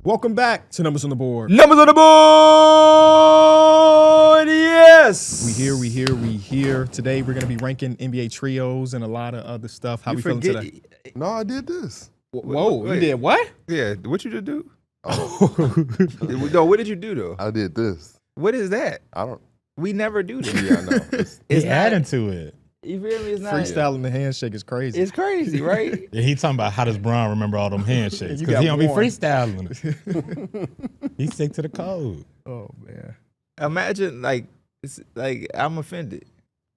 Welcome back to Numbers on the Board. Numbers on the board, yes. We here. Today we're going to be ranking NBA trios and a lot of other stuff. How we feeling today? No, I did this. Whoa, you did what? Yeah, what you just do? Oh. No, what did you do though? I did this. What is that? I don't. We never do this. Yeah, I know. He's adding to it. You feel me? It's not. Freestyling the handshake is crazy. It's crazy, right? Yeah, he talking about how does Braun remember all them handshakes You because got he don't be one. freestyling. He stick to the code. Oh, man. Imagine it's like I'm offended.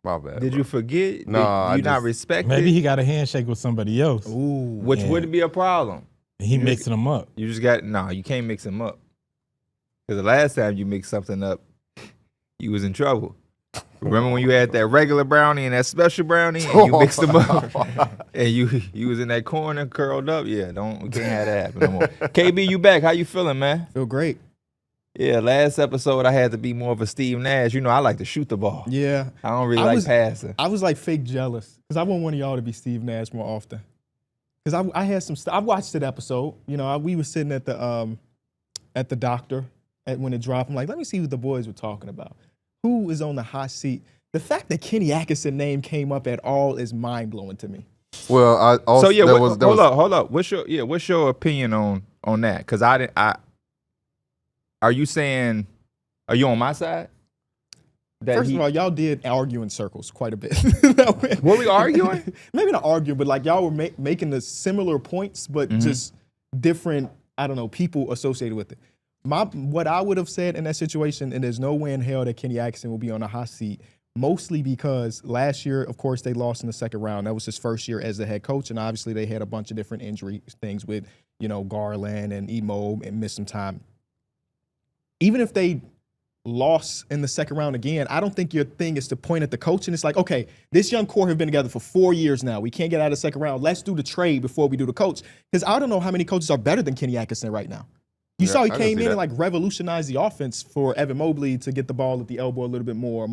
My bad. Did you forget? No, you not respect Maybe it? he got a handshake with somebody else. Ooh. Which Yeah. wouldn't be a problem. And he mixing them up. You just got you can't mix them up. Because the last time you mixed something up, you was in trouble. Remember when you had that regular brownie and that special brownie and you mixed them up and you was in that corner curled up? Yeah, we can't have that happen no more. KB, you back. How you feeling, man? Feel great. Yeah, last episode I had to be more of a Steve Nash. You know, I like to shoot the ball. Yeah. I don't really like passing. I was like fake jealous because I want one of y'all to be Steve Nash more often. Because I had some stuff. I watched that episode. You know, we were sitting at the doctor when it dropped. I'm like, let me see what the boys were talking about. Who is on the hot seat? The fact that Kenny Atkinson name came up at all is mind blowing to me. Well, I also. So yeah, hold up. What's your opinion on that? Because are you saying, are you on my side? First of all, y'all did argue in circles quite a bit. Were we arguing? Maybe not arguing, but like y'all were making the similar points, but just different, I don't know, people associated with it. What I would have said in that situation, and there's no way in hell that Kenny Atkinson will be on a hot seat, mostly because last year, of course, they lost in the second round. That was his first year as the head coach, and obviously they had a bunch of different injury things with, Garland and Emo and missed some time. Even if they lost in the second round again, I don't think your thing is to point at the coach and it's like, okay, this young core have been together for 4 years now. We can't get out of the second round. Let's do the trade before we do the coach. Because I don't know how many coaches are better than Kenny Atkinson right now. You saw he came in and like revolutionized the offense for Evan Mobley to get the ball at the elbow a little bit more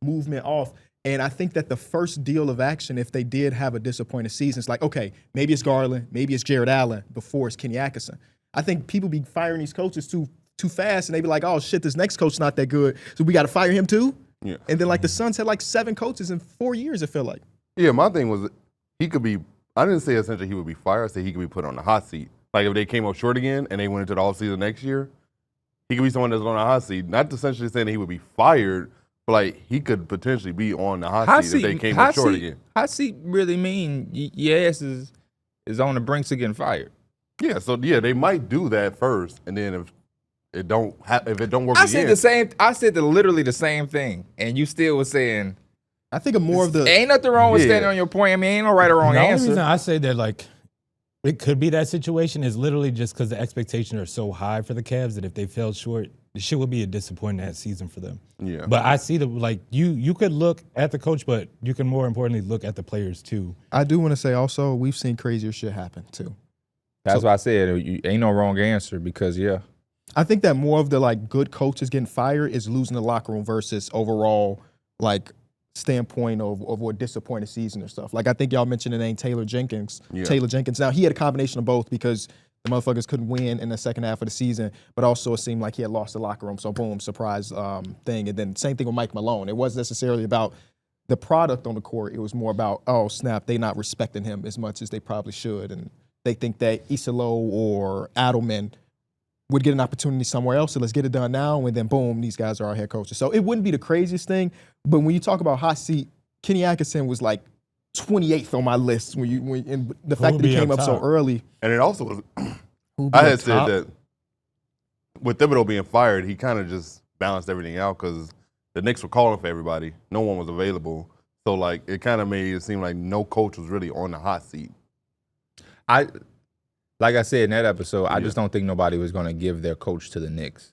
movement off. And I think that the first deal of action, if they did have a disappointing season, it's like, okay, maybe it's Garland, maybe it's Jared Allen before it's Kenny Atkinson. I think people be firing these coaches too fast and they be like, oh shit, this next coach's not that good, so we got to fire him too? Yeah. And then like the Suns had like 7 coaches in 4 years, it felt like. Yeah, my thing was he could be. I didn't say essentially he would be fired. I said he could be put on the hot seat. Like if they came up short again and they went into the offseason next year, he could be someone that's on the hot seat. Not essentially saying that he would be fired, but like he could potentially be on the hot seat if they came up short again. Hot seat really mean your ass is on the brinks of getting fired. Yeah, so yeah, they might do that first, and then if it don't work I again. I said literally the same thing, and you still was saying. I think more of the. Ain't nothing wrong with standing on your point. I mean, ain't no right or wrong The only answer. reason I say that, like, it could be that situation is literally just because the expectations are so high for the Cavs that if they fell short, the shit would be a disappointing season for them. Yeah. But I see you could look at the coach, but you can more importantly look at the players too. I do want to say also, we've seen crazier shit happen too. That's why I said ain't no wrong answer because I think that more of the like good coaches getting fired is losing the locker room versus overall like standpoint of a disappointed season or stuff. Like I think y'all mentioned the name Taylor Jenkins. Yeah. Taylor Jenkins. Now he had a combination of both because the motherfuckers couldn't win in the second half of the season, but also it seemed like he had lost the locker room. So boom, surprise thing. And then same thing with Mike Malone. It wasn't necessarily about the product on the court. It was more about, oh snap, they not respecting him as much as they probably should. And they think that Isalo or Adelman would get an opportunity somewhere else, so let's get it done now, and then boom, these guys are our head coaches. So it wouldn't be the craziest thing, but when you talk about hot seat, Kenny Atkinson was like 28th on my list and the fact that he came up so early. And it also was, I had said that with Thibodeau being fired, he kind of just balanced everything out because the Knicks were calling for everybody. No one was available. So like it kind of made it seem like no coach was really on the hot seat. Like I said in that episode, I just don't think nobody was going to give their coach to the Knicks.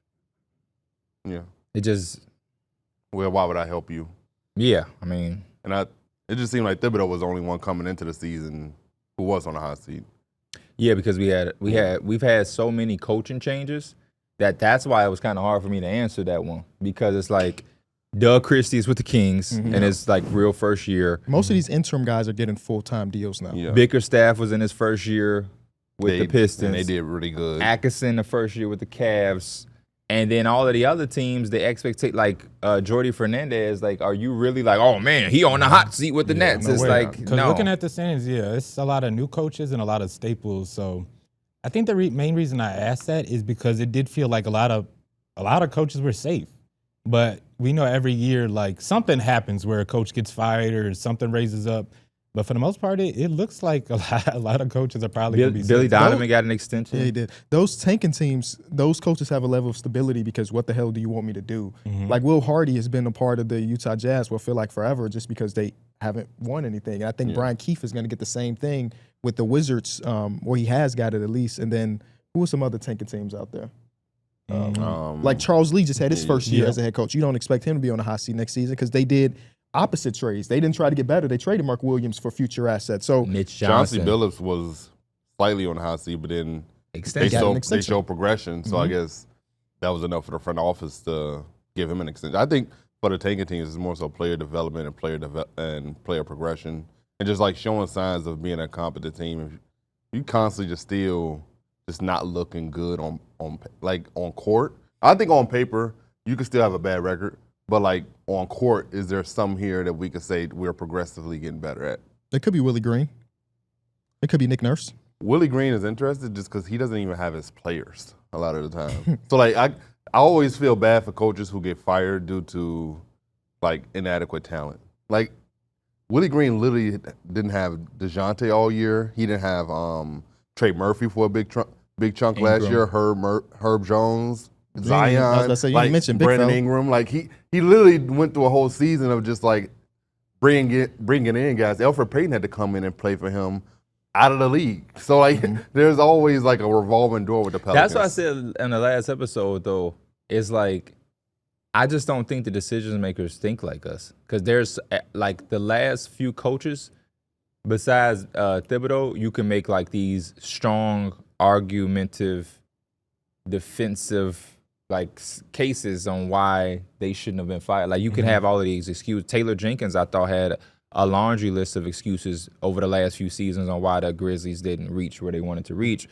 Yeah. It just. Well, why would I help you? Yeah, I mean. And it just seemed like Thibodeau was the only one coming into the season who was on the hot seat. Yeah, because we've had so many coaching changes that's why it was kind of hard for me to answer that one because it's like Doug Christie's with the Kings and it's like real first year. Most of these interim guys are getting full-time deals now. Yeah. Bickerstaff was in his first year. with the Pistons. And they did really good. Atkinson the first year with the Cavs. And then all of the other teams, they expect like Jordy Fernandez, like, are you really like, oh man, he on the hot seat with the Nets? No it's way. like, Because no. looking at the standings, it's a lot of new coaches and a lot of staples. So I think the main reason I asked that is because it did feel like a lot of coaches were safe. But we know every year, like, something happens where a coach gets fired or something raises up. But for the most part, it looks like a lot of coaches are probably going to be Billy safe. Donovan got an extension. Yeah, he did. Those tanking teams, those coaches have a level of stability because what the hell do you want me to do? Like Will Hardy has been a part of the Utah Jazz for I feel like forever just because they haven't won anything. And I think Brian Keefe is going to get the same thing with the Wizards, or he has got it at least. And then who are some other tanking teams out there? Like Charles Lee just had his first year as a head coach. You don't expect him to be on the hot seat next season because they did opposite trades. They didn't try to get better. They traded Mark Williams for future assets. So Mitch Chauncey Johnson. Billups was slightly on the hot seat, but then they Extension. showed progression. So I guess that was enough for the front office to give him an extension. I think for the tanking teams, it's more so player development and player progression, and just like showing signs of being a competent team. If you constantly just not looking good on court. I think on paper you can still have a bad record, but like on court, is there some here that we could say we're progressively getting better at? it could be Willie Green. It could be Nick Nurse. Willie Green is interested just because he doesn't even have his players a lot of the time. So like I always feel bad for coaches who get fired due to like inadequate talent. Like Willie Green literally didn't have DeJounte all year. He didn't have Trey Murphy for a big chunk last year. Herb Jones, Zion. I was about to say, you didn't mention Big Brandon Fella. Ingram. Like he literally went through a whole season of just like bringing in guys. Elfrid Payton had to come in and play for him out of the league. So like there's always like a revolving door with the Pelicans. That's what I said in the last episode, though. It's like, I just don't think the decision makers think like us. Because there's like the last few coaches, besides Thibodeau, you can make like these strong, argumentative, defensive like cases on why they shouldn't have been fired. Like you can have all of these excuses. Taylor Jenkins, I thought, had a laundry list of excuses over the last few seasons on why the Grizzlies didn't reach where they wanted to reach.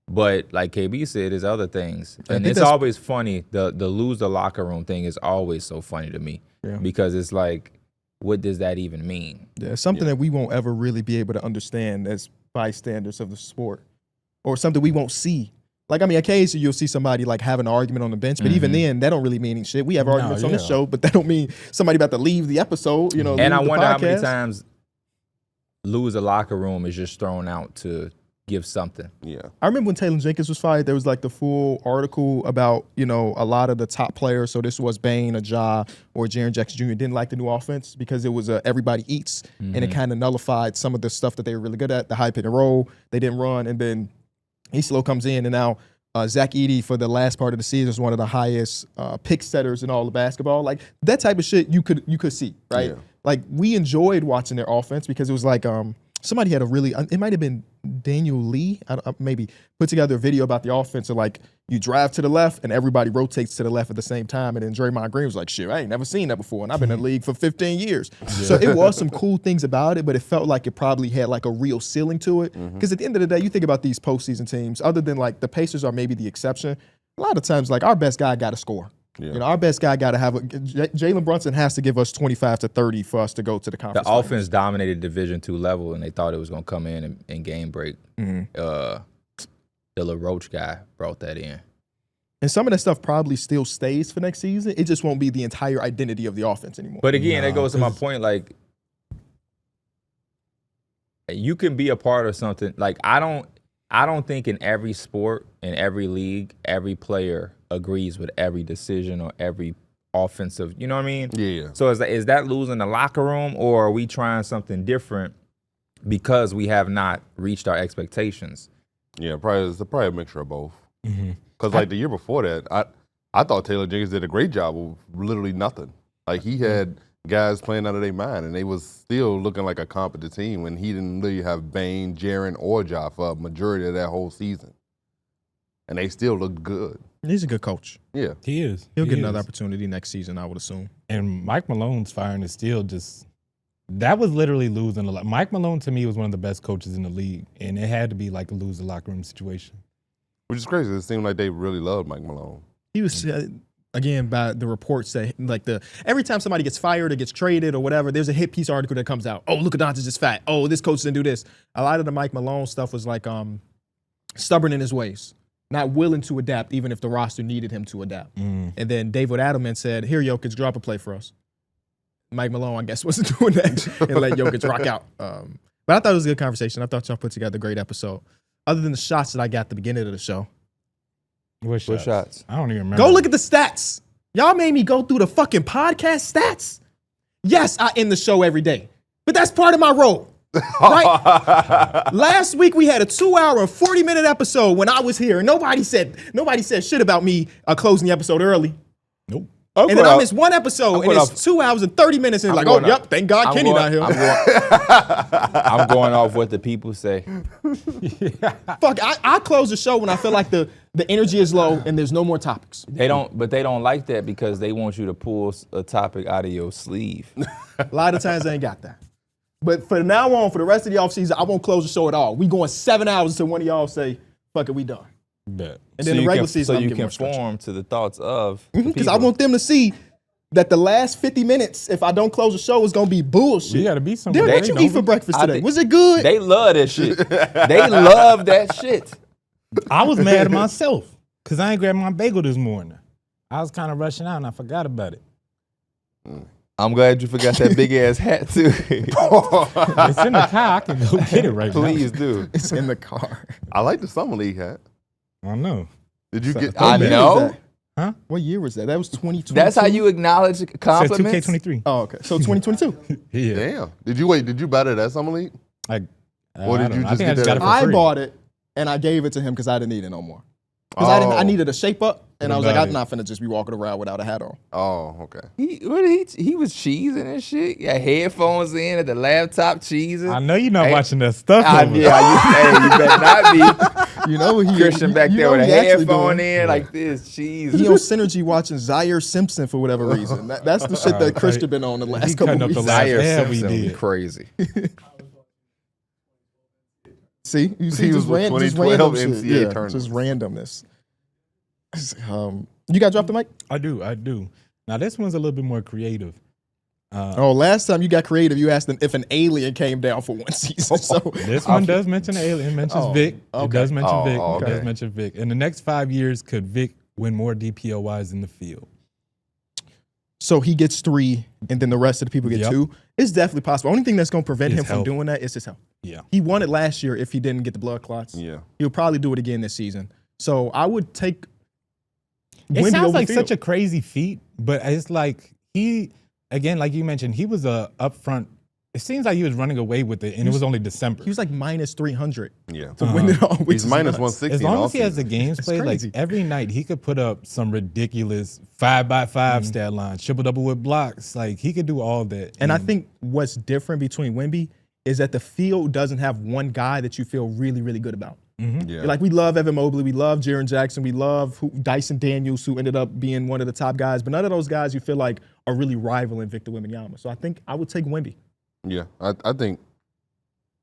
But like KB said, there's other things. And it's always funny. The lose the locker room thing is always so funny to me. Yeah. Because it's like, what does that even mean? Yeah, something that we won't ever really be able to understand as bystanders of the sport, or something we won't see. Like, I mean, occasionally you'll see somebody like have an argument on the bench, but even then, that don't really mean any shit. We have arguments on the show, but that don't mean somebody about to leave the episode, you know. And I leave the wonder how many podcast. times lose the locker room is just thrown out to give something. Yeah. I remember when Taylor Jenkins was fired, there was like the full article about, you know, a lot of the top players. So this was Bane, Ja, or Jaren Jackson Jr. didn't like the new offense because it was everybody eats, and it kind of nullified some of the stuff that they were really good at, the high pick and roll. They didn't run, and then Islo comes in, and now Zach Edey for the last part of the season is one of the highest pick setters in all of basketball. Like that type of shit you could see, right? Yeah. Like we enjoyed watching their offense because it was like somebody had a really, it might have been Daniel Lee, maybe put together a video about the offense of like you drive to the left and everybody rotates to the left at the same time, and then Draymond Green was like, shit, I ain't never seen that before, and I've been in the league for 15 years. So it was some cool things about it, but it felt like it probably had like a real ceiling to it. Because at the end of the day, you think about these postseason teams, other than like the Pacers are maybe the exception, a lot of times like our best guy got to score. Yeah. You know, our best guy got to have Jalen Brunson has to give us 25 to 30 for us to go to the conference. The offense dominated Division II level, and they thought it was going to come in and game break. The LaRoche guy brought that in. And some of that stuff probably still stays for next season. It just won't be the entire identity of the offense anymore. But again, that goes to my point. Like, you can be a part of something. Like, I don't think in every sport, in every league, every player agrees with every decision or every offensive. You know what I mean? Yeah. So is that losing the locker room, or are we trying something different because we have not reached our expectations? Yeah, it's probably a mixture of both. Because like the year before that, I thought Taylor Jenkins did a great job of literally nothing. Like he had guys playing out of their mind, and they was still looking like a competent team when he didn't really have Bane, Jaren, or Ja for a majority of that whole season. And they still looked good. He's a good coach. Yeah. He is. He'll He get is. another opportunity next season, I would assume. And Mike Malone's firing is still just that was literally losing a lot. Mike Malone to me was one of the best coaches in the league, and it had to be like a lose the locker room situation. Which is crazy. It seemed like they really loved Mike Malone. He was again by the reports that like every time somebody gets fired or gets traded or whatever, there's a hit piece article that comes out. Oh, Luka Doncic is fat. Oh, this coach didn't do this. A lot of the Mike Malone stuff was like stubborn in his ways, not willing to adapt even if the roster needed him to adapt. And then David Adelman said, "Here, Jokic, drop a play for us." Mike Malone, I guess, wasn't doing that and let Jokic rock out. But I thought it was a good conversation. I thought y'all put together a great episode. Other than the shots that I got at the beginning of the show. What shots? I don't even remember. Go look at the stats. Y'all made me go through the fucking podcast stats. Yes, I end the show every day, but that's part of my role. Right? Last week we had a 2-hour and 40-minute episode when I was here, and nobody said shit about me closing the episode early. Nope. And then I missed one episode, and it's 2 hours and 30 minutes, and it's like, oh, yep, thank God Kenny not here. I'm going off what the people say. Fuck, I close the show when I feel like the energy is low and there's no more topics. They don't like that because they want you to pull a topic out of your sleeve. A lot of times they ain't got that. But for now on, for the rest of the offseason, I won't close the show at all. We going 7 hours until one of y'all say, fuck it, we done. Bet. And then the regular season, so you conform to the thoughts of because I want them to see that the last 50 minutes, if I don't close the show, is gonna be bullshit. You gotta be somewhere. What you eat for breakfast today? Was it good? They love that shit. They love that shit. I was mad at myself because I ain't grabbed my bagel this morning. I was kind of rushing out and I forgot about it. I'm glad you forgot that big ass hat too. It's in the car. I can go get it right now. Please do. It's in the car. I like the Summer League hat. I know. Did you get? I know. Huh? What year was that? That was 2022. That's how you acknowledge compliments. 2K23. Oh, okay. So 2022. Yeah. Damn. Did you buy that at Summer League? Or did you just get that? I bought it and I gave it to him because I didn't need it no more. Because I needed a shape up, and I was like, I'm not finna just be walking around without a hat on. Oh, okay. He was cheesing and shit. Got headphones in at the laptop cheesing. I know you're not watching that stuff. You better not be. You know, Christian back there with a headphone in like this, cheese. He on Synergy watching Zaire Simpson for whatever reason. That's the shit that Christian been on the last couple weeks. Zaire Simpson, crazy. See, you see, just random shit. Yeah, just randomness. You got dropped the mic? I do. Now this one's a little bit more creative. Last time you got creative, you asked them if an alien came down for one season. So this one does mention an alien. It mentions Vic. Okay. It does mention Vic. Okay. It does mention Vic. In the next 5 years, could Vic win more DPOYs in the field? So he gets 3, and then the rest of the people get 2. It's definitely possible. Only thing that's going to prevent him from doing that is his health. Yeah. He won it last year if he didn't get the blood clots. Yeah. He'll probably do it again this season. So I would take It Wemby sounds over like Field. such a crazy feat, but it's like again, like you mentioned, he was upfront. It seems like he was running away with it, and it was only December. He was like minus 300 Yeah. to win it all. Which He's is minus nuts. 160. As long in as he has the offseason. games played, like crazy. every night he could put up some ridiculous 5x5 stat lines, triple double with blocks. Like he could do all that. And I think what's different between Wemby is that the field doesn't have one guy that you feel really, really good about. Yeah. Like we love Evan Mobley, we love Jaren Jackson, we love Dyson Daniels, who ended up being one of the top guys, but none of those guys you feel like are really rivaling Victor Wembanyama. So I think I would take Wemby. Yeah, I think,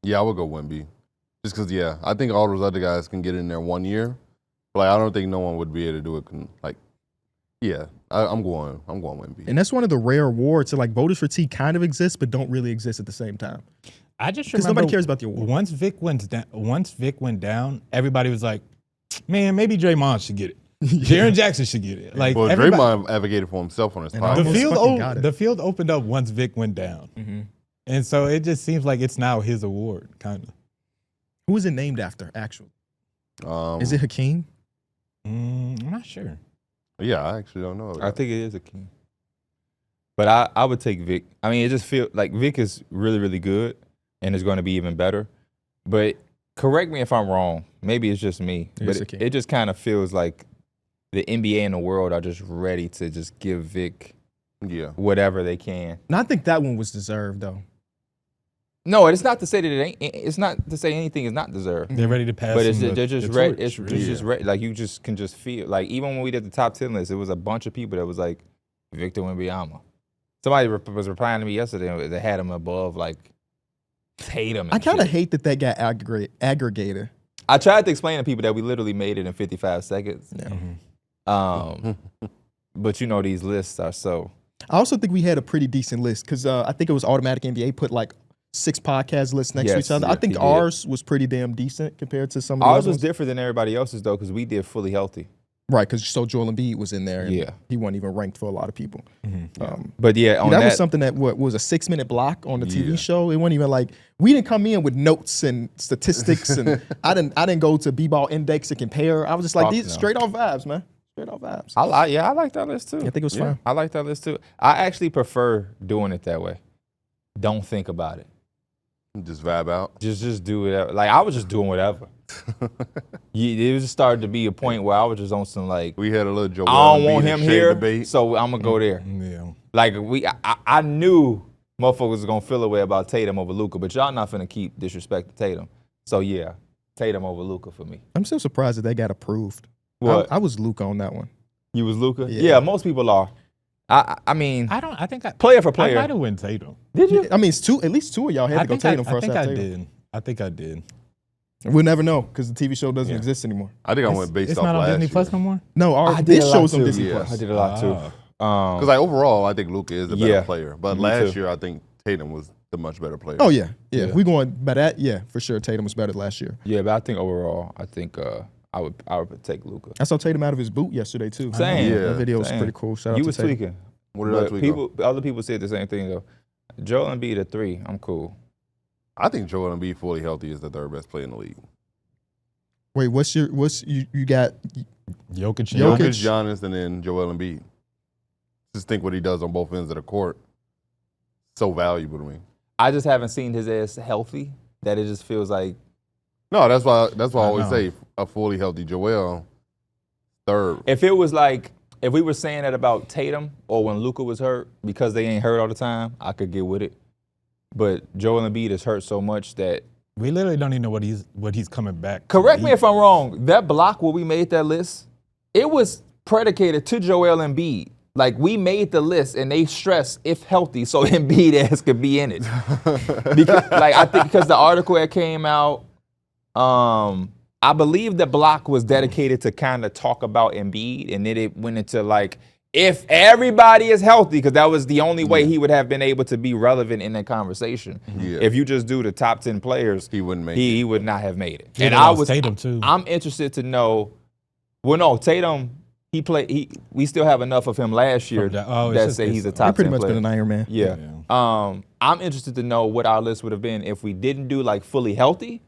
I would go Wemby. Just because, I think all those other guys can get in there 1 year. But like, I don't think no one would be able to do it. I'm going Wemby. And that's one of the rare awards. So like voters for T kind of exists, but don't really exist at the same time. I just Because remember nobody cares about the award. Once Vic went down, everybody was like, "Man, maybe Draymond should get it. Jaren Jackson should get it." Like Well, everybody, Draymond advocated for himself on his And podcast. the field opened up once Vic went down, and so it just seems like it's now his award, kind of. Who is it named after, actually? Is it Hakeem? I'm not sure. Yeah, I actually don't know. I think it is a king. But I would take Vic. I mean, it just feels like Vic is really, really good and is going to be even better. But correct me if I'm wrong. Maybe it's just me. But it just kind of feels like the NBA and the world are just ready to just give Vic whatever they can. And I think that one was deserved, though. No, it's not to say that it ain't. It's not to say anything is not deserved. They're ready to pass. But they're just ready. It's just ready. Like you just can just feel. Like even when we did the top 10 list, it was a bunch of people that was like Victor Wembanyama. Somebody was replying to me yesterday that had him above like Tatum. And I kind of shit. hate that got aggregated. I tried to explain to people that we literally made it in 55 seconds. Yeah. But you know these lists are so. I also think we had a pretty decent list because I think it was Automatic NBA put like 6 podcast lists next to Yes, each other. yeah, I think he did. ours was pretty damn decent compared to some of the Ours other was ones. different than everybody else's though because we did fully healthy. Right, because so Joel Embiid was in there. And Yeah. he wasn't even ranked for a lot of people. But yeah, on that that was something that was a 6-minute block on the TV Yeah. show. It wasn't even like we didn't come in with notes and statistics, and I didn't go to B-ball index to compare. I was just like Fuck these no. straight off vibes, man. Straight off vibes. I like that list too. I think it was fun. I like that list too. I actually prefer doing it that way. Don't think about it. Just vibe out. Just do it. Like I was just doing whatever. It was just started to be a point where I was just on some like We had a little Joel I don't Embiid want and him Shea here, debate. so I'm gonna go there. Yeah. Like I knew motherfuckers was gonna feel a way about Tatum over Luka, but y'all not finna keep disrespecting Tatum. So yeah, Tatum over Luka for me. I'm still surprised that got approved. What? I was Luka on that one. You was Luka? Yeah. Yeah, most people are. I mean, I think player for I player. might have went Tatum. Did you? I mean, it's at least two of y'all had to go Tatum I first. think I did. I think I did. We'll never know because the TV show doesn't Yeah. exist anymore. I think I went based It's off not on last Disney year. Plus no more. No, I did this a lot show's on too. Disney Yeah. Plus. I did a lot too. Because like overall, I think Luka is a better Yeah. player. But Me last too. year, I think Tatum was the much better player. Oh yeah. Yeah. If we going by that, yeah, for sure. Tatum was better last year. Yeah, but I think overall, I think I would take Luka. I saw Tatum out of his boot yesterday too. Same. Yeah. That video was Same. pretty cool. Shout out You to was Tatum. tweaking. What did I But tweak on? other people said the same thing though. Joel Embiid at 3, I'm cool. I think Joel Embiid fully healthy is the third best player in the league. Wait, you got? Jokic. Jokic. Jokic, Giannis, and then Joel Embiid. Just think what he does on both ends of the court. So valuable to me. I just haven't seen his ass healthy that it just feels like No, that's why I always know. say a fully healthy Joel third. if it was like if we were saying that about Tatum or when Luka was hurt because they ain't hurt all the time, I could get with it. But Joel Embiid is hurt so much that We literally don't even know what he's coming back. correct me if I'm wrong. That block where we made that list, it was predicated to Joel Embiid. Like we made the list and they stressed if healthy, so Embiid ass could be in it. I think because the article that came out, I believe the block was dedicated to kind of talk about Embiid, and then it went into like if everybody is healthy, because that was the only way he would have been able to be relevant in that conversation. Yeah. If you just do the top 10 players, He wouldn't make he would not have made it. Yeah, And they I lost was Tatum too. I'm interested to know. Well, no, Tatum. We still have enough of him last year It's that just- say he's a He top pretty 10 much player. been an Iron Man. Yeah. I'm interested to know what our list would have been if we didn't do like fully healthy,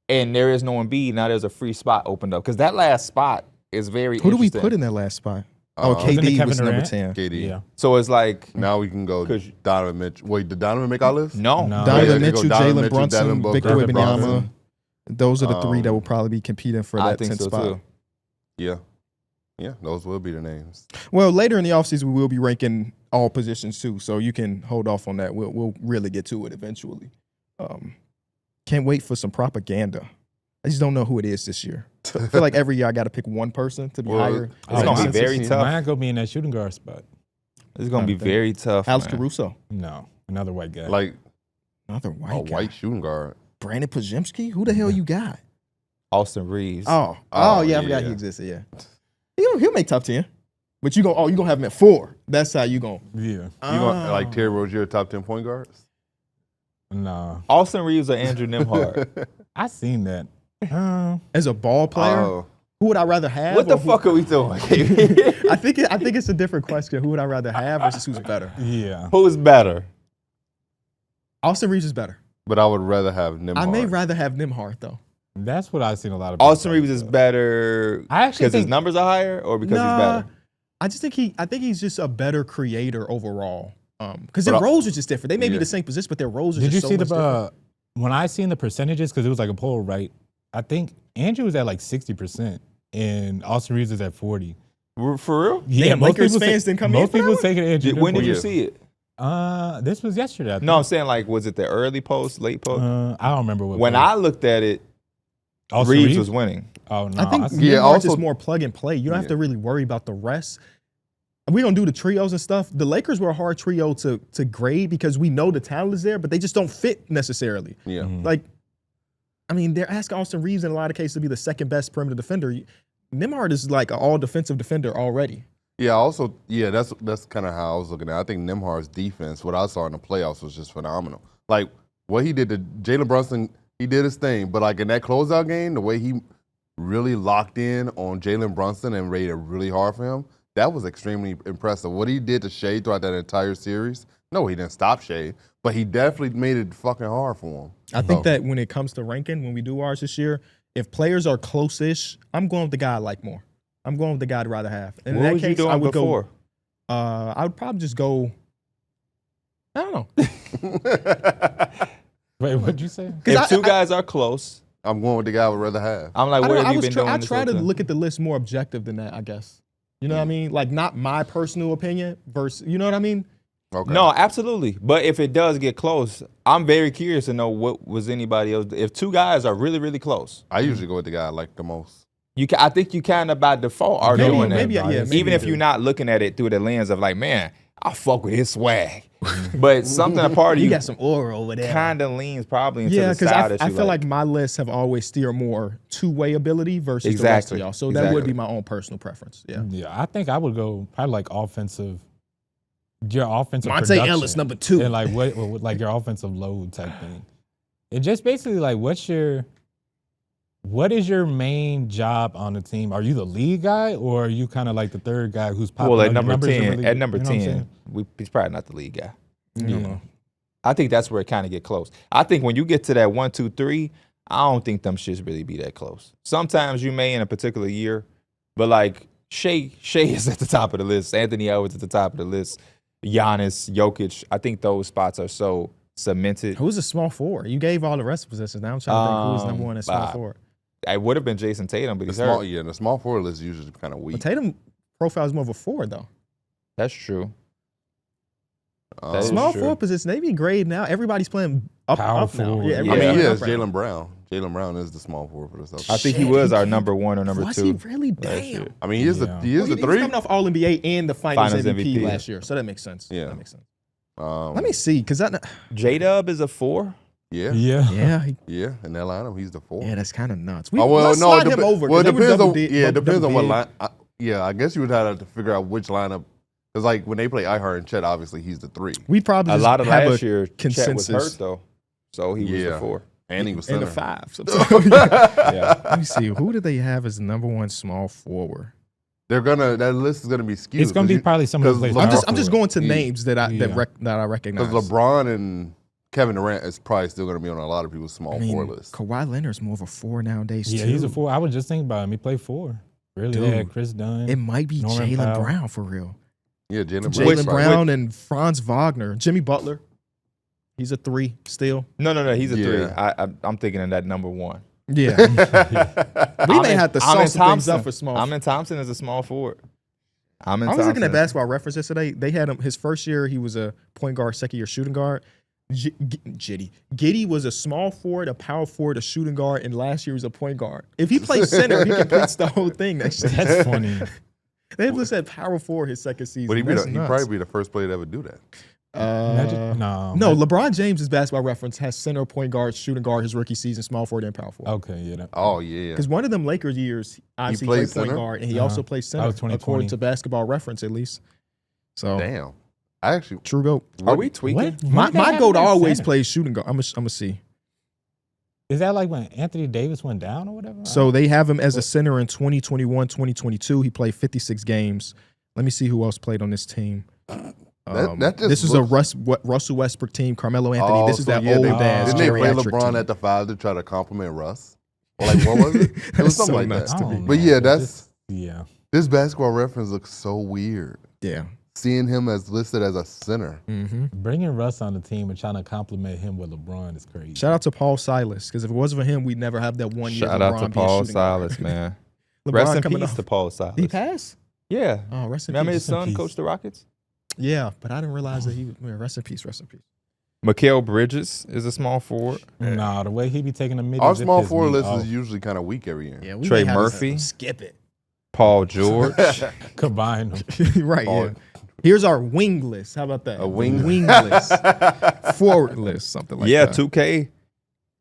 and there is no Embiid. Now there's a free spot opened up because that last spot is very. Who do we interesting. put in that last spot? Oh, Wasn't it KD Kevin was number Durant? 10. KD. Yeah. So it's like Now we can go 'Cause- Donovan Mitchell. Wait, did Donovan make our list? no. No. Yeah, Donovan they go Mitchell, Donovan Jalen Mitchell, Brunson, Devin Booker, Victor Devin Wembanyama. Brunson. Those are the three that will probably be competing for I that think 10th so spot. too. Yeah. Yeah, those will be the names. Well, later in the offseason, we will be ranking all positions too, so you can hold off on that. We'll really get to it eventually. Can't wait for some propaganda. I just don't know who it is this year. I feel like every year I got to pick one person to be Well, higher. It's in gonna be consensus. very tough. Mine gonna be in that shooting guard spot. It's gonna be very tough. Alex man. Caruso, No, another white guy. Like another a white guy. white shooting guard. Brandon Pajemski? Who the hell you got? Austin Reaves. Oh, Oh, yeah, I forgot yeah. he existed. Yeah, he'll make top 10. But you gonna have him at 4. That's how you gonna. yeah. You want like Terry Rozier, top 10 point guards? Nah, Austin Reaves or Andrew Nembhard. I seen that. As a ball player, Oh, who would I rather have? What the or who- fuck are we doing? I think it's a different question. Who would I rather have versus who's better? Yeah. Who's better? Austin Reaves is better. but I would rather have Nembhard. I may rather have Nembhard though. That's what I've seen a lot of. people Austin talk Reaves is about. better I actually because his think- numbers are higher, or because he's better. I just think he's just a better creator overall. Because their But I- roles are just different. They may be Yeah. the same position, but their roles are Did you just see so much different. when I seen the percentages, because it was like a poll, right? I think Andrew was at like 60% and Austin Reaves is at 40. For real? Yeah, Damn, Lakers fans didn't come in Most for that people one? taking Andrew. When did you Yeah. see it? This was yesterday. I think. No, I'm saying like, was it the early post, late post? I don't remember what. When poll. I looked at it, Austin Reeves was winning. Oh no, I think I see- Nembhard's also- just more plug and play. You don't have Yeah. to really worry about the rest. we don't do the trios and stuff. The Lakers were a hard trio to grade because we know the talent is there, but they just don't fit necessarily. Yeah. Like, I mean, they're asking Austin Reaves in a lot of cases to be the second best perimeter defender. Nembhard is like an all defensive defender already. Yeah, also, that's kind of how I was looking at it. I think Nembhard's defense, what I saw in the playoffs, was just phenomenal. Like, what he did to Jalen Brunson, he did his thing. But, like, in that closeout game, the way he really locked in on Jalen Brunson and made it really hard for him, that was extremely impressive. What he did to Shea throughout that entire series, no, he didn't stop Shea, but he definitely made it fucking hard for him. I think that when it comes to ranking, when we do ours this year, if players are close-ish, I'm going with the guy I like more. I'm going with the guy I'd rather have. And in What that was you case, doing I would before? go. I would probably just go. I don't know. Wait, what'd you say? If two guys are close, I'm going with the guy I would rather have. I'm like, what have you been doing? I this try whole to time? look at the list more objective than that, I guess. You know what I mean? Like, not my personal opinion versus, you know what I mean? Okay. No, absolutely. But if it does get close, I'm very curious to know what was anybody else. If two guys are really, really close, I usually go with the guy I like the most. I think you kind of by default are doing that. Maybe, yeah, maybe Even if you you're do. not looking at it through the lens of like, man, I fuck with his swag. But something a part of You you got some aura over there. kind of leans probably into Yeah, the because side that I you feel like. like my lists have always steered more two-way ability versus the rest Exactly, of y'all. So that would exactly. be my own personal preference. Yeah. Yeah, I think I would go probably like offensive. Your offensive Monte production. Ellis, number 2. And like what like your offensive load type thing. It just basically like what is your main job on the team? Are you the lead guy or are you kind of like the third guy who's popping? Well, up? at Your number numbers are 10, really at good, number you know what I'm 10, saying? he's probably not the lead guy. Yeah. I think that's where it kind of get close. I think when you get to that 1, 2, 3, I don't think them shits really be that close. Sometimes you may in a particular year, but like Shea is at the top of the list. Anthony Edwards at the top of the list. Giannis, Jokic. I think those spots are so cemented. Who's a small forward? You gave all the rest of the positions. Now I'm trying to think who's number 1 in small forward. It would have been Jason Tatum, but The he's small, hurt. yeah, the small forward list is usually kind of But weak. Tatum profile is more of a forward, though. That's true. Um, That is Small true. forward position, they be grade now. Everybody's playing up now. Powerful. Yeah, I everybody's mean, playing yeah, up it's right now. Jalen Brown. Jalen Brown is the small forward for the Celtics. I think he was our number 1 or number 2. Was he really? last year. Damn. I mean, he is Yeah. the he is Well, the he was three. coming off All NBA and the Finals Finals MVP, MVP, last year, so that makes sense. Yeah. That makes sense. Um, Let me see, because that. J-Dub is a 4. Yeah, Yeah. Yeah, in that lineup, he's the 4. yeah, that's kind of nuts. Oh well, let's no, slide it him over. well, it 'cause they were depends on double it depends on what big. line. I guess you would have to figure out which lineup. Because like when they play Ihart and Chet, obviously he's the 3, We probably A just lot of have last a year, Chet was consensus hurt though, so he was the 4. and he was in center. the 5. So Yeah. let me see. Who do they have as number 1 small forward? That list is gonna be skewed. It's gonna be probably someone who plays LeBron- power I'm just forward. going to names that I recognize. because LeBron and Kevin Durant is probably still gonna be on a lot of people's small I mean, forward list. Kawhi Leonard's more of a 4 nowadays Yeah, too. he's a 4. I was just thinking about him. He played 4. Really? Dude. They had Chris Dunn. It might be Norman Jaylen Powell. Brown for real. Yeah, Jalen Jaylen Brown. Brown and Franz Wagner, Jimmy Butler. He's a 3 still. No, he's a 3. Yeah. I'm thinking of that number 1. Yeah, we may have to sauce some things up for small. Amin Thompson is a small forward. I was looking at Basketball Reference yesterday. They had him his first year. He was a point guard, second year shooting guard. Giddey was a small forward, a power forward, a shooting guard, and last year he was a point guard. If he plays center, he completes the whole thing next year. That's funny. They just said power forward his second season. But he'd That's he'd nuts. probably be the first player to ever do that. Magic? No, No. LeBron James' Basketball Reference has center, point guard, shooting guard his rookie season, small forward, and power forward. Okay, yeah. Oh yeah. Because one of them Lakers years, obviously played played point center? guard, and he Uh-huh. also plays center, That was 2020. according to Basketball Reference at least. So Damn. I actually. true goat. Are we tweaking? What? My When did that goat happen at always center? plays shooting guard. I'm gonna see. Is that like when Anthony Davis went down or whatever? So they have him as a center in 2021, 2022. He played 56 games. Let me see who else played on this team. That just this is looks- a Russell Westbrook team. Carmelo Anthony. This is so that yeah, old they, ass Didn't they play geriatric LeBron team. at the 5 to try to compliment Russ? Or like what was it? It That's was something so like nuts that. to me. But yeah, that's yeah. this Basketball Reference looks so weird. Yeah. Seeing him as listed as a center. Mm-hmm. Bringing Russ on the team and trying to compliment him with LeBron is crazy. Shout out to Paul Silas, because if it wasn't for him, we'd never have that 1 year. Shout out LeBron to being Paul shooting guard. Silas, man. LeBron Rest in coming peace off- to Paul Silas. He passed? Yeah. Oh, rest in Remember peace. his son peace. coached the Rockets? Yeah, but I didn't realize that he was. Yeah, rest in peace. Rest in peace. Mikal Bridges is a small forward. Nah, the way he be taking the middies. Our it small pissed forward me list off. is usually kind of weak every year. Yeah, we Trey may have to Murphy. skip it. Paul George. Combine them. Right, yeah. Here's our wing list. How about that? A wing list. Forward list, something like Yeah, that. 2K.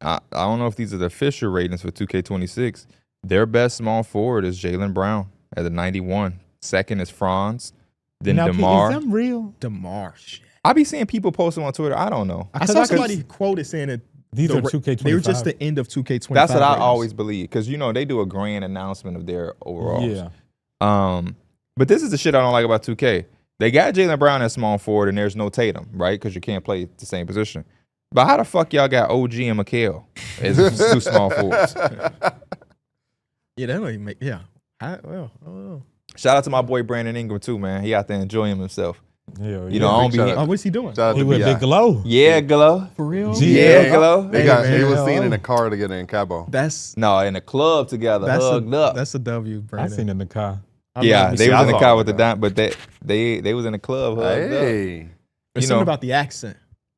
I don't know if these are the official ratings for 2K26. Their best small forward is Jaylen Brown at a 91. Second is Franz. Then Now, DeMar. is them real? DeMar, shit. I be seeing people post them on Twitter. I don't know. I saw somebody quoted saying that These are 2K25. they were just the end of 2K25. That's what I ratings. always believe because they do a grand announcement of their overalls. Yeah. But this is the shit I don't like about 2K. They got Jaylen Brown at small forward and there's no Tatum, right? Because you can't play the same position. But how the fuck y'all got OG and Mikal as two small forwards? Yeah, that don't even make. Yeah. I don't know. Shout out to my boy Brandon Ingram too, man. He out there enjoying himself. Yeah, You know, I don't be. Big shout Oh, what's he doing? Shout out he to with B.I. Big Glow. Yeah, Glow. For real? Yeah, Glow. They got. Hey, They was man. seen in a car together in Cabo. That's No, in the club together, hugged up. That's a W, I Brandon. seen in the car. Yeah, they was in the saw car it. with the dime, but they was in the club hugged up. Hey, There's you something know. about the accent.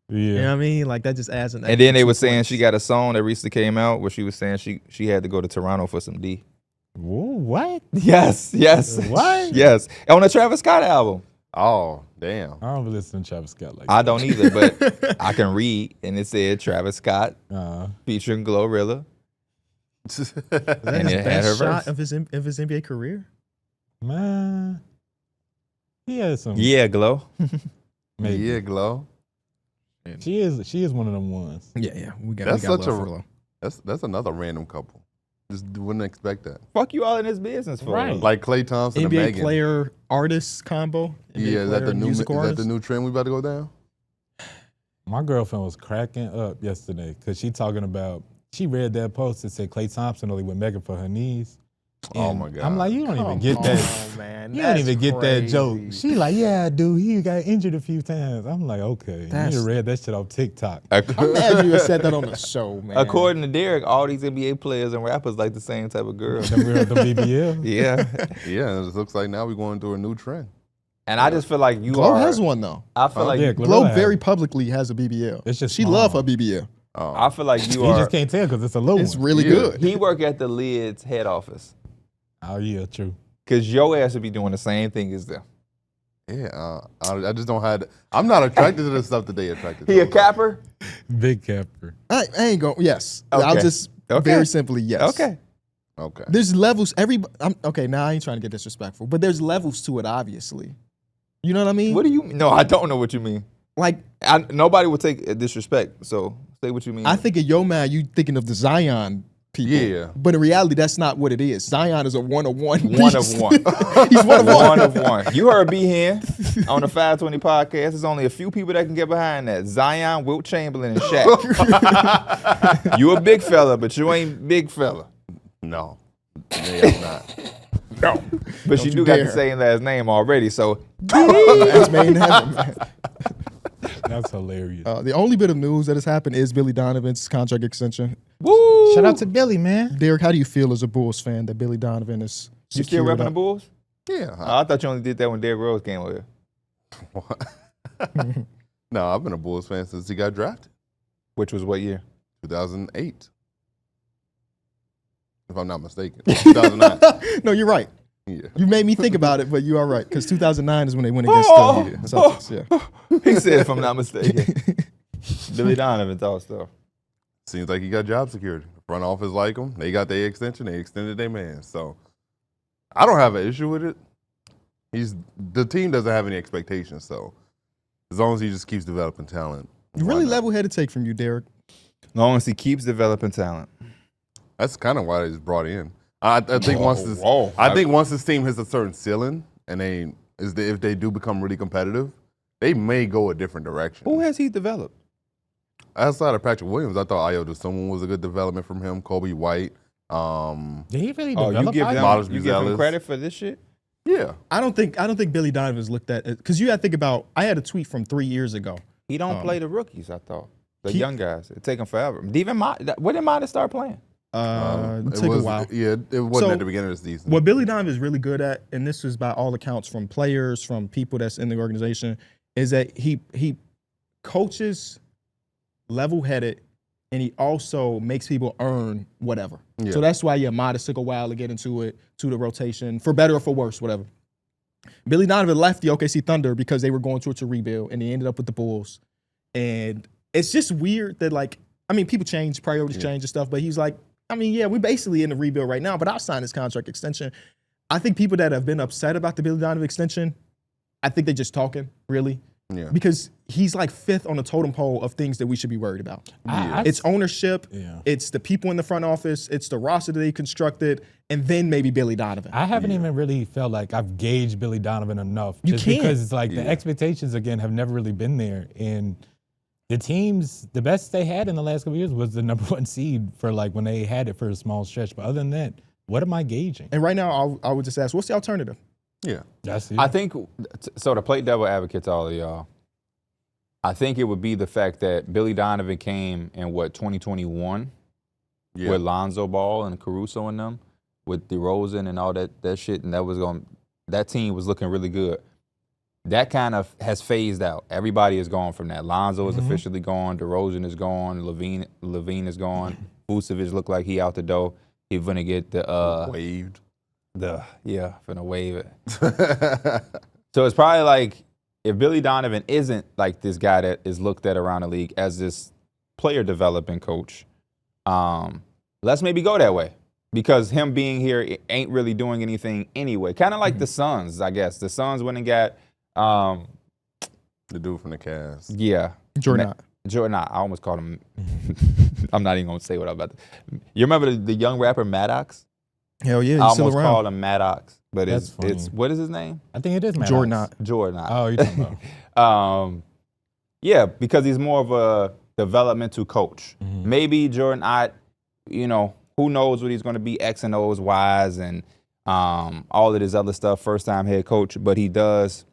Yeah. You know what I mean? Like that just adds an. And then they extra were saying points. she got a song that recently came out where she was saying she had to go to Toronto for some D. Whoa, what? Yes. What? Yes. On the Travis Scott album. oh damn. I don't listen to Travis Scott like I don't either, but I can read and it said Travis Scott that. featuring Glorilla. Is that and his it had her best shot verse. of his NBA career? Man. He has some. Yeah, Glow. Maybe. Yeah, Glow. She is one of them ones. Yeah. We got. That's we got such love a- for Lo. That's another random couple. Just wouldn't expect that. Fuck you all in this business for. Right. Like Klay Thompson and NBA Megan. player artist combo. NBA Yeah, is that player, the new musical is that artist? the new trend we about to go down? My girlfriend was cracking up yesterday because she read that post that said Klay Thompson only with Megan for her knees. Oh And my God. I'm like, you don't even Come get that. on, man. You don't even get that joke. crazy. She like, yeah, dude, he got injured a few times. I'm like, okay. That's- You read that shit off TikTok. I'm mad you said that on the show, man. According to Darrick, all these NBA players and rappers like the same type of girl. The BBL. Yeah. Yeah, it looks like now we're going through a new trend. And I just feel like you Glow are. has one though. I feel like Yeah, Glow Glorilla very has- publicly has a BBL. It's just she small. love her BBL. Oh, I feel like you You are. just can't tell because it's a low It's one. really Yeah. good. He work at the Lids head office Oh, yeah, true. because your ass would be doing the same thing as them. yeah. I just don't have. I'm not attracted to the stuff that they attracted to. He a capper. Big capper. I ain't going. Yes, I'll Okay. just Okay. very simply yes. Okay. Okay. There's levels. Okay. Now I ain't trying to get disrespectful, but there's levels to it. Obviously, you know what I mean. What do you? No, I don't know what you mean. Like Nobody would take disrespect. So say what you mean. I think of Yo Man, you thinking of the Zion people. Yeah. But in reality, that's not what it is. Zion is a one-of-one. One of one. He's one of one. One of one. You heard B Hen on the 520 podcast. There's only a few people that can get behind that. Zion, Wilt Chamberlain, and Shaq. You a big fella, but you ain't big fella. No. They are not. No. But Don't you you do got the dare. same last name already, so That's made in heaven, man. That's hilarious. The only bit of news that has happened is Billy Donovan's contract extension. woo. Shout out to Billy, man. Derek, how do you feel as a Bulls fan that Billy Donovan is You still secured repping the up? Bulls? Yeah. Oh, I thought you only did that when Derrick Rose came over here. No, I've been a Bulls fan since he got drafted, Which was what year? 2008. If I'm not mistaken, 2009. No, you're right. Yeah. You made me think about it, but you are right. Because 2009 is when they went against the Celtics. Yeah. He said, if I'm not mistaken. Billy Donovan thought so. Seems like he got job security. The front office like him. They got their extension. They extended their man. So I don't have an issue with it. The team doesn't have any expectations. So as long as he just keeps developing talent. Really why not? level-headed take from you, Derek. As long as he keeps developing talent. That's kind of why he's brought in. I think once this, whoa. I think once this team hits a certain ceiling, and if they do become really competitive, they may go a different direction. Who has he developed? Outside of Patrick Williams, I thought Ayo Dosunmu was a good development from him. Kobe White. Did he really Oh, develop you give Ayo? Models them, you give him Buzelis. credit for this shit? Yeah. I don't think Billy Donovan's looked at it because you got to think about. I had a tweet from 3 years ago. He don't play the rookies, I thought. The He- young guys. It take him forever. When did Midas start playing? It took a while. Yeah, it wasn't So, at the beginning of the season. What Billy Donovan is really good at, and this is by all accounts from players, from people that's in the organization, is that he coaches level-headed and he also makes people earn whatever. Yeah. So that's why, Modest took a while to get into it, to the rotation, for better or for worse, whatever. Billy Donovan left the OKC Thunder because they were going towards a rebuild, and he ended up with the Bulls. And it's just weird that, like, I mean, people change, priorities change and stuff, but he's like, I mean, we're basically in the rebuild right now, but I'll sign this contract extension. I think people that have been upset about the Billy Donovan extension, I think they're just talking, really. Yeah. Because he's like 5th on the totem pole of things that we should be worried about. It's ownership, it's the people in the front office, it's the roster that they constructed, and then maybe Billy Donovan. I haven't even really felt like I've gauged Billy Donovan enough. You just can't. Because it's like the expectations, again, have never really been there. And the teams, the best they had in the last couple of years was the number 1 seed for like when they had it for a small stretch. But other than that, what am I gauging? And right now, I would just ask, what's the alternative? Yeah. That's it. I think, so to play devil advocate to all of y'all, I think it would be the fact that Billy Donovan came in, 2021 with Lonzo Ball and Caruso and them, with DeRozan and all that shit, and that team was looking really good. That kind of has phased out. Everybody is gone from that. Lonzo is officially gone. DeRozan is gone. Levine is gone. Vucevic looked like he out the door. He's gonna get the waived. Finna wave it. So it's probably like, if Billy Donovan isn't like this guy that is looked at around the league as this player development coach, let's maybe go that way. Because him being here ain't really doing anything anyway. Kind of like the Suns, I guess. The Suns went and got the dude from the Cavs. Yeah. Jordan. I almost called him. I'm not even going to say what I'm about to. You remember the young rapper Maddox? Hell yeah, I he's still almost around. called him Maddox. But That's it's funny. what is his name? I think it is Maddox. Jordan. Oh, you're talking about. Yeah, because he's more of a developmental coach. Maybe Jordan Ott, who knows what he's going to be, X and O's, Y's, and all of this other stuff, first-time head coach. But he does,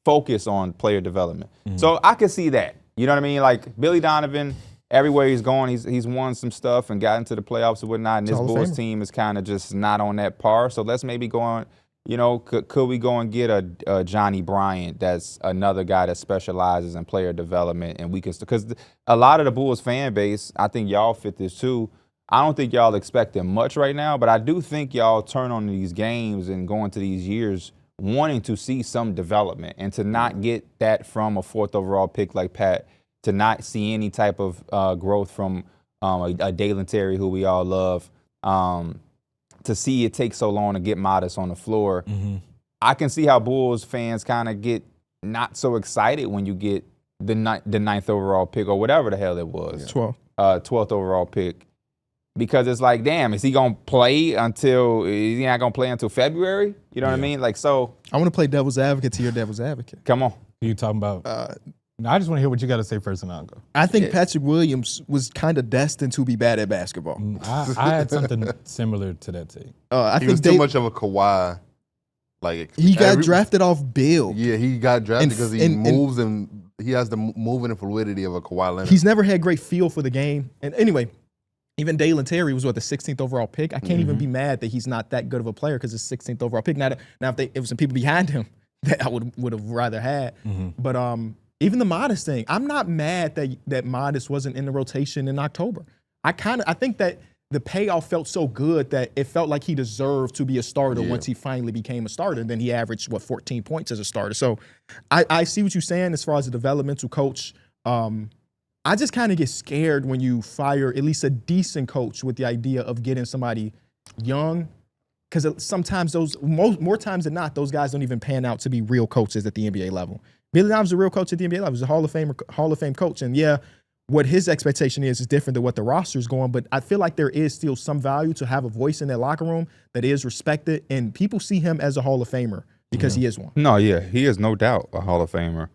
focus on player development. So I can see that. You know what I mean? Like Billy Donovan, everywhere he's going, he's won some stuff and got into the playoffs and whatnot. And this Bulls team is kind of just not on that par. So let's maybe go on. Could we go and get a Johnny Bryant? That's another guy that specializes in player development, and we can, because a lot of the Bulls fan base, I think y'all fit this too. I don't think y'all expecting much right now, but I do think y'all turn on these games and go into these years wanting to see some development, and to not get that from a 4th overall pick like Pat, to not see any type of growth from a Dalen Terry, who we all love. To see it take so long to get Modest on the floor, I can see how Bulls fans kind of get not so excited when you get the 9th overall pick or whatever the hell it was. 12th overall pick. Because it's like, damn, is he going to play until, is he not going to play until February? You know what I mean? Like, so. I want to play devil's advocate to your devil's advocate. Come on. Who you talking about? No, I just want to hear what you got to say first, and I'll go. I think Patrick Williams was kind of destined to be bad at basketball. I had something similar to that take. I He think was too much of a Kawhi. Like he got drafted off Bill. Yeah, he got drafted because he and moves and he has the moving and fluidity of a Kawhi Leonard. He's never had great feel for the game. And anyway, even Dalen Terry was the 16th overall pick. I can't even be mad that he's not that good of a player because it's 16th overall pick. Now if it was some people behind him that I would have rather had. But even the Modest thing, I'm not mad that Modest wasn't in the rotation in October. I think that the payoff felt so good that it felt like he deserved to be a starter once he finally became a starter. And then he averaged, 14 points as a starter. So I see what you're saying as far as a developmental coach. I just kind of get scared when you fire at least a decent coach with the idea of getting somebody young, because sometimes more times than not, those guys don't even pan out to be real coaches at the NBA level. Billy Donovan's a real coach at the NBA level. He's a Hall of Fame coach. And what his expectation is different than what the roster is going, but I feel like there is still some value to have a voice in that locker room that is respected, and people see him as a Hall of Famer because he is one. No, yeah, he is no doubt a Hall of Famer.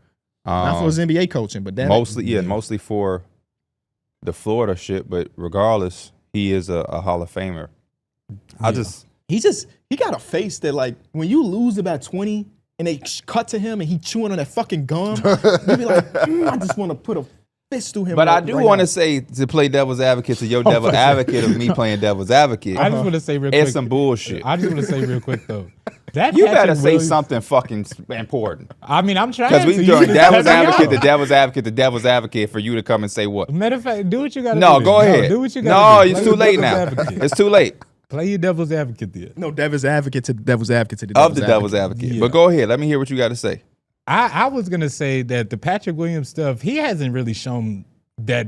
Not for his NBA coaching, but that mostly for the Florida shit, but regardless, he is a Hall of Famer. He got a face that, like, when you lose about 20 and they cut to him and he chewing on that fucking gum, you be like, I just want to put a fist through him. But I do want to say, to play devil's advocate to your devil's advocate of me playing devil's advocate. I just want to say real quick. It's some bullshit. I just want to say real quick, though. That You better Patrick say Williams- something fucking important. I mean, I'm trying Because to. we You doing just devil's cut me advocate, off. the devil's advocate for you to come and say what? Matter of fact, do what you got to No, do. go ahead. Do what you No, got to do. it's Play too your late now. devil's advocate. It's too late. Play your devil's advocate there. No, devil's advocate to the devil's advocate to the Of the devil's advocate. Yeah. But go ahead. Let me hear what you got to say. I was gonna say that the Patrick Williams stuff, he hasn't really shown that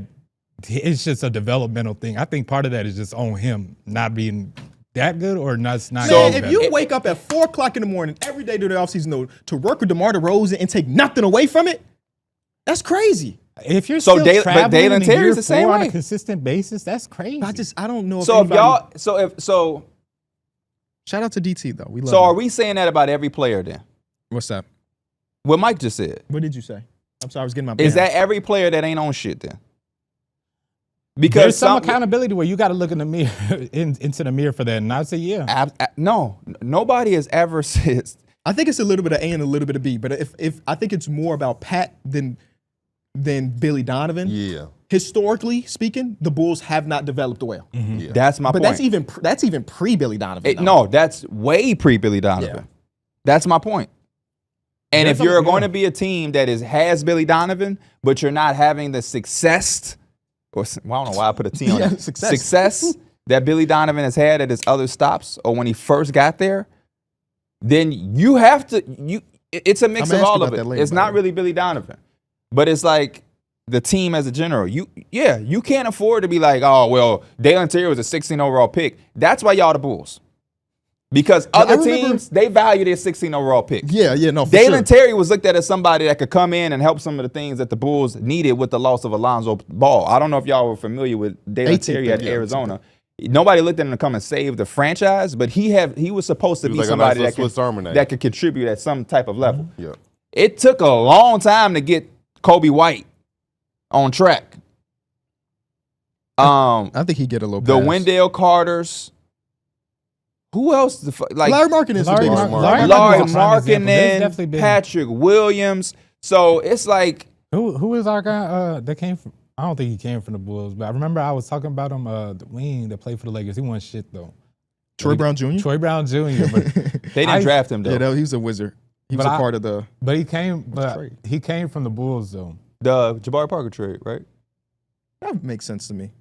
it's just a developmental thing. I think part of that is just on him not being that good or not. Man, getting if you better. wake up at 4 o'clock in the morning every day during the offseason though, to work with DeMar DeRozan and take nothing away from it, that's crazy. If you're So still Dalen- but traveling Dalen in Terry's year the same 4 on way. a consistent basis, that's crazy. I don't know. So if anybody- y'all, shout out to DT though. We love so him. are we saying that about every player then? What's up? What Mike just said. What did you say? I'm sorry, I was getting my. Is bearings. that every player that ain't on shit then? There's Because some accountability where you got to look in the mirror, into the mirror for that, and I'd say yeah. No, nobody has ever said. I think it's a little bit of A and a little bit of B, but if I think it's more about Pat than Billy Donovan. Yeah. Historically speaking, the Bulls have not developed well. Yeah. That's my But point. that's even pre Billy Donovan. though. No, that's way pre Billy Donovan. Yeah. That's my point. And There's if you're some- going yeah. to be a team that has Billy Donovan, but you're not having the success, or well, I don't know why I put a T on Yeah, it. success. That Billy Donovan has had at his other stops or when he first got there, then you have to. It's a mix I'm of gonna ask all you of about it. that later, It's by not the way. really Billy Donovan, but it's like the team as a general. You can't afford to be like, oh well, Dalen Terry was a 16 overall pick. That's why y'all the Bulls. Because I other remember- teams, they value their 16 overall pick. Yeah, no, for Dalen sure. Terry was looked at as somebody that could come in and help some of the things that the Bulls needed with the loss of Alonzo Ball. I don't know if y'all were familiar with Dalen 18th Terry at pick, yeah, Arizona. Nobody looked at him to come and save the franchise, but he was supposed to He be was like a somebody nice little Swiss Army knife. that could contribute at some type of level. Yeah. It took a long time to get Kobe White on track. I think he get a little. The pass. Wendell Carters. Who else? Larry Markin is a big one. Larry Larry Markin's a prime example. There's Markkinen, definitely been- Patrick Williams. So it's like, Who is our guy that came from? I don't think he came from the Bulls, but I remember I was talking about him, the wing that played for the Lakers. He won shit though. Troy Brown Jr. Troy Brown Jr. But they didn't I- draft him though. Yeah, he was a wizard. He was But a I- part of the. but he came, trade. he came from the Bulls though. The Jabari Parker trade, right? That makes sense to me.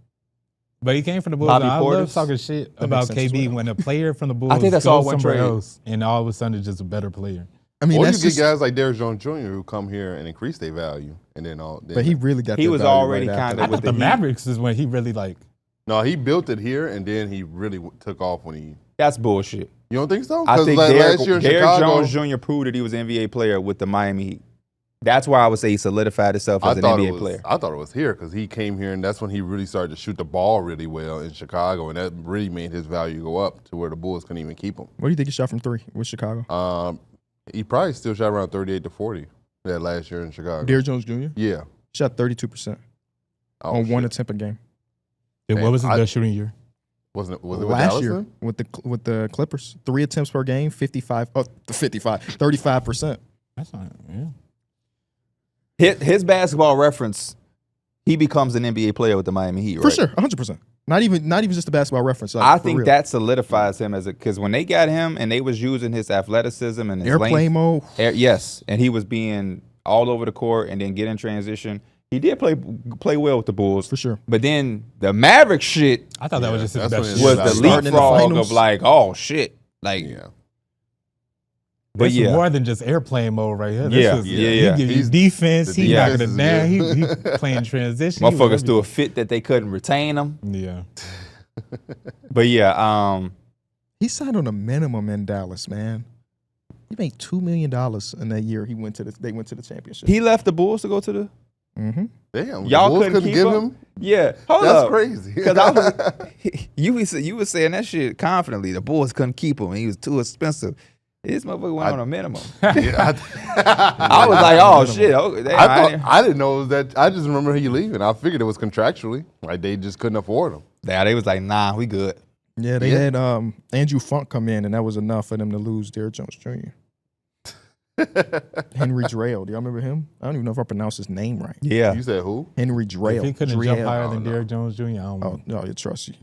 But he came from the Bulls. Bobby and I love Portis? talking shit That about makes sense as KB well. when a player from the Bulls think that's goes all one somewhere trade. else, and all of a sudden just a better player. I mean, Or you that's get just. guys like Darrick Jones Jr. who come here and increase their value, and then all. But he really got. He that was value already right kinda after I that. with thought the the Heat. Mavericks is when he really like. No, he built it here, and then he really took off when he. That's bullshit. You don't think so? I 'Cause think like Derrick last year in Derrick Chicago, Jones Jr. proved that he was an NBA player with the Miami Heat. That's why I would say he solidified himself as an NBA player. I thought it was here because he came here, and that's when he really started to shoot the ball really well in Chicago, and that really made his value go up to where the Bulls couldn't even keep him. What do you think he shot from three with Chicago? He probably still shot around 38 to 40 that last year in Chicago. Derrick Jones Jr. Yeah. shot 32% Oh, on one shit. attempt a game What was his I- best shooting year? Was it with last Dallas year then? with the Clippers. 3 attempts per game, 35%. That's not. Yeah. His basketball reference, he becomes an NBA player with the Miami Heat, right? For sure, 100%. Not even just a basketball reference. Like, I for think real. that solidifies him because when they got him and they was using his athleticism and his airplane length, mode. yes, and he was being all over the court and then get in transition. He did play well with the Bulls For sure. But then the Maverick shit I thought that was just his that's best when shit. was Yeah, the starting in the leapfrog finals. of like, oh shit, like. Yeah. But It's yeah, more than just airplane mode right here. Yeah, This is, yeah. He gives you He's- defense. the He knocking defense it is down. good. He playing transition. He was motherfuckers threw a everything. fit that they couldn't retain him. Yeah. But yeah, He signed on a minimum in Dallas, man. He made $2 million in that year. They went to the championship. he left the Bulls to go to the. Mm-hmm. Damn. Y'all the Bulls couldn't keep give up? him? Yeah, hold That's up. crazy. Because I was, you was saying that shit confidently. The Bulls couldn't keep him. He was too expensive. This motherfucker went on a minimum. Yeah, I was like, oh shit. Okay, damn, I didn't know it was that. I just remember he leaving. I figured it was contractually. Like they just couldn't afford him. they was like, nah, we good. Yeah, they Yeah. had Andrew Funk come in, and that was enough for them to lose Derrick Jones Jr. Henry Drell. Do y'all remember him? I don't even know if I pronounced his name right. Yeah, You said who? Henry Drell. If he couldn't Drell. jump higher than no. Derrick Jones Jr., I don't Oh, know. no, you trust you.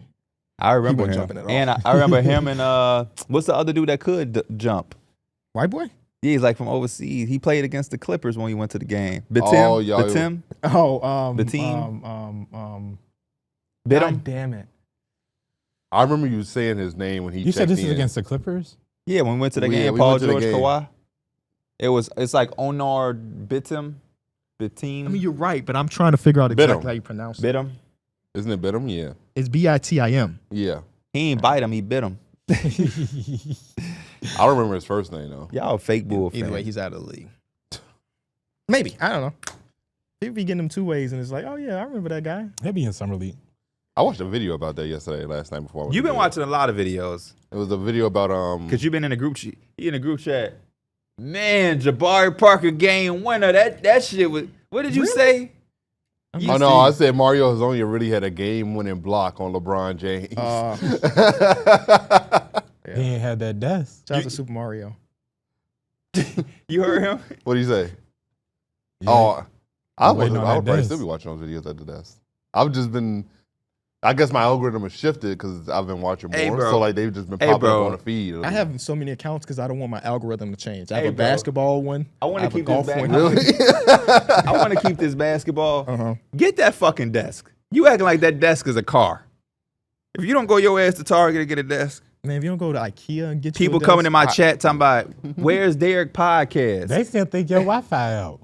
I remember wasn't him. jumping at all. And I remember him and what's the other dude that could jump? White boy? Yeah, he's like from overseas. He played against the Clippers when he went to the game. Bitim? Oh, yeah, Bitim? Oh, The team? God Bitim? damn it. I remember you saying his name when he You said checked this is in. against the Clippers? Yeah, when we went to the Yeah, game, we Paul went to the George, game. Kawhi. It's like Onar Bitim. Bitim. I mean, you're right, but I'm trying to figure out exactly Bitim. how you pronounce it. Bit him. Isn't it Bitim? Yeah. It's Bitim. Yeah. He ain't bite him, he bit him. I don't remember his first name, though. Y'all fake bull Either fans. way, he's out of the league. Maybe. I don't know. People be getting them two ways, and it's like, oh, yeah, I remember that guy. He'll be in summer league. I watched a video about that last night before I went You've to been bed. watching a lot of videos. It was a video about Because you've been in a group chat. He in a group chat. Man, Jabari Parker game winner. That shit was. What did you say? You Oh no, see- I said Mario Hezonja really had a game-winning block on LeBron James. He ain't had that desk. Shout out to Super Mario. You heard him? What do you say? Yeah. Oh, I would waiting on that probably desk. still be watching those videos at the desk. I've just been. I guess my algorithm has shifted because I've been watching more. Hey, bro. So like they've just been Hey, popping bro. up on the feed. I have so many accounts because I don't want my algorithm to change. I have Hey, a bro. basketball one. I wanna have a keep this golf back- one. Really? I want to keep this basketball. Uh-huh. Get that fucking desk. You acting like that desk is a car. If you don't go your ass to Target to get a desk, Man, if you don't go to IKEA and get people you a coming in desk, my chat talking about, where's Darrick podcast? They still think your Wi-Fi out.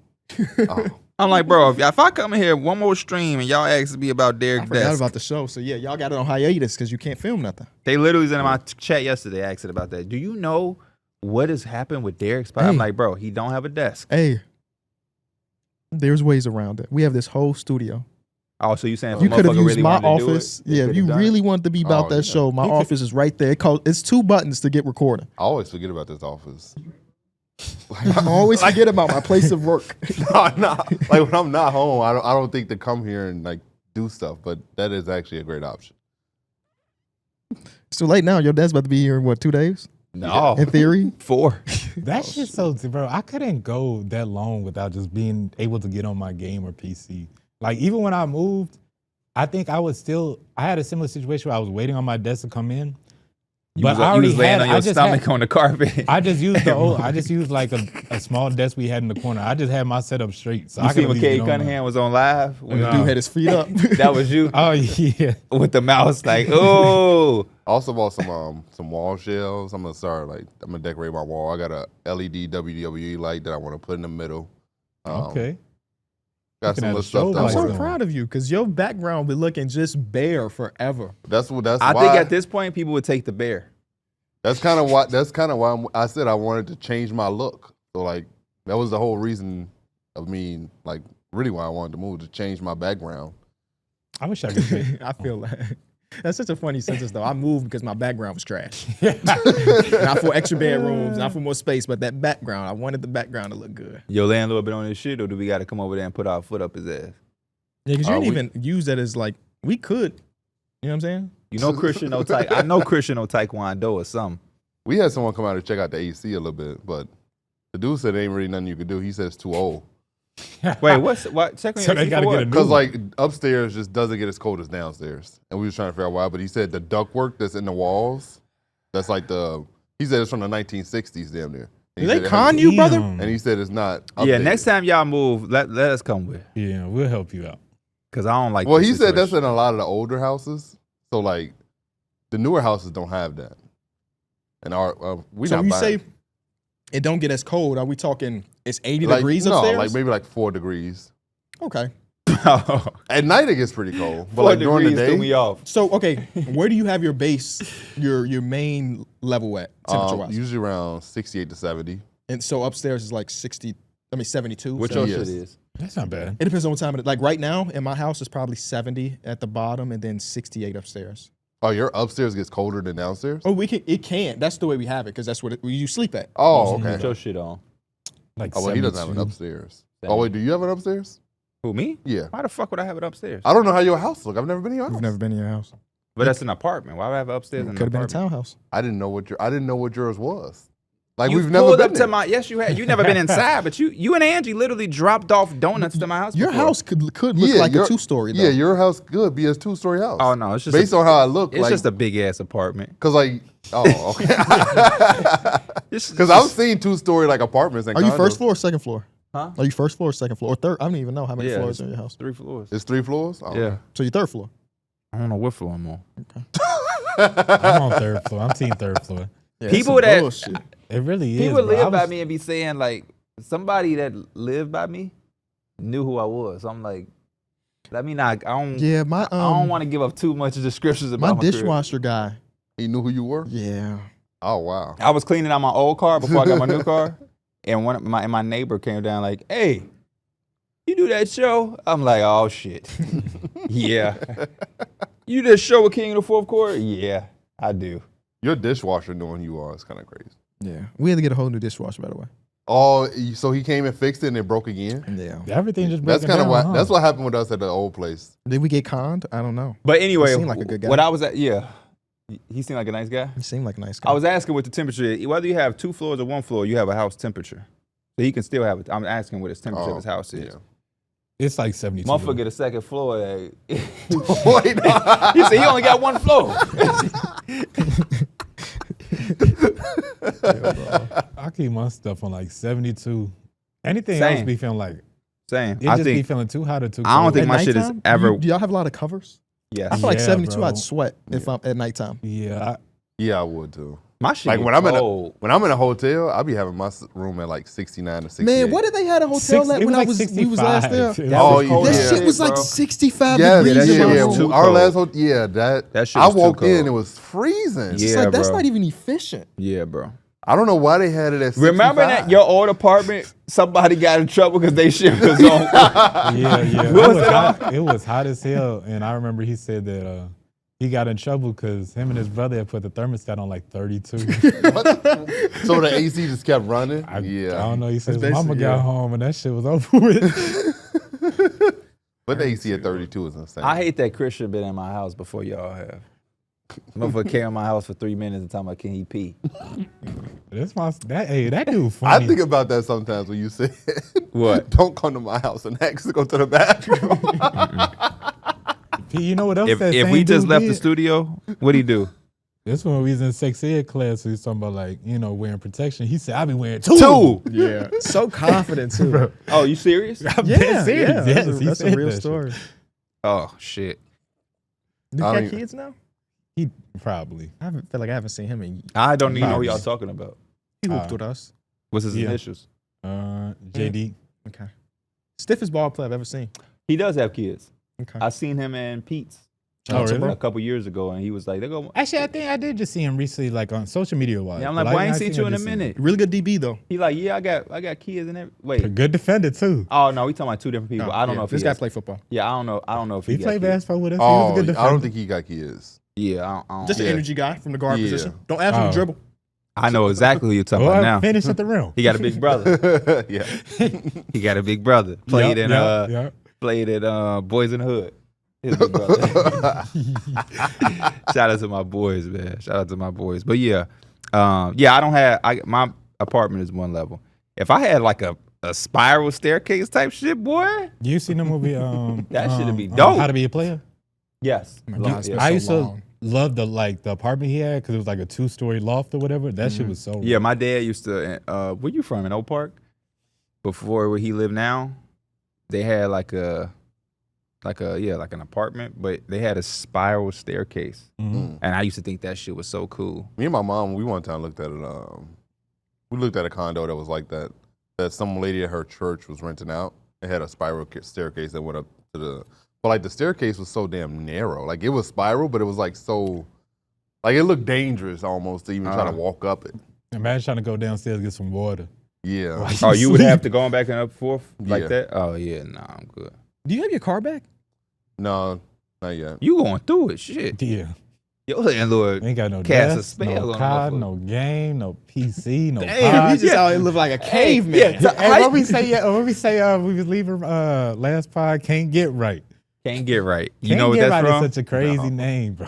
Oh. I'm like, bro, if I come in here one more stream and y'all ask me about I Darrick forgot desk, about the show. So yeah, y'all got it on hiatus because you can't film nothing. they literally was in my chat yesterday asking about that. Do you know what has happened with Darrick's spot? I'm Hey. like, bro, he don't have a desk. Hey, there's ways around it. We have this whole studio. Oh, so you saying if You a could have motherfucker used really my wanted to do office. it, they Yeah, if could've you done really it? wanted to be about Oh, that yeah. show, my office is right there. It's 2 buttons to get recording. I always forget about this office. I always forget about my place of work. no. Like when I'm not home, I don't think to come here and like do stuff. But that is actually a great option. It's too late now. Your dad's about to be here in what, 2 days? No, In theory. 4. That shit's so, bro. I couldn't go that long without just being able to get on my game or PC. Like even when I moved, I think I had a similar situation where I was waiting on my desk to come in. But I you already was laying had, on your I just stomach had, on the carpet. I just used like a small desk we had in the corner. I just had my setup straight. So You I see could when at least Cade get on there. Cunningham was on live? When The dude had his feet up. that was you Oh yeah. with the mouse like, oh. I also bought some wall shelves. I'm gonna decorate my wall. I got a LED WWE light that I want to put in the middle. Okay. Got Looking some at other a stuff. show That I'm I so wanna- like proud of you because your background be looking just bare forever. That's I why. think at this point people would take the bear. That's kind of why I said I wanted to change my look. So like that was the whole reason of me like really why I wanted to move, to change my background. I wish I could say. I feel that. That's such a funny sentence though. I moved because my background was trash. Not for extra bedrooms, not for more space, but that background. I wanted the background to look good. Your landlord been on his shit, or do we got to come over there and put our foot up his ass? Yeah, because you didn't we- even use that as like, we could. You know what I'm saying? You know Christian no I know Christian no Taekwondo or something. We had someone come out to check out the AC a little bit, but the dude said there ain't really nothing you could do. He said it's too old. Wait, what? Check me. So they gotta get a new Because one. like upstairs just doesn't get as cold as downstairs. And we was trying to figure out why, but he said the ductwork that's in the walls, that's like he said it's from the 1960s damn near. Did And he they said it con has- you, brother? Damn. And he said it's not Yeah, updated. next time y'all move, let us come with, Yeah, we'll help you out. cause I don't like. Well, this he said that's situation. in a lot of the older houses. So like the newer houses don't have that. And we So not you buying. say it don't get as cold. Are we talking it's 80 like, degrees no, upstairs? like maybe like 4 degrees. Okay. At night it gets pretty cold, but 4 like during the degrees threw me day, off. So okay, where do you have your base, your main level at temperature wise? usually around 68 to 70. And so upstairs is like 72. What so your Yes. shit is? That's not bad. it depends on what time of it. Like right now in my house, it's probably 70 at the bottom and then 68 upstairs. Oh, your upstairs gets colder than downstairs? Oh, it can't. That's the way we have it because that's what where you sleep at. Oh, Put okay. your shit on. Like Oh, well, he doesn't have an 72. upstairs. Oh, wait, do you have an upstairs? Who, me? Yeah. Why the fuck would I have it upstairs? I don't know how your house look. I've never been in your house. You've never been in your house. But that's an apartment. Why would I have it upstairs in Could an have been a apartment? townhouse. I didn't know what yours was. Like You we've never pulled been up to there. my. Yes, you had. You never been inside, but you and Angie literally dropped off donuts to my house. Your before. house could look like a 2-story though. Yeah, your house could be a 2-story house. Oh no, it's just based on how I look. It's like, just a big ass apartment. Cause like, oh, okay. Because I've seen 2-story like apartments. And Are you condos. first floor or second floor? Huh? Are you first floor or second floor or third? I don't even know how many Yeah, floors are in your house. 3 floors. It's 3 floors. Oh, Yeah. So you're third floor. I don't know what floor I'm on. I'm on third floor. I'm team third floor. Yeah, People that's some that- bullshit. It really is. People bro. live I by was- me and be saying like somebody that lived by me knew who I was. So I'm like, I mean, I don't. Yeah, my I don't want to give up too much descriptions my about my crib. dishwasher guy. He knew who you were. Yeah. Oh wow. I was cleaning out my old car before I got my new car, and my neighbor came down like, "Hey, you do that show?" I'm like, "Oh shit, yeah." You do that show with King of the Fourth Quarter? Yeah, I do. Your dishwasher knowing who you are is kind of crazy. Yeah. We had to get a whole new dishwasher, by the way. Oh, so he came and fixed it and it broke again. Yeah. Everything just That's breaking kind of down, what. huh? That's what happened with us at the old place. Did we get conned? I don't know. But anyway, He seemed like a good guy. what I was at, yeah, he seemed like a nice guy. He seemed like a nice guy. I was asking what the temperature is. Whether you have 2 floors or 1 floor, you have a house temperature. So he can still have it. I'm asking what his temperature of his house is. Yeah. It's like 72. Motherfucker get a second floor. He Wait, said he only got 1 floor. I keep my stuff on like 72. Anything Same. else be feeling like Same. it I just be think, feeling too hot or too cold. I don't think At my shit is nighttime, ever. Do y'all have a lot of covers? I Yes. feel like Yeah, 72, bro. I'd sweat if I'm at nighttime. Yeah, yeah, I would too. My shit Like get when I'm cold. in a hotel, I'll be having my room at like 69 to 68. Man, what did they had a hotel at it when was like we was last there? 65. Oh, was cold That yeah. as shit was like bro. 65 Yes, degrees in yeah, my yeah. room. Too Our cold. last hotel, yeah, That shit I was too walked in, cold. it was freezing. It's Yeah, like that's bro. not even efficient. Yeah, bro. I don't know why they had it at 65. Remember that your old apartment? Somebody got in trouble because they shit was on. Yeah. It was hot as hell, and I remember he said that he got in trouble because him and his brother had put the thermostat on like 32. So the AC just kept running. I Yeah, don't know. He said his That's mama basically- got yeah. home and that shit was over with. but the AC at 32 is insane. I hate that Chris should have been in my house before y'all have. Motherfucker came in my house for 3 minutes and talking about can he pee? That dude funny. I think about that sometimes when you say, What? "Don't come to my house and ask to go to the bathroom." You know what else If that we same just dude left the did? studio, what'd he do? This when we was in sex ed class, we was talking about like, wearing protection. He said, I be wearing two. Yeah. So confident too. Oh, you serious? I'm Yeah, dead serious. yeah. Yes, That's, he that's a said real that shit. story. Oh shit. Do you I got don't kids now? He probably. I feel like I haven't seen him in. I don't even know who Probably. y'all talking about. He hooped with us. What's his Yeah. initials? JD. Okay. Stiffest ball player I've ever seen. He does have kids. Okay. I seen him in Pete's Oh, really? a couple years ago, and he was like, "They go." Actually, I think I did just see him recently, like on social media wise. Yeah, I'm like, "Boy, I ain't seen you in a minute." Really good DB though. He like, "Yeah, I got kids and everything." A Wait. good defender too. Oh no, we talking about 2 different people. I don't Yeah, know if this he guy has- played football. Yeah, I don't know. I don't know if He he got played kids. basketball with us. He was a Oh, good defender. I don't think he got kids. Yeah, I don't. Just an Yeah. energy guy from the guard Yeah. position. Don't ask him to Oh. dribble. I know exactly who you're talking Or about now. finish at the rim. He got a big brother. Yeah. He got a big brother. Played Yup, in yup, yup. played at Boys in the Hood. His big brother. Shout out to my boys, man. Shout out to my boys. But yeah, I don't have. My apartment is 1 level. If I had like a spiral staircase type shit, boy. You seen the movie? That shit'd be dope. How to Be a Player. Yes. Oh my God, it's been I so used long. to love the apartment he had because it was like a 2-story loft or whatever. That shit was so. Yeah, my dad used to. Where you from? In Oak Park? Before where he lived now, they had like an apartment, but they had a spiral staircase, Mhm. and I used to think that shit was so cool. Me and my mom, we one time looked at it. We looked at a condo that was like that. That some lady at her church was renting out. It had a spiral staircase that went up to the. But like the staircase was so damn narrow. Like it was spiral, but it was like so. Like it looked dangerous almost to even try to walk up it. Imagine trying to go downstairs and get some water. Yeah. Oh, you would sleep. have to go back and up forth like Yeah. that? Oh yeah, nah, I'm good. Do you have your car back? No, not yet. You going through it, shit. Yeah. Your landlord. Ain't got no Cast a desk, spell no on COD, motherfucker. no game, no PC, no Damn, pod. he just out here live like a caveman. yeah. Hey, what we say? We was leaving last pod. Can't get right. Can't get right. You Can't know what get that's right from? is such a crazy No. name, bro.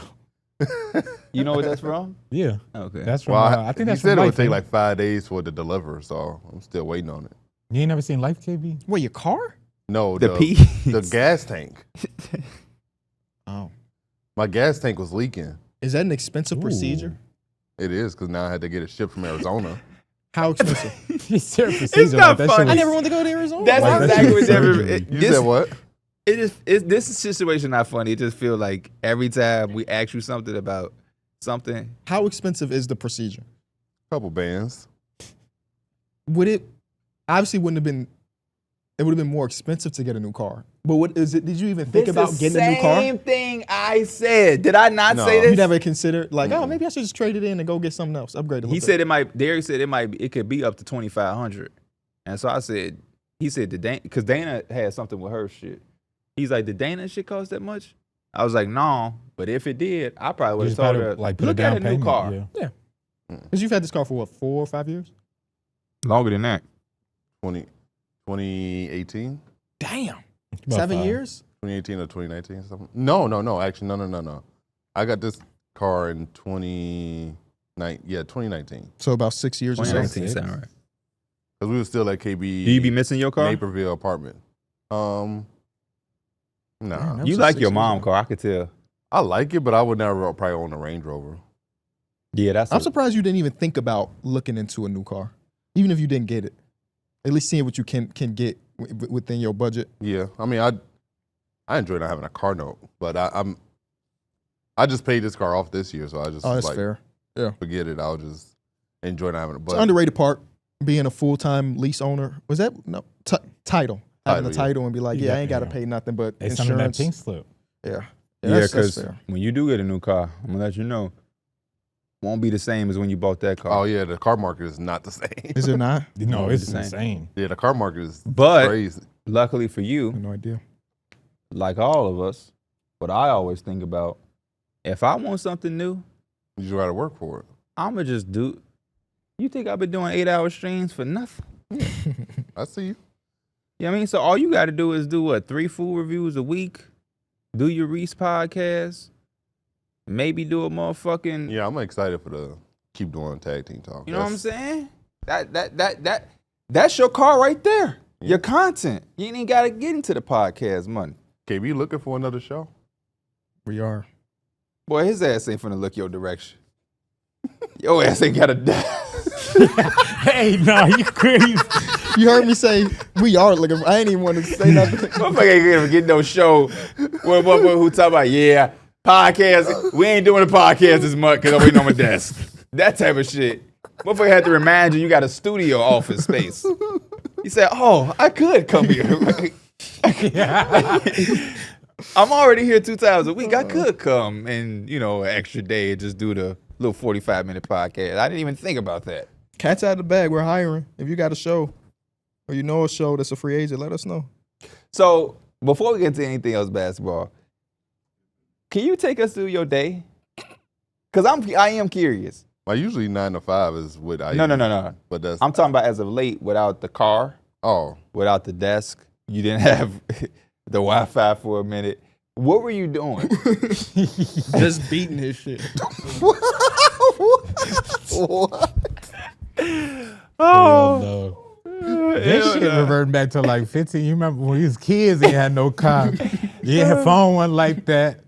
You know what that's from? Yeah, Okay. that's from. Well, I think that's he said from it would Life. take ain't like 5 days for it to deliver, so I'm still waiting on it. You ain't never seen Life, KB? Wait, your car? No, The the peas. gas tank. Oh. My gas tank was leaking. Is that an expensive Ooh. procedure? It is because now I had to get it shipped from Arizona. How expensive? It's their procedure. not that shit funny. I was- never wanted to go to Arizona. That's Like, that exactly shit what was every. surgery. You said what? This situation not funny. It just feel like every time we ask you something about something, How expensive is the procedure? Couple bands. Would it obviously wouldn't have been it would have been more expensive to get a new car. But what is it? Did you even think about getting a new car? Same thing I said. Did I not No. say this? You never considered like, oh, maybe I should just trade it in and go get something else, upgrade it. a He little said it might. Darrick said it could be up to 2,500, and so I said, he said because Dana had something with her shit. He's like, did Dana shit cost that much? I was like, no, but if it did, I probably would You have just told gotta, her, like, put look a down at a new payment. car. Yeah. Because you've had this car for what, 4 or 5 years? Longer than that. 2018? Damn. About 7 5. years? 2018 or 2019 or something? No. Actually, no. I got this car in 2019. So about 6 years or so. 2019 sound right. Because we were still at KB Do you be missing your car? Naperville apartment. Man, Nah. that was You just like 6 your years mom ago. car, I could tell. I like it, but I would never probably own a Range Rover. Yeah, that's. I'm surprised you didn't even think about looking into a new car, even if you didn't get it. At least seeing what you can get within your budget. Yeah, I mean, I enjoy not having a car note, but I just paid this car off this year, so I just Oh, that's like fair. forget it. I'll just enjoy not having it. It's But an underrated part, being a full-time lease owner. Was that no title? Having a yeah. title and be like, yeah, I ain't got to Yeah. pay nothing but They sent him that insurance. pink slip. Yeah, Yeah, that's because fair. when you do get a new car, I'm gonna let you know, won't be the same as when you bought that car. oh yeah, the car market is not the same. Is it not? No, No, it's it's the insane. Yeah, the car market is But crazy. luckily for I you, have no idea. like all of us, what I always think about, if I want something new, You just gotta work for it. I'ma just do. You think I've been doing 8-hour streams for nothing? I see you. You know what I mean? So all you got to do is do what, 3 full reviews a week, do your Reese podcast, maybe do a motherfucking. Yeah, I'm excited for the keep doing tag team talk. You know what I'm saying? That's your car right there. Yeah. Your content. You ain't even got to get into the podcast money. KB looking for another show? We are. Boy, his ass ain't finna look your direction. Your ass ain't got a. Hey, no, you crazy. You heard me say we are looking. I ain't even want to say nothing. Motherfucker ain't gonna get no show where motherfucker who talk about, yeah, podcast. We ain't doing a podcast this month because I'm waiting on my desk. That type of shit. Motherfucker had to remind you got a studio office space. He said, oh, I could come here. I'm already here 2 times a week. I could come and, an extra day and just do the little 45-minute podcast. I didn't even think about that. Cat's out of the bag. We're hiring. If you got a show or you know a show that's a free agent, let us know. So before we get to anything else basketball, can you take us through your day? Because I am curious. Like usually 9 to 5 is what I No. But that's I'm talking about as of late, without the car, without the desk. You didn't have the Wi-Fi for a minute. What were you doing? Just beating his shit. what? Hell no. This shit reverting back to like 15. You remember when we was kids and you had no car. Your phone wasn't like that.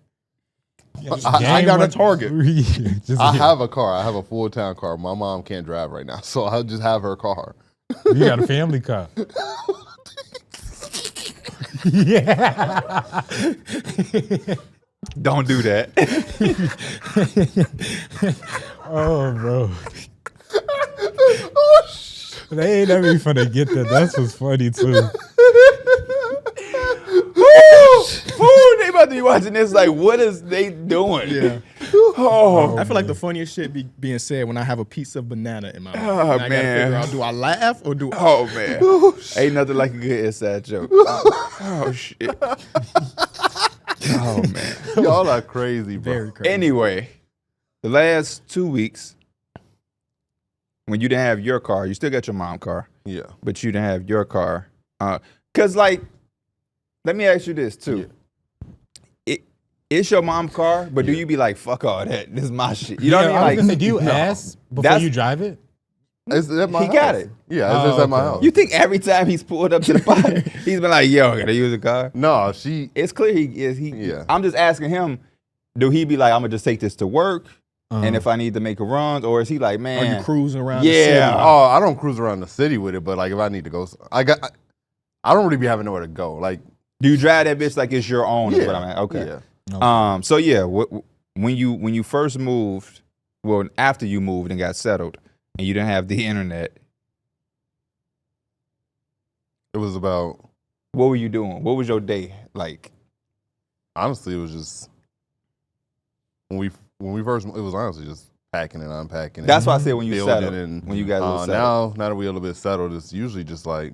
I got a Game Target. Just I have a car. I have a full-time car. My mom can't drive right now, so I'll just have her car. You got a family car. Yeah. Don't do that. Oh, bro. They ain't never finna get that. That's what's funny, too. Ooh, they about to be watching this like, what is they doing? Yeah. Oh, I feel like the funniest shit being said when I have a piece of banana in my mouth. Oh, And I gotta man. figure out, do I laugh or do I? oh man. Ain't nothing like a good inside joke. Oh shit. Oh man. Y'all are crazy, bro. Very crazy. Anyway, the last 2 weeks, when you didn't have your car, you still got your mom's car, Yeah. but you didn't have your car. Cause like, let me ask you this too. it's your mom's car, but do you be like, fuck all that, this is my shit? You know what I mean? I was Like, gonna say, do you ask before That's- you drive it? It's at my He house. got it. Yeah, it's just at my okay. house. you think every time he's pulled up to the pot, he's been like, yo, I gotta use a car? No, she. It's clear he is. Yeah. I'm just asking him, do he be like, I'm gonna just take this to work, Uh-huh. and if I need to make a run, or is he like, Are man, you cruising around the Yeah. city? Oh, I don't cruise around the city with it, but like if I need to go, I don't really be having nowhere to go. Like, do you drive that bitch like it's your own? Is yeah, what I'm at. Okay. yeah. So yeah, when you first moved, well, after you moved and got settled, and you didn't have the internet, It was about. what were you doing? What was your day like? Honestly, it was just when we first. It was honestly just packing and unpacking. That's why I said when you building settled. and When you guys were settled. now that we're a little bit settled, it's usually just like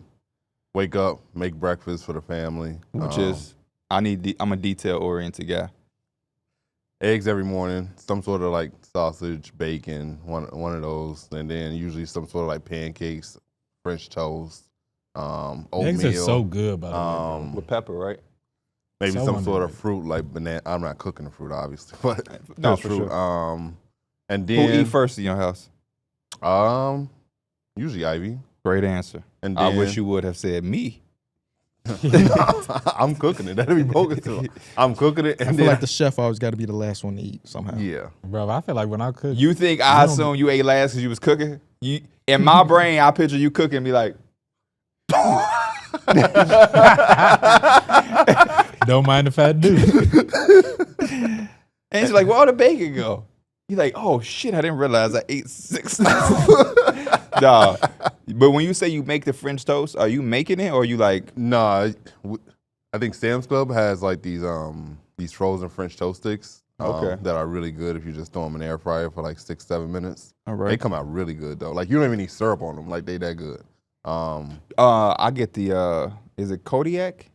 wake up, make breakfast for the family, Which is, I'm a detail oriented guy. eggs every morning, some sort of like sausage, bacon, one of those, and then usually some sort of like pancakes, French toast, oatmeal. Eggs are so good, by the way. bro. With pepper, right? Maybe so some sort of underrated. fruit like banana. I'm not cooking the fruit, obviously, but No, there's for fruit. sure. And Who then eat first in your house? usually Ivy. Great answer. And I then, wish you would have said me. I'm cooking it. That'd be bogus too. I'm cooking it, and I feel then like the chef always got to be the last one to eat somehow. yeah. Bro, I feel like when I cook, You think I assume you ate last because you was cooking? In my brain, I picture you cooking and be like, don't mind if I do. and she's like, where all the bacon go? You're like, oh shit, I didn't realize I ate 6. Nah. But when you say you make the French toast, are you making it or are you like, Nah, I think Sam's Club has like these frozen French toast sticks. Okay. That are really good if you just throw them in the air fryer for like 6-7 minutes. all They right. come out really good though. Like you don't even need syrup on them. Like they that good. I get the, is it Kodiak?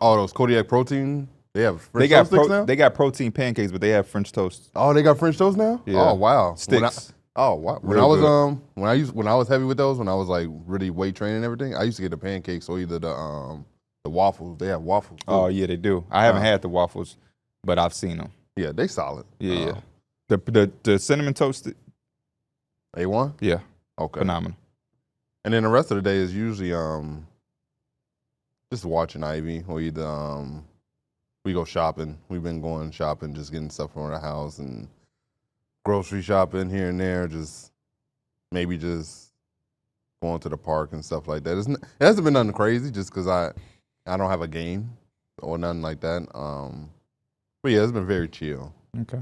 All those Kodiak protein. They have French They got, toast sticks now. they got protein pancakes, but they have French toast Oh, they got French toast now. Yeah. Oh wow. sticks. Wow. When Real I was good. when I was heavy with those, when I was like really weight training and everything, I used to get the pancakes or either the waffles. They have waffles. Too. Oh yeah, they do. I haven't had the waffles, but I've seen them. Yeah, they solid. Yeah, yeah. The cinnamon toasted, A1? yeah, Okay. phenomenal. And then the rest of the day is usually just watching Ivy or either we go shopping. We've been going shopping, just getting stuff from the house and grocery shopping here and there, just maybe just going to the park and stuff like that. It hasn't been nothing crazy just because I don't have a game or nothing like that. But yeah, it's been very chill. Okay.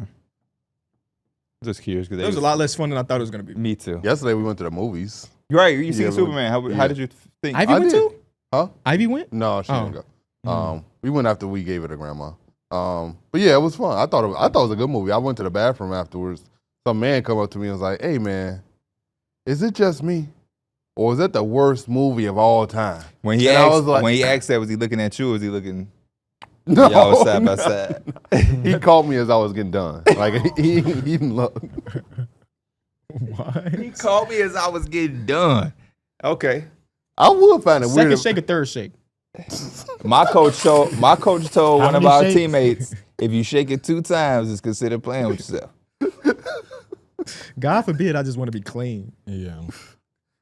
Just curious because It was a lot less fun than I thought it was going to be. Me too. Yesterday we went to the movies. Right, you seen Yeah, Superman? How yeah. did you think? Ivy I went did. too? Huh? Ivy went? No, she Oh. didn't go. We went after we gave it to grandma. But yeah, it was fun. I thought it was a good movie. I went to the bathroom afterwards. Some man come up to me and was like, "Hey man, is it just me, or is that the worst movie of all time?" When he And I asked, was like- when he asked that, was he looking at you? Or was he looking? No, Y'all was side by no. side. He called me as I was getting done. Like he didn't look. What? He called me as I was getting done. Okay. I would find it Second weird. shake or third shake? My coach told How one of many our shakes? teammates, if you shake it 2 times, it's considered playing with yourself. God forbid I just want to be clean. Yeah.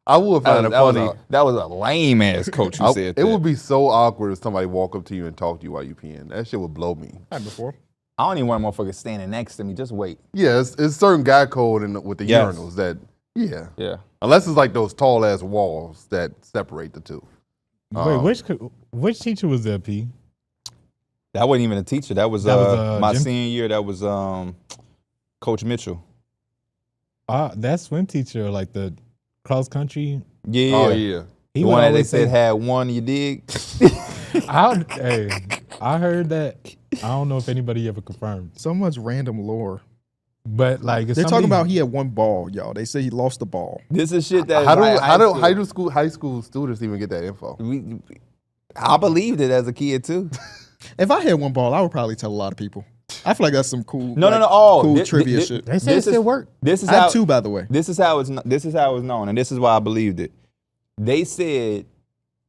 I would find it funny. That was a lame ass coach who said It that. would be so awkward if somebody walk up to you and talk to you while you peeing. That shit would blow me. Not before. I don't even want a motherfucker standing next to me. Just wait. Yeah, it's certain guy code with the Yes. urinals that, yeah. Yeah. Unless it's like those tall ass walls that separate the two. Wait, which teacher was that, P? That wasn't even a teacher. That was, my Jim? senior year. That was Coach Mitchell. That swim teacher, like the cross country. Yeah. Oh yeah. He The would one that they always say, said had one, you dig? I heard that. I don't know if anybody ever confirmed, So much random lore. but like if They're talking somebody- about he had one ball, y'all. They say he lost the ball. This is shit that How do like high school students even get that info? I believed it as a kid too. If I had one ball, I would probably tell a lot of people. I feel like that's some cool, No. cool Thi- trivia thi- shit. they said it still worked. This is I how have 2, by the way. This is how it's known, and this is why I believed it. They said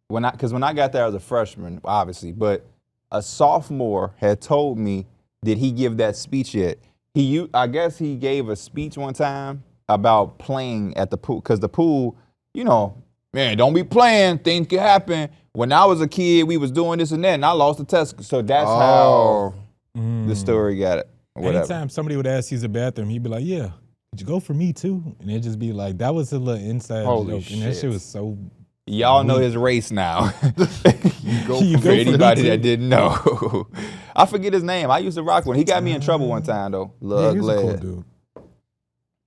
because when I got there, I was a freshman, obviously, but a sophomore had told me did he give that speech yet. I guess he gave a speech one time about playing at the pool, because the pool, man, don't be playing, things can happen. When I was a kid, we was doing this and that, and I lost the test. So that's how the story got it. Whatever. Anytime somebody would ask use a bathroom, he'd be like, yeah, did you go for me too? And it'd just be like, that was a little inside Holy joke. And that shit. shit was so Y'all know his race now. You For anybody that didn't know. I forget his name. I used to rock one. He got me in trouble one time though. Yeah, he was a cool Glad. dude.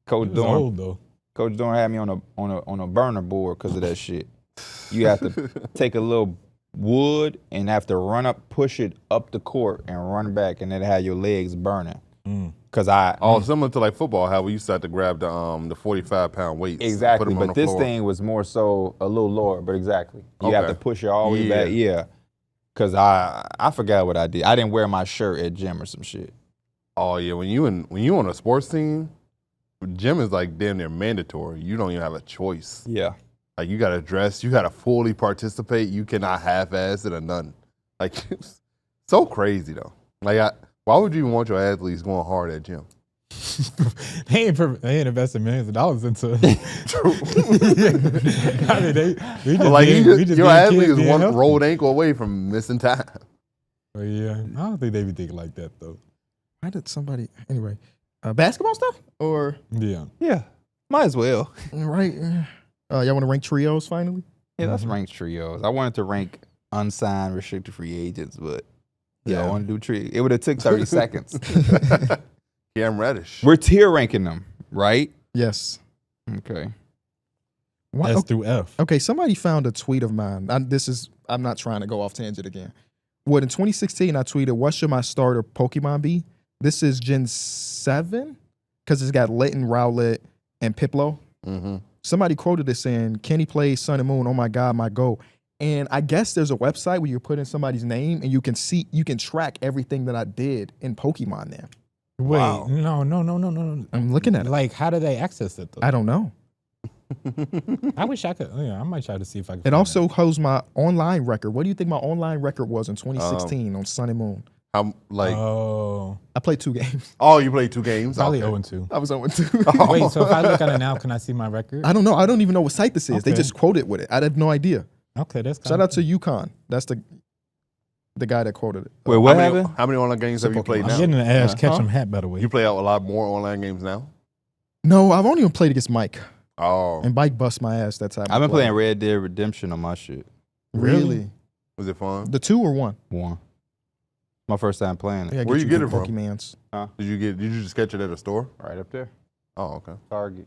Coach He was old Dorn. though. Coach Dorn had me on a burner board because of that shit. You have to take a little wood and have to push it up the court and run back, and then have your legs burning. Cause similar to like football, how we used to have to grab the 45-pound weights. exactly, Put them on but the this floor. thing was more so a little lower. But exactly, you have Okay. to push it all the way back. Yeah, cause I forgot what I did. I didn't wear my shirt at gym or some shit. Oh yeah, when you on a sports team, gym is like damn near mandatory. You don't even have a choice. Yeah, Like you gotta dress, you gotta fully participate. You cannot half-ass it or nothing. Like it's so crazy though. Like why would you even want your athletes going hard at gym? They ain't invested millions of dollars into it. I mean, we just Like we just your being athlete kids is being one healthy. rolled ankle away from missing time. But yeah, I don't think they be thinking like that though. Why did somebody anyway? Basketball stuff or Yeah. might as well. right? Y'all want to rank trios finally? Yeah, let's rank trios. I wanted to rank unsigned restricted free agents, but I want to do trio. It would have took 30 seconds. Cam Reddish. We're tier ranking them, right? Yes. Okay. Why, S through F. okay, somebody found a tweet of mine. I'm not trying to go off tangent again. What in 2016 I tweeted, what should my starter Pokemon be? This is Gen 7 because it's got Layton, Rowlet, and Piplup. Mm-hmm. Somebody quoted it saying, Kenny plays Sun and Moon, oh my God, my goal. And I guess there's a website where you put in somebody's name and you can track everything that I did in Pokemon now. Wait, Wow. no. I'm looking at it. Like, how do they access it though? I don't know. I wish I could. Yeah, I might try to see if I can. It find also holds my online record. What do you think my online record was in 2016 on Sun and Moon? I'm like, that. Oh, I played 2 games. you played 2 games? probably Okay. 0-2. I was 0-2. Wait, so if I look at it now, can I see my record? I don't know. I don't even know what site this is. They Okay. just quoted with it. I have no idea. Okay, that's Shout out to UConn. That's the guy that quoted it. Wait, what How many, happened? how many online games have you Pokemon. played I'm now? getting an Ash Huh? Ketchum hat, by the way. You play out a lot more online games now? No, I've only played against Mike. Oh, And Mike bust my ass that time. I've been I played. playing Red Dead Redemption on my shit. Really? was it fun? The 2 or 1? One. My first time playing it. Yeah, Where you get good it from? Pokemans. Did you just catch it at a store? Right up there. Oh, okay. Target.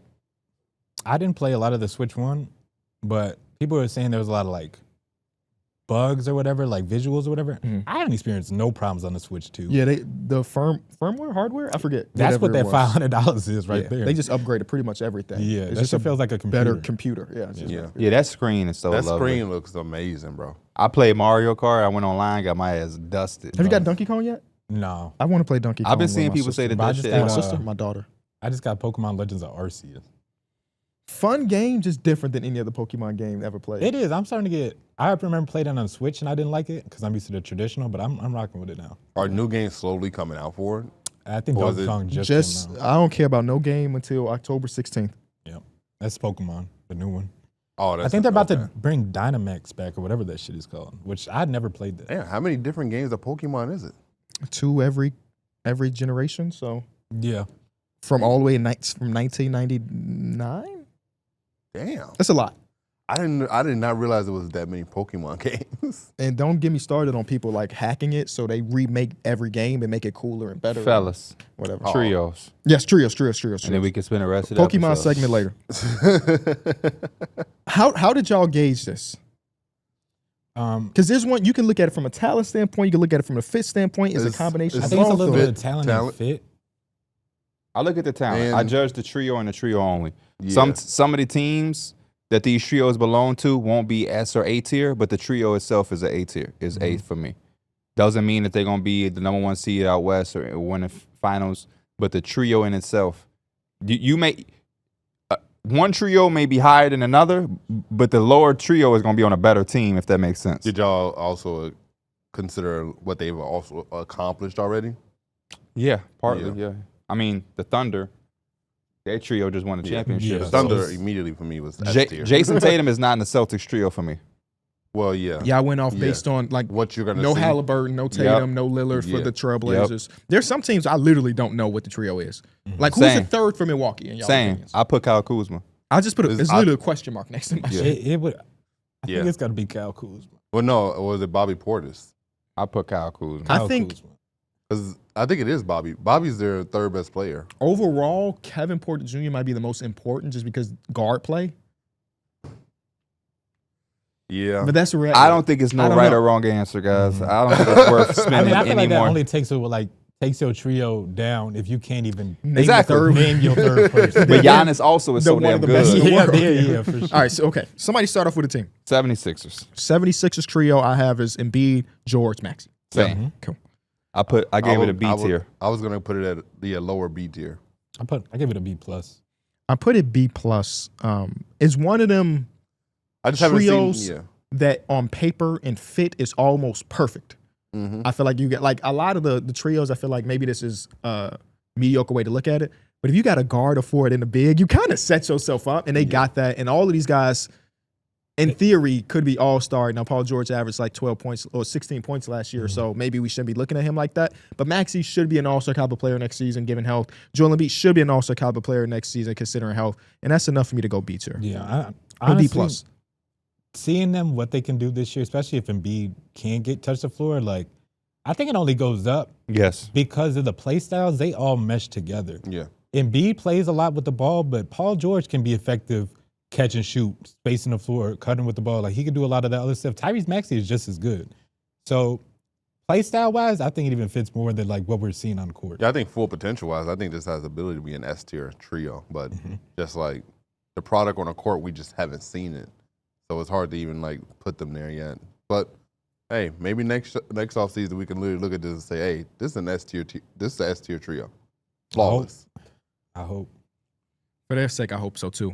I didn't play a lot of the Switch one, but people were saying there was a lot of like bugs or whatever, like visuals or whatever. Mhm. I haven't experienced no problems on the Switch 2. Yeah, the firmware, hardware, I forget. That's what whatever that it was. $500 is right Yeah, there. They just upgraded pretty much everything. yeah, it's that just shit a feels like a computer. better computer. Yeah, it's just Yeah. Yeah, that screen is so That lovely. screen looks amazing, bro. I played Mario Kart. I went online, got my ass dusted. Have you got Donkey Kong yet? No, I want to play Donkey Kong. I've been with seeing my people sister. say that But I that just shit. got My a- sister, my daughter. I just got Pokemon Legends of Arceus. Fun game, just different than any other Pokemon game ever played. It is. I'm starting to get. I remember playing it on Switch and I didn't like it because I'm used to the traditional, but I'm rocking with it now. Are new games slowly coming out for it? I think Or is Donkey it Kong just Just, came out. I don't care about no game until October 16th. That's Pokemon, the new one. Oh, that's I think they're about okay. to bring Dynamax back or whatever that shit is called, which I'd never played that. Damn, how many different games of Pokemon is it? 2 every generation. So Yeah. from all the way from 1999. Damn, That's a lot. I did not realize there was that many Pokemon games. And don't get me started on people like hacking it so they remake every game and make it cooler and better. Fellas, Whatever. trios. Yes, trios. And then we can spend the rest of the Pokemon episode. segment later. How did y'all gauge this? Because there's one you can look at it from a talent standpoint. You can look at it from a fit standpoint. It's a It's- combination. I of think it's a both, little or- bit of talent and fit. I look at the talent. And- I judge the trio and the trio only. Yeah. Some of the teams that these trios belong to won't be S or A tier, but the trio itself is an A tier. Is A for me. Doesn't mean that they're gonna be the number 1 seed out west or win the finals, but the trio in itself, you may one trio may be higher than another, but the lower trio is gonna be on a better team if that makes sense. Did y'all also consider what they've also accomplished already? Yeah, partly. Yeah. I mean, the Thunder, their trio just won the championship. The Yeah. Thunder immediately for me was S tier. Jason Tatum is not in the Celtics trio for me. Well, yeah. Yeah, I went off based on like What you're gonna no see. Halliburton, no Tatum, no Lillard for Yeah. the Trailblazers. There's some teams I literally don't know what the trio is. Like who's Same. the third for Milwaukee in y'all Same. opinions? I put Kyle Kuzma. I just put it's I- literally a question mark next to my shit. It would. I Yeah. think it's got to be Kyle Kuzma. Well, no, or was it Bobby Portis? I put Kyle Kuzma. I Kyle think- Kuzma. Because I think it is Bobby. Bobby's their third best player. Overall, Kevin Porter Jr. might be the most important just because guard play. Yeah. But that's the reality. I don't think it's I no don't right know. or wrong answer, guys. I don't think it's worth I spending mean, I feel any like that more. only takes your trio down if you can't even Name Exactly. the third. name your third person. But Giannis also is The so one damn of the best in good. the world. yeah, for sure. All right, so okay. Somebody start off with a team. 76ers. 76ers trio I have is Embiid, George, Maxey. Same. Cool. I gave it a B tier. I was gonna put it at the lower B tier. I give it a B plus. I put it B plus. It's one of them I just trios haven't seen. that on paper and fit is almost perfect. Mm-hmm. I feel like you get like a lot of the trios. I feel like maybe this is a mediocre way to look at it, but if you got a guard, a forward, and a big, you kind of set yourself up, and they got that. And all of these guys, in theory, could be all-star. Now, Paul George averaged like 12 points or 16 points last year, so maybe we shouldn't be looking at him like that. But Maxey should be an all-star caliber player next season, given health. Joel Embiid should be an all-star caliber player next season, considering health. And that's enough for me to go B tier. Yeah, Or honestly, D plus. seeing them what they can do this year, especially if Embiid can touch the floor, like I think it only goes up Yes. because of the play styles. They all mesh together. Yeah. Embiid plays a lot with the ball, but Paul George can be effective catch and shoot, spacing the floor, cutting with the ball. Like he can do a lot of that other stuff. Tyrese Maxey is just as good. So play style wise, I think it even fits more than like what we're seeing on the court. Yeah, I think full potential wise, I think this has the ability to be an S tier trio, but just like the product on the court, we just haven't seen it, so it's hard to even like put them there yet. But hey, maybe next offseason we can literally look at this and say, hey, this is an S tier. This is an S tier trio, flawless. I hope. For their sake, I hope so too.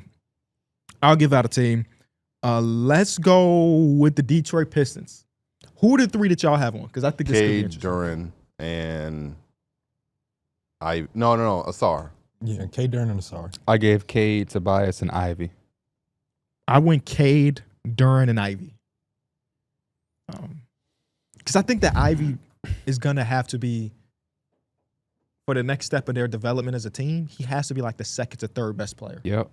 I'll give out a team. Let's go with the Detroit Pistons. Who are the three that y'all have on? Because I think this could be Cade, interesting. Duran, and no, Asar. Yeah, K. Durn and Asar. I gave Cade, Tobias, and Ivy. I went Cade, Duran, and Ivy. Because I think that Ivy is going to have to be, for the next step of their development as a team, he has to be like the second to third best player. Yep.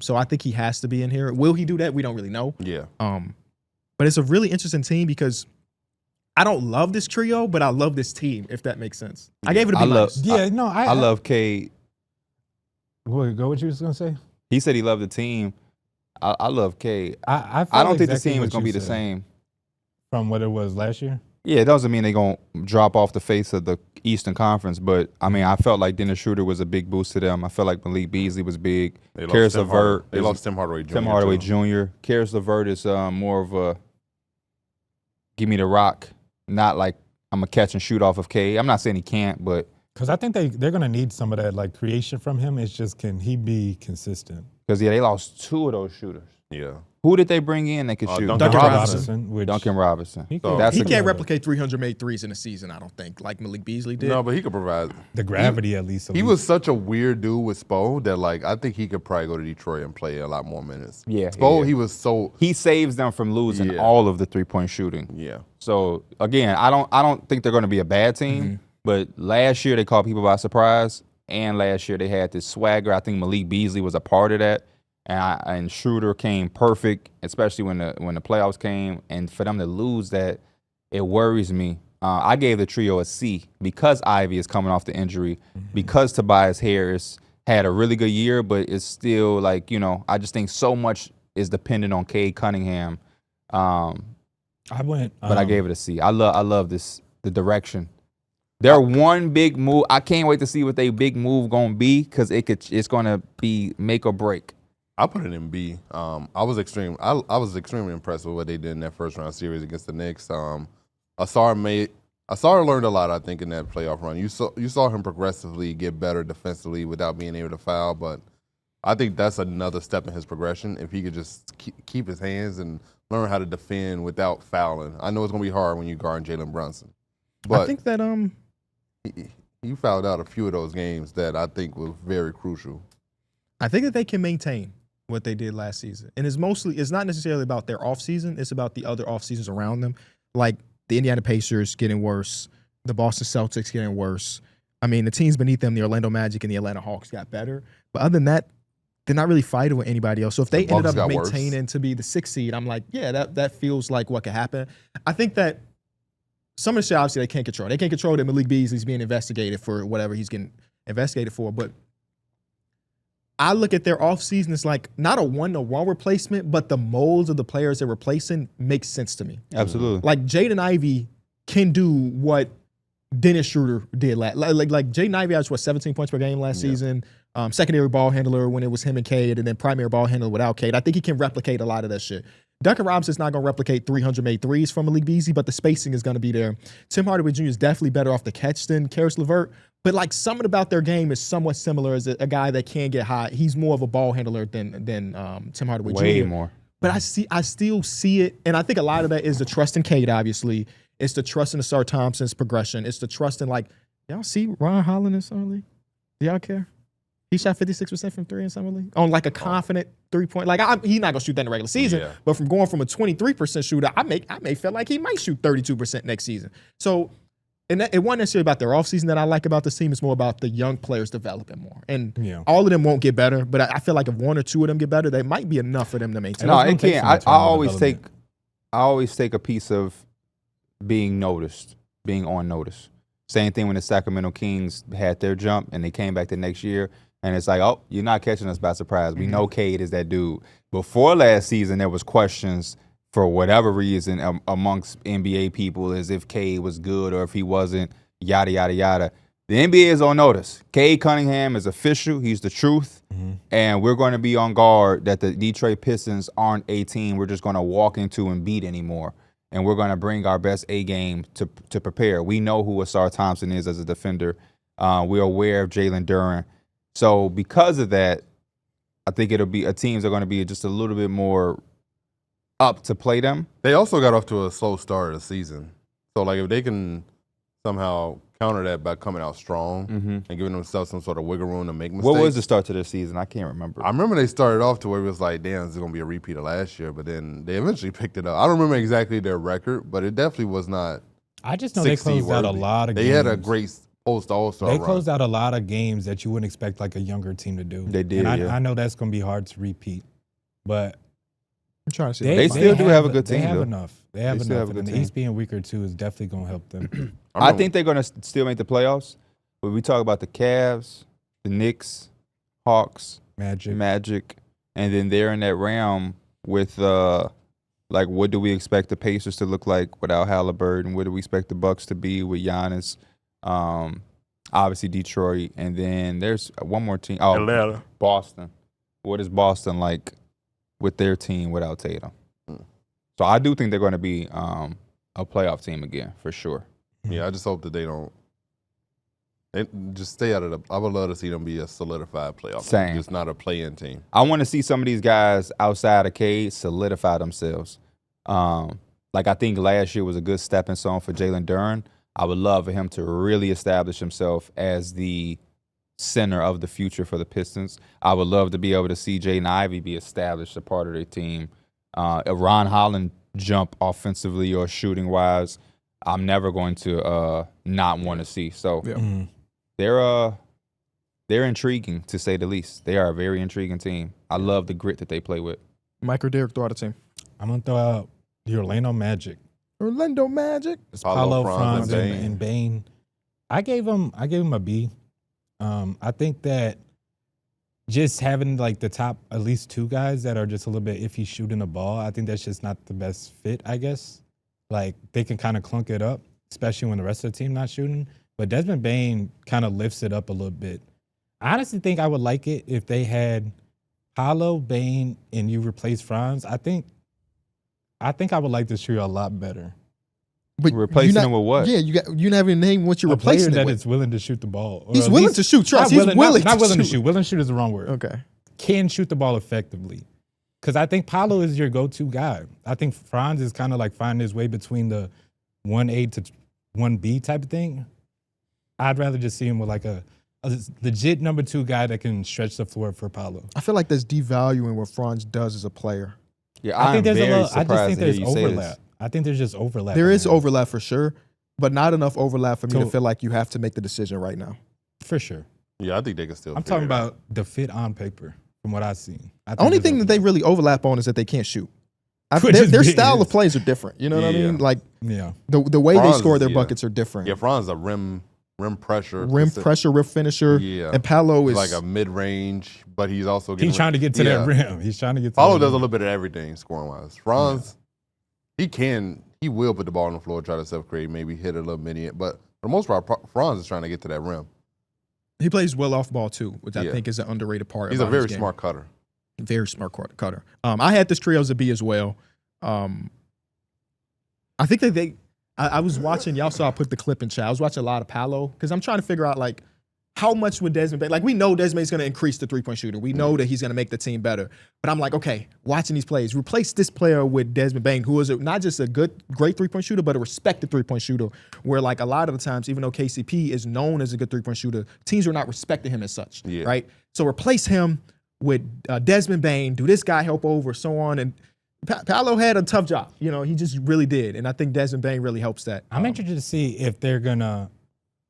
So I think he has to be in here. Will he do that? We don't really know. Yeah. But it's a really interesting team because I don't love this trio, but I love this team, if that makes sense. I gave it a B minus. Yeah, no, I love Cade. Go what you was gonna say. He said he loved the team. I love Cade. I I don't think the exactly team is what going to you be the said same. from what it was last year. Yeah, it doesn't mean they're going to drop off the face of the Eastern Conference, but I mean, I felt like Dennis Schroeder was a big boost to them. I felt like Malik Beasley was big. They Karis lost Tim LeVert. They lost Tim Hardaway Jr. Tim Hardaway too. Jr. Karis LeVert is more of a give me the rock, not like I'm a catch and shoot off of K. I'm not saying he can't, but Because I think they're gonna need some of that like creation from him. It's just can he be consistent? because they lost two of those shooters. Yeah. Who did they bring in that could shoot? Duncan Robinson. which Duncan Robinson. He So- That's He a can't good- replicate 300 made threes in a season, I don't think, like Malik Beasley did. No, but he could provide. the gravity at least. He was such a weird dude with Spo that like I think he could probably go to Detroit and play a lot more minutes. Yeah, Spo, yeah. he was so He saves them from losing Yeah. all of the 3-point shooting. yeah. So again, I don't think they're going to be a bad team. But last year they caught people by surprise, and last year they had this swagger. I think Malik Beasley was a part of that, and Schroeder came perfect, especially when the playoffs came. And for them to lose that, it worries me. I gave the trio a C because Ivy is coming off the injury, because Tobias Harris had a really good year, but it's still like I just think so much is dependent on Cade Cunningham. I went, But I gave it a C. I love the direction. Their one big move. I can't wait to see what they big move gonna be because it's gonna be make or break. I put it in B. I was extremely impressed with what they did in that first round series against the Knicks. Asar learned a lot, I think, in that playoff run. You saw him progressively get better defensively without being able to foul, but I think that's another step in his progression if he could just keep his hands and learn how to defend without fouling. I know it's gonna be hard when you guard Jalen Brunson, but I think that he fouled out a few of those games that I think was very crucial. I think that they can maintain what they did last season. And it's not necessarily about their offseason, it's about the other offseasons around them. Like the Indiana Pacers getting worse, the Boston Celtics getting worse. I mean, the teams beneath them, the Orlando Magic and the Atlanta Hawks got better. But other than that, they're not really fighting with anybody else. So if they ended Bucks up got worse. maintaining to be the 6th seed, I'm like, yeah, that feels like what could happen. I think that some of the shit, obviously, they can't control. They can't control that Malik Beasley's being investigated for whatever he's getting investigated for. But I look at their offseason as like not a one-to-one replacement, but the molds of the players they're replacing makes sense to me. Absolutely. Like Jaden Ivey can do what Dennis Schroeder did last. Like Jaden Ivey averaged 17 points per game last season. Secondary ball handler when it was him and Cade, and then primary ball handler without Cade. I think he can replicate a lot of that shit. Duncan Robinson's not going to replicate 300 made threes from Malik Beasley, but the spacing is going to be there. Tim Hardaway Jr. is definitely better off the catch than Karis LeVert, but like something about their game is somewhat similar as a guy that can get hot. He's more of a ball handler than Tim Hardaway Jr. Way more. But I still see it, and I think a lot of that is the trust in Cade, obviously. It's the trust in Asar Thompson's progression. It's the trust in, like, y'all see Ron Holland in Summer League? Do y'all care? He shot 56% from three in Summer League on like a confident 3-point. Like he's not gonna shoot that in the regular season, but from going from a 23% shooter, I may feel like he might shoot 32% next season. So, and it wasn't necessarily about their offseason that I like about this team. It's more about the young players developing more. And all of them won't get better, but I feel like if one or two of them get better, they might be enough for them to maintain. No, it can't. I always take a piece of being noticed, being on notice. Same thing when the Sacramento Kings had their jump and they came back the next year. And it's like, oh, you're not catching us by surprise. We know Cade is that dude. Before last season, there was questions for whatever reason amongst NBA people as if Cade was good or if he wasn't, yada, yada, yada. The NBA is on notice. Cade Cunningham is official. He's the truth. And we're going to be on guard that the Detroit Pistons aren't a team we're just going to walk into and beat anymore. And we're going to bring our best A game to prepare. We know who Asar Thompson is as a defender. We're aware of Jalen Duren. So because of that, I think teams are going to be just a little bit more up to play them. They also got off to a slow start of the season. So, like, if they can somehow counter that by coming out strong and giving themselves some sort of wiggle room to make mistakes. What was the start to their season? I can't remember. I remember they started off to where it was like, damn, this is going to be a repeat of last year. But then they eventually picked it up. I don't remember exactly their record, but it definitely was not. I just know they closed out a lot of games. They had a great post-All-Star run. They closed out a lot of games that you wouldn't expect like a younger team to do. They did, and I know that's going to be hard to repeat. But I'm trying to see. They still do have a good team, They have though. enough. They have still enough. have a And good the team. East being weaker, too, is definitely going to help them. I think they're going to still make the playoffs. But we talk about the Cavs, the Knicks, Hawks, Magic, and then they're in that realm with like what do we expect the Pacers to look like without Halliburton? What do we expect the Bucks to be with Giannis? Obviously Detroit, and then there's one more team. Oh, Atlanta. Boston. What is Boston like with their team without Tatum? So I do think they're going to be a playoff team again for sure. Yeah, I just hope that they don't. Just stay out of the. I would love to see them be a solidified playoff Same. team, just not a play-in team. I want to see some of these guys outside of Cade solidify themselves. Like I think last year was a good stepping stone for Jalen Duren. I would love for him to really establish himself as the center of the future for the Pistons. I would love to be able to see Jaden Ivey be established a part of their team. Ron Holland jump offensively or shooting-wise, I'm never going to not want to see. So they're intriguing, to say the least. They are a very intriguing team. I love the grit that they play with. Mike or Darrick, throw out a team. I'm going to throw out the Orlando Magic. Orlando Magic. It's Paulo, Franz, and Bane. I gave him a B. I think that just having like the top at least two guys that are just a little bit iffy shooting the ball, I think that's just not the best fit, I guess. Like they can kind of clunk it up, especially when the rest of the team not shooting. But Desmond Bane kind of lifts it up a little bit. I honestly think I would like it if they had Paulo, Bane, and you replace Franz. I think I would like this trio a lot better. But replacing them with what? Yeah, you not even name what you're A player replacing it that with. is willing to shoot the ball. Or He's at willing least- to shoot. Trust. Not He's willing not to willing to shoot. shoot. Willing to shoot is the wrong word. Okay. Can shoot the ball effectively. Because I think Paulo is your go-to guy. I think Franz is kind of like finding his way between the 1A to 1B type of thing. I'd rather just see him with like a legit number 2 guy that can stretch the floor for Paolo. I feel like that's devaluing what Franz does as a player. Yeah, I think there's very a little. I just think surprised to hear there's you say this. overlap. I think there's just overlap. There in is overlap for sure, but not enough overlap for me to So- feel like you have to make the decision right now. for sure. Yeah, I think they can still. I'm figure talking it out. about the fit on paper from what I've seen. I think Only there's thing that they overlap. really overlap on is that they can't shoot. Which Their, is their big, style yeah. of plays are different. You know what I Yeah. mean? Like Yeah. the way Franz they score is- their yeah. buckets are different. Yeah, Franz is a rim pressure. Rim pressure, rim finisher. Yeah. And Paolo is like a mid range, but he's also getting He's trying to get to that rim. He's trying to get to Paulo that does a rim. little bit of everything scoring wise. Franz, he will put the ball on the floor, try to self create, maybe hit a little mini, but for the most part, Franz is trying to get to that rim. he plays well off ball too, which I Yeah. think is an underrated part. He's a about his very game. smart cutter. Very smart cutter. I had this trio as a B as well. I think that I was watching, y'all saw I put the clip in chat. I was watching a lot of Paolo because I'm trying to figure out like how much would Desmond Bane, like we know Desmond's going to increase the 3-point shooter. We know that he's going to make the team better. But I'm like, okay, watching these plays, replace this player with Desmond Bane, who is not just a great 3-point shooter, but a respected 3-point shooter, where like a lot of the times, even though KCP is known as a good 3-point shooter, teams are not respecting him as such, Yeah. right? So replace him with Desmond Bane, do this guy help over, so on. And Paolo had a tough job. You know, he just really did. And I think Desmond Bane really helps that. I'm interested to see if they're gonna.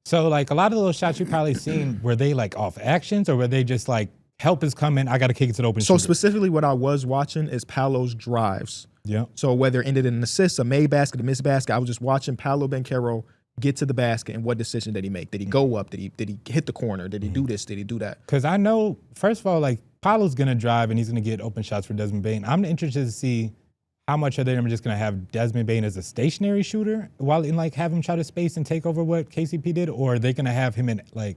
So like a lot of those shots you've probably seen, were they like off actions or were they just like help is coming, I got to kick it to the open So shooter? specifically what I was watching is Paolo's drives. Yeah. So whether it ended in an assist, a made basket, a missed basket, I was just watching Paolo Banchero get to the basket and what decision did he make? Did he go up? Did he hit the corner? Did he do this? Did he do that? Because I know, first of all, like Paolo's gonna drive and he's gonna get open shots for Desmond Bane. I'm interested to see how much of them are just gonna have Desmond Bane as a stationary shooter while in like have him try to space and take over what KCP did, or are they gonna have him in like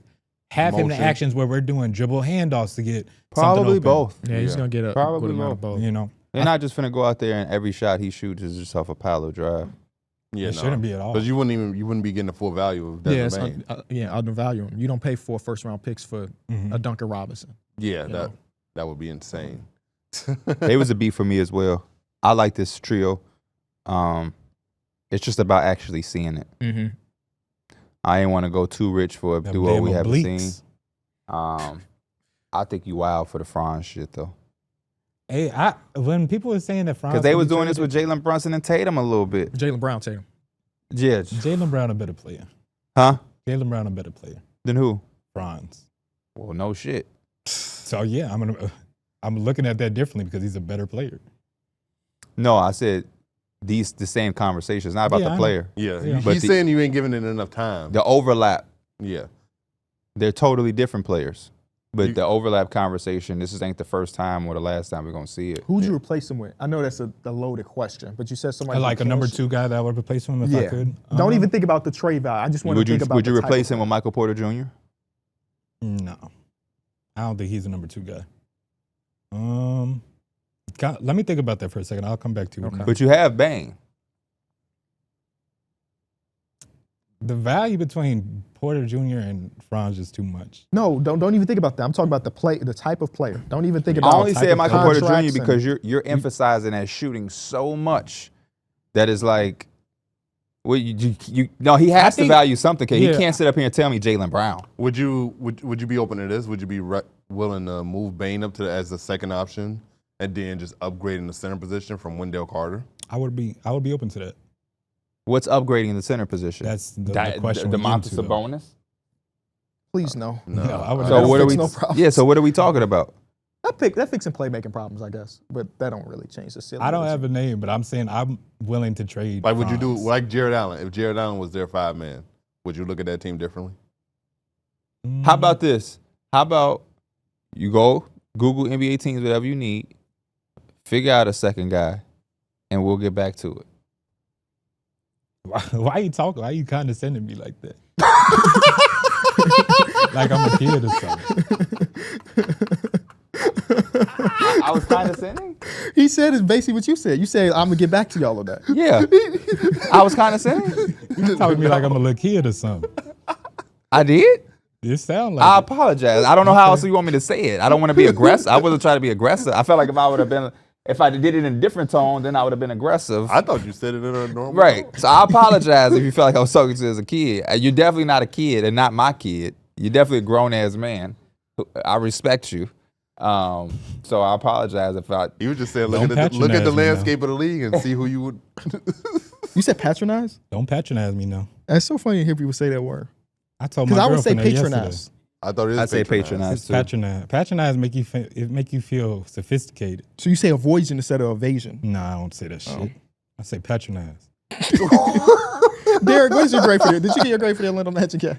him in Motion. actions where we're doing dribble handoffs to get Probably something open, both. Yeah, he's gonna get a Probably good amount of both. You know, They're not just finna go out there and every shot he shoots is just off a Paolo drive. Yeah, it shouldn't be at all. Because you wouldn't be getting the full value of Yeah, Desmond it's Bane. undervalue him. You don't pay 4 first-round picks for Mm-hmm. a Duncan Robinson. Yeah, know. that would be insane. They was a B for me as well. I like this trio. It's just about actually seeing it. Mm-hmm. I ain't want to go too rich for a Them duo damn we haven't obliques. seen. I think you wild for the Franz shit though, Hey, when people were saying that Franz because they would was be doing this traded, with Jalen Brunson and Tatum a little bit. Jaylen Brown, Tatum. Yeah, Jaylen Brown a better player. huh? Jaylen Brown a better player. Then who? Franz. Well, no shit. So yeah, I'm looking at that differently because he's a better player. No, I said the same conversation. It's not about Yeah, I the know. player. Yeah, But he's the- saying you ain't giving it enough time. The overlap. Yeah, They're totally different players. But You- the overlap conversation, this ain't the first time or the last time we're gonna see it. Who'd you replace him with? I know that's a loaded question, but you said somebody Like who a number can 2 guy that I would replace him if I Yeah. could. Don't even think about the trade value. I just want Would to you think about would you the type replace of him with Michael Porter Jr.? No, I don't think he's a number 2 guy. Let me think about that for a second. I'll come back to you. Okay. But you have Bane. The value between Porter Jr. and Franz is too much. No, don't even think about that. I'm talking about the type of player. Don't even think about I only type said of Michael Porter Jr. contracts because and- you're emphasizing that shooting so much that is like, well, no, he has to think- value something. 'Cause yeah. He can't sit up here and tell me Jaylen Brown. would you be open to this? Would you be willing to move Bane up as the second option and then just upgrading the center position from Wendell Carter? I would be open to that. What's upgrading the center position? That's the question. we're DeMontis getting to, though. Sabonis. Please no. No, I would So That what are fix we? no problems. Yeah. So what are we talking about? That fixing playmaking problems, I guess, but that don't really change the ceiling. I don't have a name, but I'm saying I'm willing to trade. Like, would you do Franz. like Jared Allen? If Jared Allen was their 5-man, would you look at that team differently? How about this? How about you go Google NBA teams, whatever you need, figure out a second guy, and we'll get back to it. Why are you talking? Why are you condescending me like that? Like I'm a kid or something. I was condescending? He said it's basically what you said. You said I'm gonna get back to y'all on that. Yeah. I was condescending? You talking to me like I'm a little kid or something. I did? It sound like I it. apologize. I don't know how else you want me to say it. I don't want to be aggressive. I wasn't trying to be aggressive. I felt like if I would have been, If I did it in a different tone, then I would have been aggressive. I thought you said it in a normal. Right. So I apologize if you felt like I was talking to you as a kid. You're definitely not a kid and not my kid. You're definitely a grown-ass man. I respect you. So I apologize if I... You were just saying, Don't look at the patronize me, landscape of the league and see who you would. You said patronize? Don't patronize me, no. That's so funny to hear people say that word. I told my Because I would say girlfriend that patronize. yesterday. I thought it was I'd say patronize It's too. patronize. Patronize make you feel sophisticated. So you say avoidance instead of evasion. No, I don't say that shit. I say patronize. Darrick, what's your grade for that? Did you get your grade for that Orlando Magic? Yeah.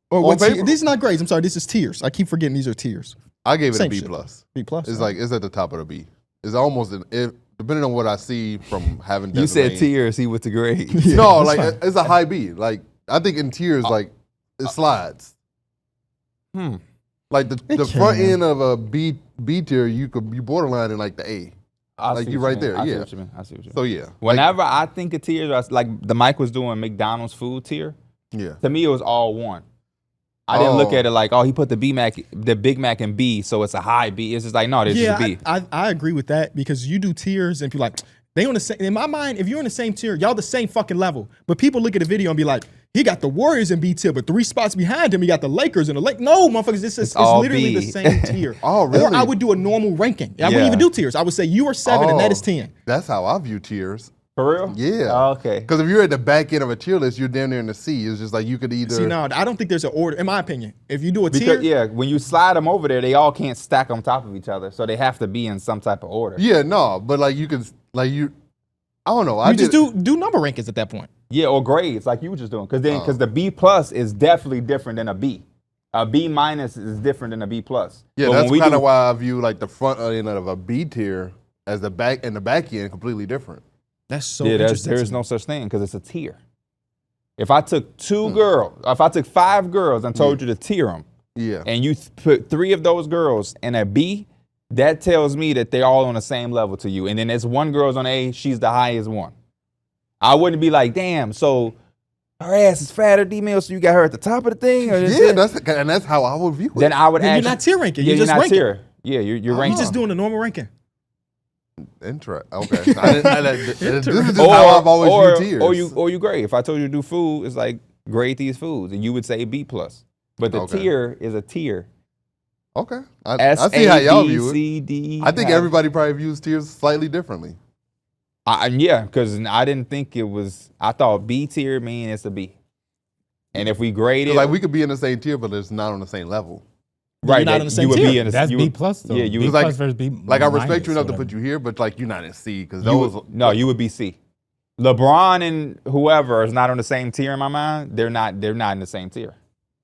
Or On what tier? paper. These are not grades. I'm sorry. This is tiers. I keep forgetting these are tiers. I gave it Same a B shit. plus. B plus. It's like it's at the top of the B. It's almost depending on what I see from having. You said Desiree. tears, he went to grade. Yeah, No, that's like fine. it's a high B. Like I think in tiers, like it slides. Like the front can. end of a B tier, you could be borderline in like the A. I Like see you what right mean. there, I see yeah. what you mean. I see what you mean. So yeah, Whenever I think of tiers, like the Mike was doing McDonald's food tier, yeah. to me it was all one. I didn't look Oh. at it like, oh, he put the Big Mac in B, so it's a high B. It's just like, no, this is Yeah, B. I agree with that because you do tiers and people like they on the same. In my mind, if you're in the same tier, y'all the same fucking level. But people look at the video and be like, he got the Warriors in B tier, but 3 spots behind him, he got the Lakers in the Lake. No, motherfuckers, it's all literally B. the same tier. Oh, really? Or I would do a normal ranking. I wouldn't Yeah. even do tiers. I would say you are 7 and that is 10. That's how I view tiers. For real? Yeah. Oh, okay. Because if you're at the back end of a tier list, you're down there in the C. It's just like you could either. See, no, I don't think there's an order. In my opinion, if you do a Because tier, when you slide them over there, they all can't stack on top of each other, so they have to be in some type of order. Yeah, no, but like you can, like you. I don't know. you just do number rankings at that point. Yeah, or grades like you were just doing, because the B plus is definitely different than a B. A B minus is different than a B plus. Yeah, But when that's we kind do- of why I view like the front end of a B tier as the back and the back end completely different. That's so Yeah, interesting. there is no such thing because it's a tier. If I took 5 girls and told you to tier them, Yeah. and you put 3 of those girls in a B, that tells me that they're all on the same level to you. And then there's one girl's on A, she's the highest one. I wouldn't be like, damn, so her ass is fatter, D-Mill, so you got her at the top of the thing? Or Yeah, that's how I would view it. then I would Then ask. you're not tier ranking. Yeah, You're just not ranking. tier. Yeah, you're You're ranking. just doing a normal ranking. Okay. This is just how I've always viewed tiers. Or you grade. If I told you to do food, it's like grade these foods, and you would say B plus. But the Okay. tier is a tier. Okay. I see how y'all view it. S-A-B-C-D. I think everybody probably views tiers slightly differently. Yeah, because I didn't think it was. I thought B tier mean it's a B. And if we grade it, Like we could be in the same tier, but it's not on the same level. right, you're not that on the same you would tier. be in a, That's you B would- plus though. Yeah, you B would like- plus versus B. Like I respect minus you enough to whatever. put you here, but like you're not in C because you would, no, you would be C. LeBron and whoever is not on the same tier in my mind. They're not in the same tier.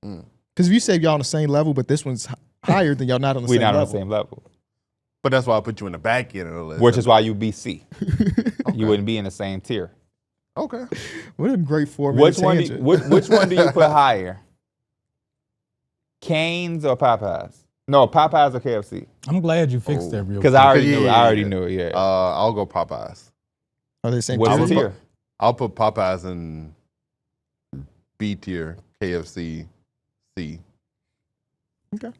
Because if you say y'all on the same level, but this one's higher, then y'all not on the We're same not level. on the same level. But that's why I put you in the back end of the list. Which is why you'd be C. You wouldn't be in the same tier. okay. What a great 4-minute tangent. Which one do you put higher? Cane's or Popeyes? No, Popeyes or KFC? I'm glad you fixed that real Because quick. I already knew. Yeah. I already knew it. Yeah. I'll go Popeyes. Are they the same What's tier? the tier? I'll put Popeyes in B tier, KFC, C. Okay.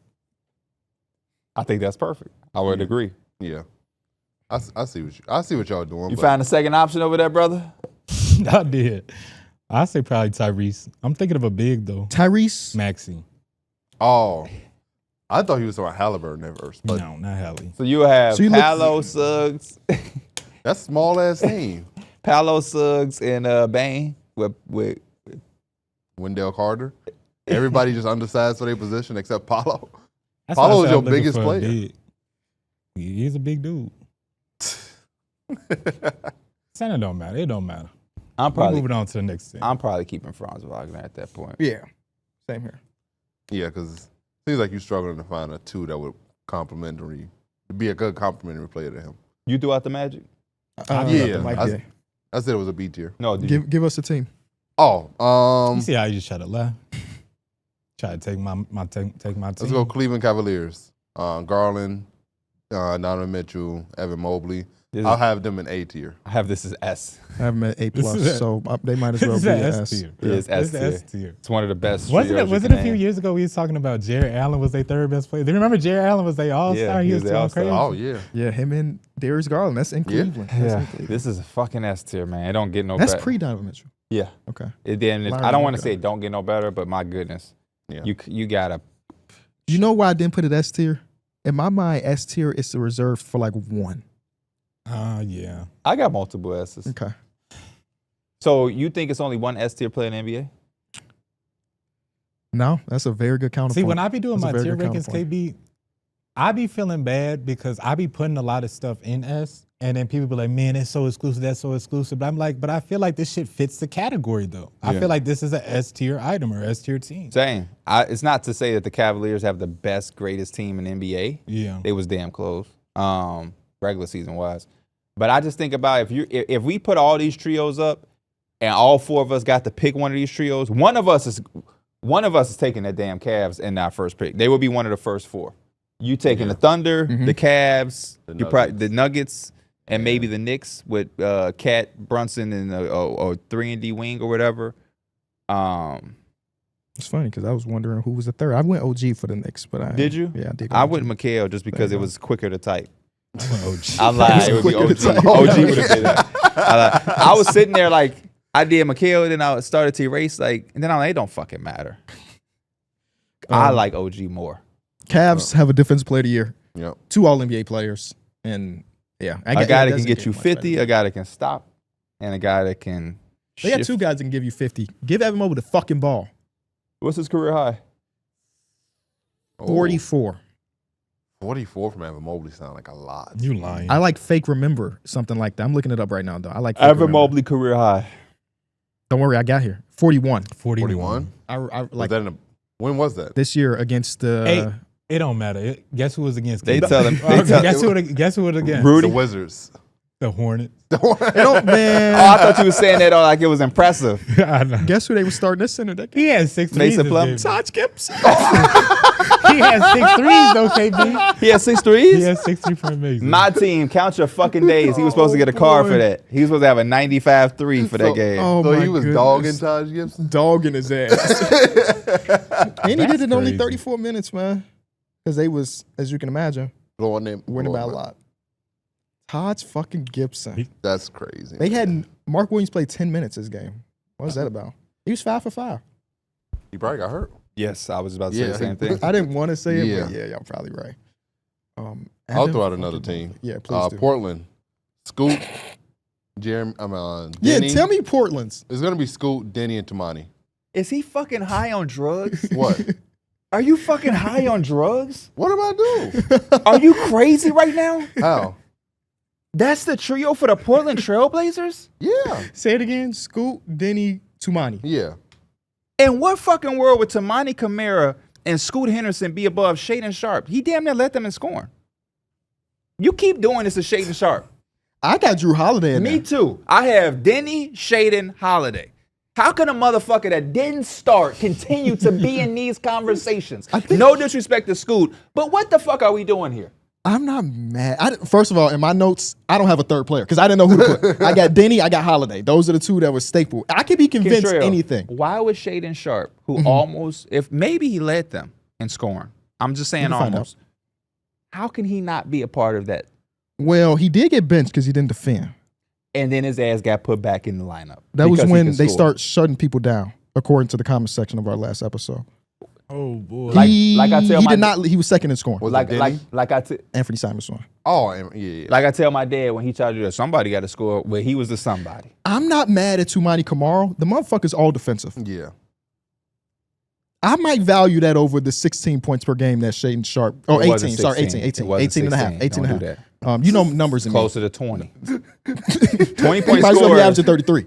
I think that's perfect. I would agree. Yeah. I see what y'all doing. You but found a second option over there, brother? I did. I say probably Tyrese. I'm thinking of a big though. Tyrese. Maxey. Oh, I thought he was on Halliburton at first, but No, not Hallie. So you have So you look- Paolo, Suggs, that's small ass team. Paolo, Suggs, and Bane with Wendell Carter. Everybody just undersized for their position except Paulo. That's why I Paulo is said your I'm looking biggest for a player. big. He's a big dude. Center don't matter. It don't matter. I'm We're probably moving on to the next thing. I'm probably keeping Franz Wagner at that point. Yeah. Same here. Yeah, because it seems like you're struggling to find a two that would be a good complimentary player to him. You threw out the Magic? Yeah, Mike I- did. I said it was a B tier. No, did you? Give us a team. Oh, You see how you just try to lie? Try to take my team. let's go Cleveland Cavaliers. Garland, Donovan Mitchell, Evan Mobley. I'll have them in A tier. I have this as S. I have them at A+, is so they might as well It's be an an S S. tier. It is S It's the tier. S tier. It's one of the best. Wasn't trios it you can a few name. years ago we was talking about Jared Allen was their third best player? Do you remember Jared Allen was their all-star? Yeah, he he was was their going all-star. crazy. Oh yeah. Yeah, him and Darius Garland. That's in Cleveland. That's in Yeah, Cleveland. this is a fucking S tier, man. It don't get no That's better. pre-Donovan Mitchell. Yeah. Okay. It then Larry I don't want to Nembhard. say it don't get no better, but my goodness, Yeah. you gotta. You know why I didn't put it S tier? In my mind, S tier is reserved for like one. Yeah. I got multiple S's. Okay. So you think it's only one S tier player in the NBA? No, that's a very good counterpoint. See, when I be doing That's a my very tier good rankings, counterpoint. KB, I be feeling bad because I be putting a lot of stuff in S, and then people be like, man, it's so exclusive, that's so exclusive. But I'm like, but I feel like this shit fits the category, though. I feel like this is an S tier item or S tier team. Same. It's not to say that the Cavaliers have the best, greatest team in the NBA. Yeah. They was damn close, regular season wise. But I just think about if we put all these trios up, and all four of us got to pick one of these trios, one of us is taking the damn Cavs in our first pick. They would be one of the first four. You taking the Thunder, the Cavs, the Nuggets, and maybe the Knicks with Cat Brunson and or 3-and-D wing or whatever. It's funny because I was wondering who was the third. I went OG for the Knicks, but Did you? Yeah, I did. go I OG. went Mikhail just because There it you was quicker to type. OG. I lied. It would be quicker to OG. type. OG would have been that. I was sitting there like I did Mikhail, then I started to erase and then I'm like, it don't fucking matter. I like OG more. Cavs have a defensive player of the year, Yep. 2 All-NBA players, and yeah, A guy that it can get doesn't you much 50, better. a guy that can stop, and a guy that can They got shift. 2 guys that can give you 50. Give Evan Mobley the fucking ball. What's his career high? 44. 44 from Evan Mobley sound like a lot. You lying. I like fake remember, something like that. I'm looking it up right now, though. I like fake Evan remember. Mobley career high. Don't worry, I got here. 41. 41? I Was like that when was that? this year against the. Hey, it don't matter. Guess who was against? They KD? tell him. They tell Guess who? Guess who was against? Rudy. The Wizards. The Hornets. It don't, man. Oh, I thought you were saying that like it was impressive. I know. Guess who they were starting this center that game? He had 6 threes. Mason this Plum. game. Taj Gibson. He had 6 threes though, KB. He had 6 He threes? had 6 3 from Mason. My team, count your fucking days. He was supposed to get a card for boy. that. He was supposed to have a 95-3 for that game. Oh, So my he was goodness. dogging Taj Gibson? Dogging his ass. And he That's did it in only crazy. 34 minutes, man. Because they was, as you can imagine, Blowing them. winning by a blowing lot. Taj fucking Gibson. That's crazy. They man. had Mark Williams play 10 minutes this game. What was that about? He was 5 for 5. He probably got hurt. Yes, I was about to say Yeah. the same thing. I didn't want to say it, Yeah. but yeah, y'all probably right. I'll Evan throw out another fucking team. Mobley. Yeah, please do. Portland. Scoot. Jeremy. Yeah, Denny. tell me Portland's. It's gonna be Scoot, Denny, and Tamani. Is he fucking high on drugs? What? Are you fucking high on drugs? What am I doing? Are you crazy right now? How? That's the trio for the Portland Trailblazers? Yeah. Say it again. Scoot, Denny, Tumani. Yeah. In what fucking world would Tamani Kamara and Scoot Henderson be above Shaden Sharp? He damn near led them in scoring. You keep doing this to Shaden Sharp. I got Drew Holiday in Me there. too. I have Denny, Shaden, Holiday. How can a motherfucker that didn't start continue to be in these conversations? No disrespect to Scoot, but what the fuck are we doing here? I'm not mad. First of all, in my notes, I don't have a third player because I didn't know who to put. I got Denny, I got Holiday. Those are the 2 that were staple. I could be convinced Kentrell, anything. Why was Shaden Sharp, who almost, if maybe he led them in scoring, I'm just saying can find almost. How can he not be a part of that? Well, he did get benched because he didn't defend. And then his ass got put back in the lineup. That was because he when could they score. start shutting people down, according to the comment section of our last episode. Oh boy. Like I tell he my did not. He was second in scoring. Was like it like Denny? like I t- Anthony Simons won. Oh, yeah. like I tell my dad when he charged you that somebody got to score, well, he was the somebody. I'm not mad at Tumani Kamara. The motherfucker's all defensive. Yeah. I might value that over the 16 points per game that Shaden Sharp. Oh, It 18. wasn't Sorry, 16. 18. 18. It wasn't 18 and a half. 16. 18 and a Don't half. do You know numbers in me. Closer to 20. 20 He point might as well be scorers. averaging 33.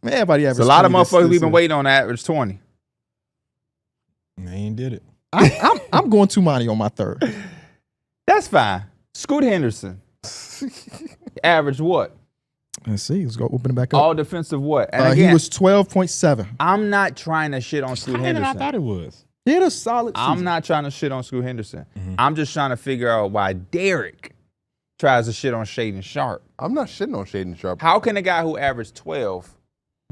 Man, everybody averages There's a lot of 20 this- motherfuckers this we've been year. waiting on to average 20. They ain't did it. I'm going Tumani on my third. That's fine. Scoot Henderson. Average what? Let's see. Let's go open it back up. All defensive what? And He again, was 12.7. I'm not trying to shit on Scoot Higher than I Henderson. thought it was. He had a solid season. I'm not trying to shit on Scoot Henderson. I'm just trying to figure out why Darrick tries to shit on Shaden Sharp. I'm not shitting on Shaden Sharp. How can a guy who averaged 12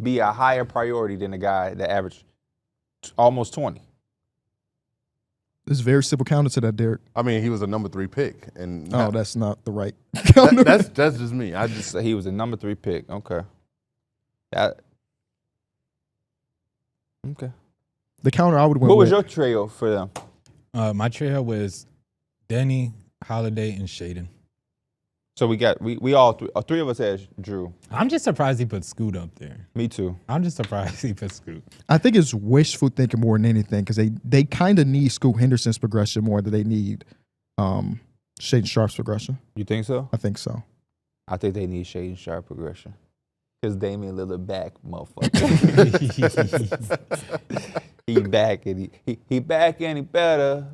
be a higher priority than a guy that averaged almost 20? There's very simple counter to that, Darrick. I mean, he was a number 3 pick, and Oh, that's not the right. that's just me. I just So he was a number 3 pick. Okay. Okay. The counter I would win What was with. your trio for them? My trio was Denny, Holiday, and Shaden. So we all three of us had Drew. I'm just surprised he put Scoot up there. Me too. I'm just surprised he put Scoot. I think it's wishful thinking more than anything because they kind of need Scoot Henderson's progression more than they need Shaden Sharp's progression. You think so? I think so. I think they need Shaden Sharp progression. Because Damian Lillard back, motherfucker. he back and he back and he better.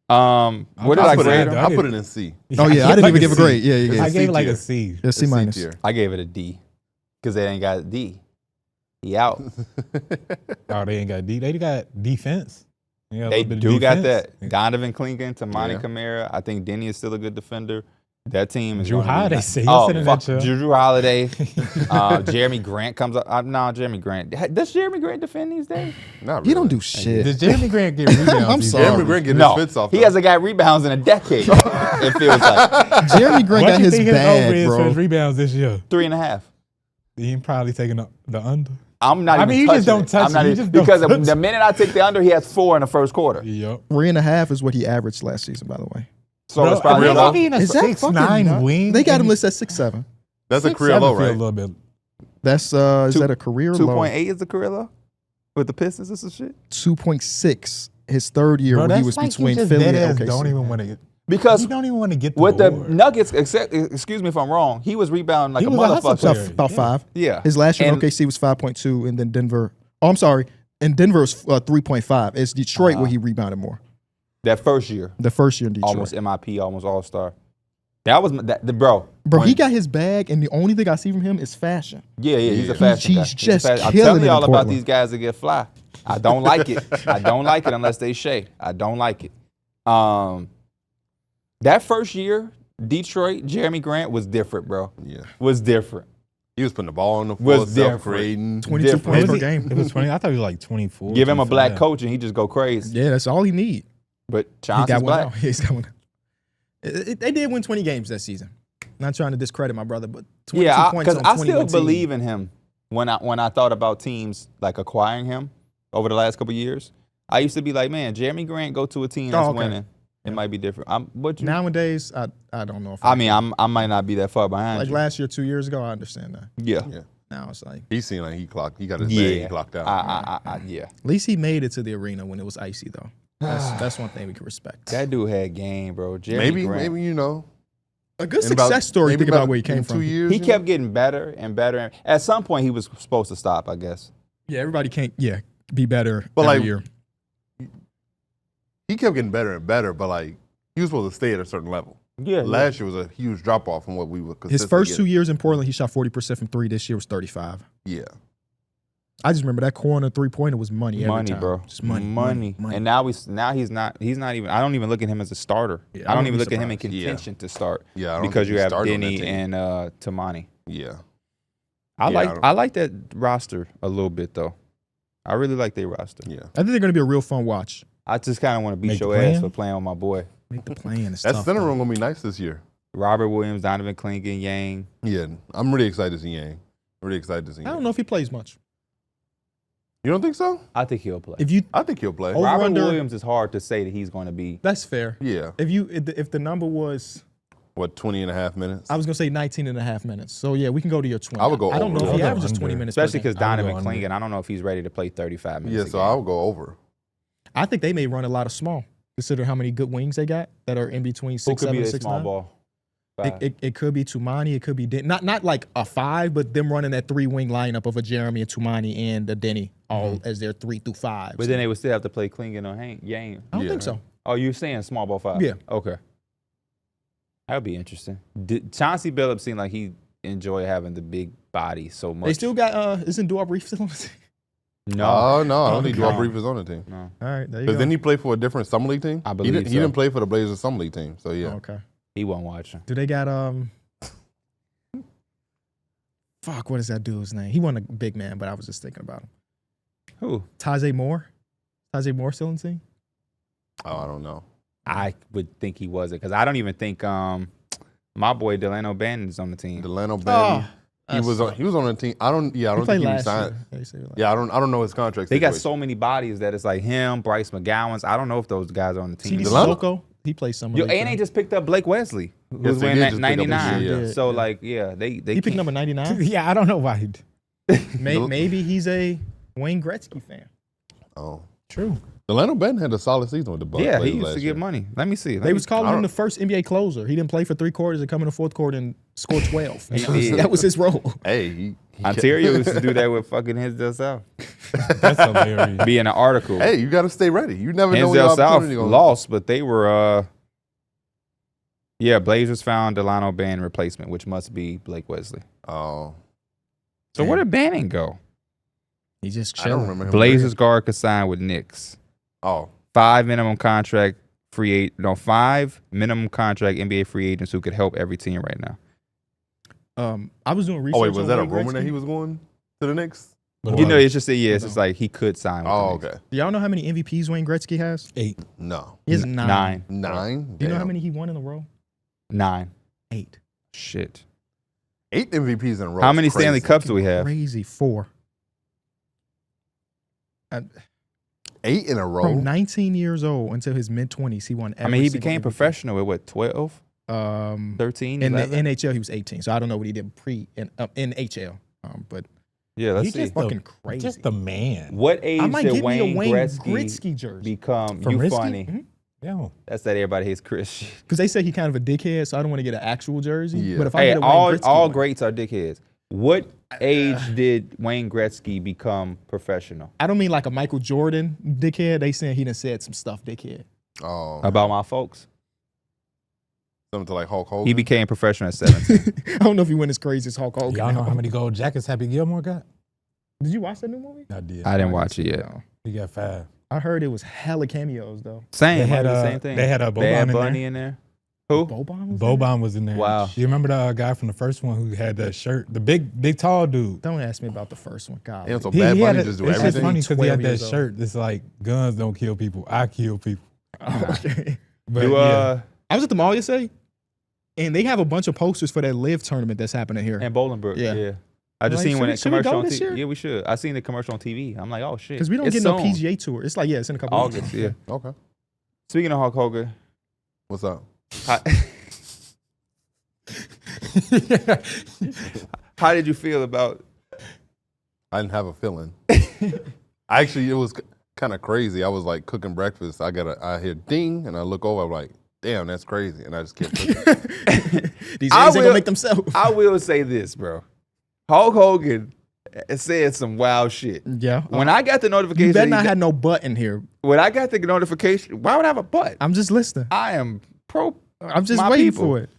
What did I grade him? I put it in C. Oh yeah, I didn't even give a grade. Yeah, I It's gave it like tier. a C. Yeah, C minus. tier. I gave it a D. Because they ain't got a D. He out. Oh, they ain't got D. They got defense. They got a They little bit of do got defense. that. Donovan Clingan, Tamani Yeah. Kamara. I think Denny is still a good defender. That team is Drew gonna be Holiday nice. said- Oh, sitting in fuck. that chair. Drew Holiday. Jeremy Grant comes up. No, Jeremy Grant. Does Jeremy Grant defend these days? Not really. He don't do shit. Does Jeremy Grant get rebounds? I'm these sorry. days? Jeremy Grant getting No, his fits off. he though. hasn't got rebounds in a decade. It feels like Jeremy Grant What got you his think his over bag, is for his bro. rebounds this year? 3.5. He probably taking the under. I'm not I even mean, you touching just don't it. touch I'm not it. You even, just don't because touch the it. minute I take the under, he has 4 in the first quarter. Yep. 3.5 is what he averaged last season, by the way. So it's probably real low. low. Being a Is that 6'9" fucking wing. They got him and listed at 6'7". That's a 6'7" career low, feel a right? little bit. That's is that a career low? 2.8 is the career low with the Pistons and some shit. 2.6. His third year Bro, when he that's was like between you just Philly dead and ass OKC. don't even want to get. Because You don't even want to get the with the board. Nuggets, excuse me if I'm wrong, he was rebounding like He a was a hustle motherfucker. player. About Yeah. 5. Yeah. His last year in And- OKC was 5.2, and then Denver. Oh, I'm sorry. In Denver was 3.5. It's Detroit where he rebounded more. That first year, The first year in Detroit. almost MIP, almost All Star. That was the bro. Bro, he when- got his bag, and the only thing I see from him is fashion. Yeah, he's a Yeah. fashion guy. He's just I'm killing telling it y'all in about Portland. these guys that get fly. I don't like it. I don't like it unless they shea. I don't like it. That first year, Detroit, Jeremy Grant was different, bro. Yeah. Was different. He was putting the ball on the floor, Was different. self-creating. 22 Different. points per Was game. It was 20. I thought he was like 24. Give him a black 25. coach and he just go crazy. Yeah, that's all he need. But He Chauncey's got one black. now. He's got one. They did win 20 games that season. Not trying to discredit my brother, but 22 Yeah, points because on I 21 still team. believe in him. When I thought about teams like acquiring him over the last couple of years, I used to be like, man, Jeremy Grant go to a team that's Oh, okay. winning. It might be different. Nowadays, I don't know if I mean, I might not be that far behind like you. last year, 2 years ago, I understand that. Yeah. Yeah. Now it's like He seemed like he got his Yeah. bag clocked out. Yeah. at least he made it to the arena when it was icy though. That's one thing we can respect. That dude had game, bro. Jeremy Grant. maybe you know. A good in about- success story. maybe Think about where he came in from. 2 years. He you kept getting better and better. At some point, he was supposed to stop, I guess. Yeah, everybody can't. Yeah, be better But, every like, year. He kept getting better and better, but like he was supposed to stay at a certain level. Yeah. Last year was a huge drop off from what we were. His first 2 getting. years in Portland, he shot 40% from 3. This year was 35. Yeah. I just remember that corner 3-pointer was money every Money, time. bro. Just money. And now he's not even. I don't even look at him as a starter. Yeah, I don't I even wouldn't look be at him in surprised. contention to start. Yeah. I don't Because think you he have started on that Denny team. and Tamani. Yeah. I Yeah, like that roster a little bit though. I really like their roster. Yeah. I think they're going to be a real fun watch. I just kind of want to beat Make the your ass plan? for playing with my boy Make the plan. It's That tough, center though. room gonna be nice this year. Robert Williams, Donovan Clingan, Yang. Yeah. I'm really excited to see Yang. Really excited to see. I don't Yang. know if he plays much. You don't think so? I think he'll play. If you, I think he'll play. Over Robert under- Williams is hard to say that he's going to be. that's fair. Yeah. If the number was, What, 20 and a half minutes? I was going to say 19 and a half minutes. So yeah, we can go to your 20. I would go I don't know over. if he I'll go averages 20 under. minutes. per Especially game. because I would go Donovan under. Clingan, I don't know if he's ready to play 35 minutes. Yeah, a so game. I would go over. I think they may run a lot of small. Consider how many good wings they got that are in between Who 6'7" could be and a 6'9". small ball? Five. It could be Tumani. It could be not like a 5, but them running that 3-wing lineup of a Jeremy and Tumani and a Denny all as their 3 through 5. But then they would still have to play Clingan or Yang. I don't Yeah. think so. Oh, you're saying small ball 5? Yeah. Okay. That would be interesting. Chauncey Billups seemed like he enjoyed having the big body so much. They still got isn't Darrick Reaves still on the team? no. Oh, no. I don't think no. Joel Embiid is on the team. No. All right, there you Because go. then he played for a different summer league team? I He believe didn't, so. he didn't play for the Blazers summer league team. So, yeah. Oh, okay. He wasn't watching. Do they got fuck, what is that dude's name? He wasn't a big man, but I was just thinking about him. Who? Tajay Moore? Tajay Moore still in the team? Oh, I don't know. I would think he wasn't because I don't even think my boy Delano Bannon is on the team. Delano Bannon. Oh, He was on the team. I don't think he was signed. Yeah, I don't know his contract. They got situation. so many bodies that it's like him, Bryce McGowan's. I don't know if those guys are on the team. TD Delano? Sissoko, he plays some. Yo, and they just picked up Blake Wesley, who Yes, was they wearing did that just pick up his 99. shit, yeah. So Yeah. like, yeah, they He picked can't- number 99. Yeah, I don't know why. Maybe he's a Wayne Gretzky fan. Oh, True. Delano Bannon had a solid season with the Bucks. Yeah, he Lakers used last to year. get money. Let me see. They was calling him the first NBA closer. He didn't play for 3 quarters and come in the 4th quarter and score 12. Yeah. That was his role. Hey, he Ontario used to do that with fucking Hinsdale South. That's hilarious. Be in an article. Hey, you got to stay ready. You never know when your Hinsdale South opportunity going. lost, but they were Blazers found Delano Bannon replacement, which must be Blake Wesley. Oh, So where did Bannon go? He just I don't chilling. remember him. Blazers guard could sign with Knicks. Oh, 5 minimum contract NBA free agents who could help every team right now. I was doing research. wait, was on that a Wayne rumor that Gretzky. he was going to the Knicks? But You know, it's just it's just like he could sign with Oh, the Knicks. okay. Do y'all know how many MVPs Wayne Gretzky has? 8. No, He has 9. 9. 9. Do you know how Damn. many he won in a row? 9. 8. Shit. 8 MVPs in a row. How is many crazy. Stanley Cups do we have? Crazy. 4. 8 in a row. From 19 years old until his mid-20s, he won every I mean, he single became MVP. professional at what, 12, 13, In the 11? NHL, he was 18, so I don't know what he did in NHL. But Yeah, let's He's see. just fucking crazy. Just the man. What age I might did give me a Wayne Wayne Gretzky Gretzky jersey become From you Risky? funny? Yeah. That's that everybody hates Chris shit. because they say he kind of a dickhead, so I don't want to get an actual jersey. Yeah. But if I Hey, get a Wayne all Gretzky one, greats are dickheads. What age did Wayne Gretzky become professional? I don't mean like a Michael Jordan dickhead. They saying he done said some stuff, dickhead. Oh, About my folks? something to like Hulk Hogan. He became professional at 17. I don't know if he went as crazy as Hulk Hogan. Y'all know how many gold jackets Happy Gilmore got? Did you watch that new movie? I did. I didn't watch it yet. No. He got 5. I heard it was hella cameos though. Same. They had, the same thing. they had a Bad Boban in Bunny there. in there. Who? Boban was there? Boban was in there. Wow. You remember the guy from the first one who had that shirt? The big tall dude. Don't ask me about the first one, God. And so He- Bad he had Bunny a- just do it's everything. just funny because he 12 had that years old. shirt that's like, guns don't kill people, I kill people. Okay. But Do, yeah. I was at the mall yesterday, and they have a bunch of posters for that live tournament that's happening here. And Bolingbrook. Yeah. Yeah. I just Like, seen when that should we commercial go on this TV. year? Yeah, we should. I seen the commercial on TV. I'm like, oh shit. Because we don't It's get no soon. PGA tour. It's like, yeah, it's in a couple August, weeks. yeah. Okay. Speaking of Hulk Hogan, What's up? how did you feel about I didn't have a feeling. Actually, it was kind of crazy. I was like cooking breakfast. I hear ding, and I look over. I'm like, damn, that's crazy. And I just kept cooking. These I eggs ain't will- gonna make themselves. I will say this, bro. Hulk Hogan said some wild shit. Yeah. When I got the notification, You better he not got- have no butt in here. when I got the notification, why would I have a butt? I'm just listening. I am pro. I'm just my waiting people. for it.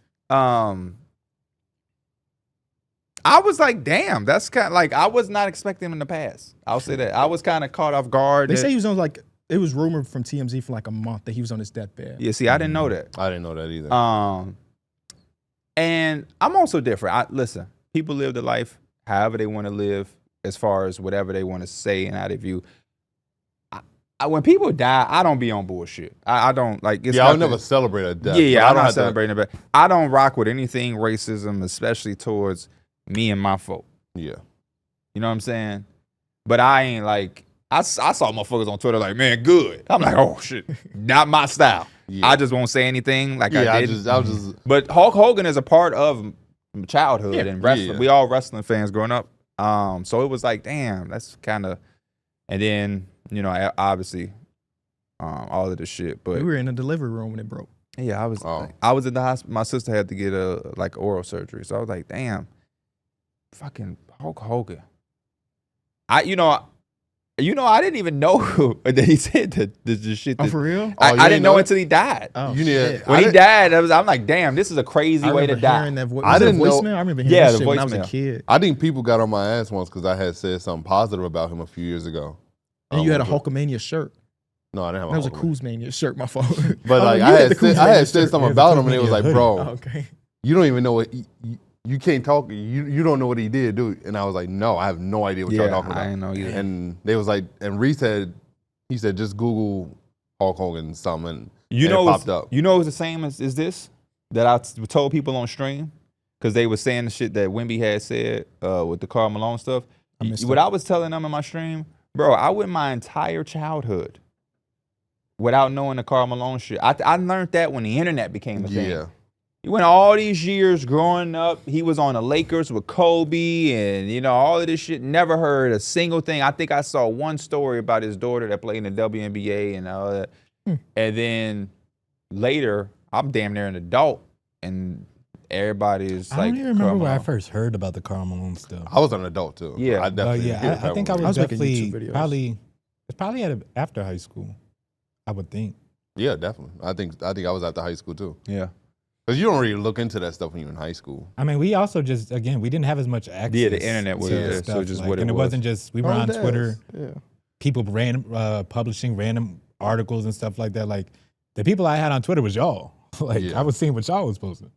I was like, damn, that's kind of like I was not expecting him in the past. I'll say that. I was kind of caught off guard. They that- say he was on like, it was rumored from TMZ for like a month that he was on his deathbed. yeah, see, I didn't know that. I didn't know that either. And I'm also different. Listen, people live their life however they want to live, as far as whatever they want to say and how they view. When people die, I don't be on bullshit. I don't like. It's Yeah, I'll nothing- never celebrate a death. Yeah, but I I'm don't not have to- celebrating it, but I don't rock with anything racism, especially towards me and my folk. Yeah. You know what I'm saying? But I ain't like. I saw motherfuckers on Twitter like, man, good. I'm like, oh shit, not my style. Yeah. I just won't say anything like Yeah, I I did. was just But Hulk Hogan is a part of childhood and wrestling. Yeah. We all wrestling fans growing up. So it was like, damn, that's kind of. And then obviously, all of the shit. But We were in the delivery room when it broke. yeah, I was. Oh. I was in the hospital. My sister had to get a oral surgery, so I was like, damn, fucking Hulk Hogan. I didn't even know that he said the shit. Oh, that- for real? Oh, you I didn't didn't know know until he died. Oh, You need shit. to- When I he didn't- died, I'm like, damn, this is a crazy I way to remember die. hearing that voice. I didn't know- voicemail. I remember hearing Yeah, that the shit when I was a voicemail. kid. I think people got on my ass once because I had said something positive about him a few years ago. And you had a Hulk. Hulkamania shirt. No, I didn't have That was a Hulk. Coos Mania shirt, my fault. But Oh, like you I had the had Coos said, I Mania had said shirt. something Yeah, about the him, and it was Coos like, Mania bro, Oh, okay. you don't even know what you can't talk. You don't know what he did, dude. And I was like, no, I have no idea what y'all talking about. I didn't know either. And they was like, and Reese he said just Google Hulk Hogan something. And You it know, popped up. You know, it's the same as this that I told people on stream because they were saying the shit that Wemby had said with the Karl Malone stuff. What I was telling them in my stream, bro, I went my entire childhood without knowing the Karl Malone shit. I learned that when the internet became a thing. Yeah. He went all these years growing up. He was on the Lakers with Kobe and, all of this shit. Never heard a single thing. I think I saw one story about his daughter that played in the WNBA and all that. And then later, I'm damn near an adult and everybody's I like, don't even remember Karl where I Malone. first heard about the Karl Malone stuff. I was an adult too. Yeah. I definitely. I think I I was was making definitely YouTube videos. probably after high school, I would think. Yeah, definitely. I think I was after high school too. Yeah. Because you don't really look into that stuff when you're in high school. I mean, we also just we didn't have as much access. Yeah, the internet was to there, so stuff, just like, what it and it was. wasn't just we were on Oh, it Twitter. is. Yeah. People publishing random articles and stuff like that. Like the people I had on Twitter was y'all. Like Yeah. I was seeing what y'all was posting.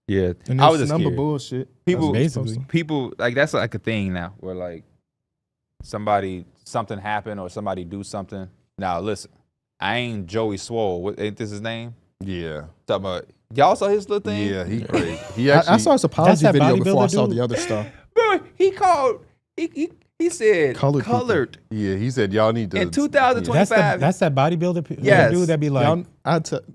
Yeah. And I was this just number curious. bullshit. People, That's basically. people like that's like a thing now where like something happen or somebody do something. Now listen, I ain't Joey Swole. Ain't this his name? Yeah. Talking about y'all saw his little thing? Yeah, he crazy. He actually. I saw his apology that video before I bodybuilder saw dude? the other stuff. Bro, he called. He said Colored people. colored. Yeah, he said y'all need to. In 2020 That's that bodybuilder Yes. dude that be like, Y'all,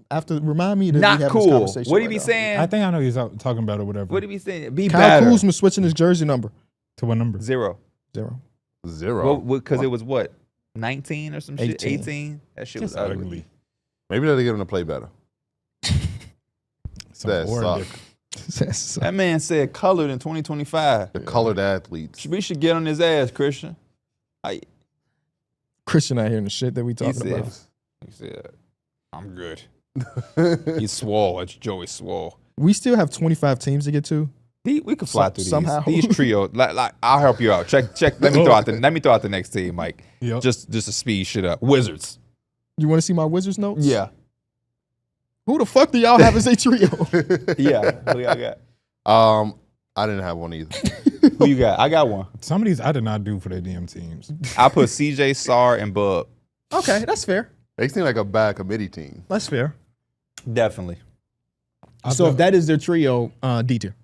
after remind me that Not we have this cool. conversation. What he right be now. saying? I think I know he's talking about or whatever. What he be saying? Be Kyle better. Kuzma switching his jersey number. To what number? 0. 0. 0. Because it was what? 19 or some shit? 18. 18? That shit Just was ugly. ugly. Maybe they'll get him to play better. Some That boring sucks. That man said colored in 2025. The colored athletes. We should get on his ass, Christian. Christian out here in the shit that we He talking said, about. he said, I'm good. He's swole. It's Joey Swole. We still have 25 teams to get to. We could fly through Somehow. these trios. Like I'll help you out. Check. Let me throw out the next team, Mike. Yep. Just to speed shit up. Wizards. You want to see my Wizards notes? Yeah. Who the fuck do y'all have as a trio? Yeah. Who y'all got? I didn't have one either. Who you got? I got one. Some of these I did not do for their damn teams. I put CJ, Sar, and Bub. Okay, that's fair. They seem like a bad committee team. That's fair. Definitely. So if that is their trio, D tier.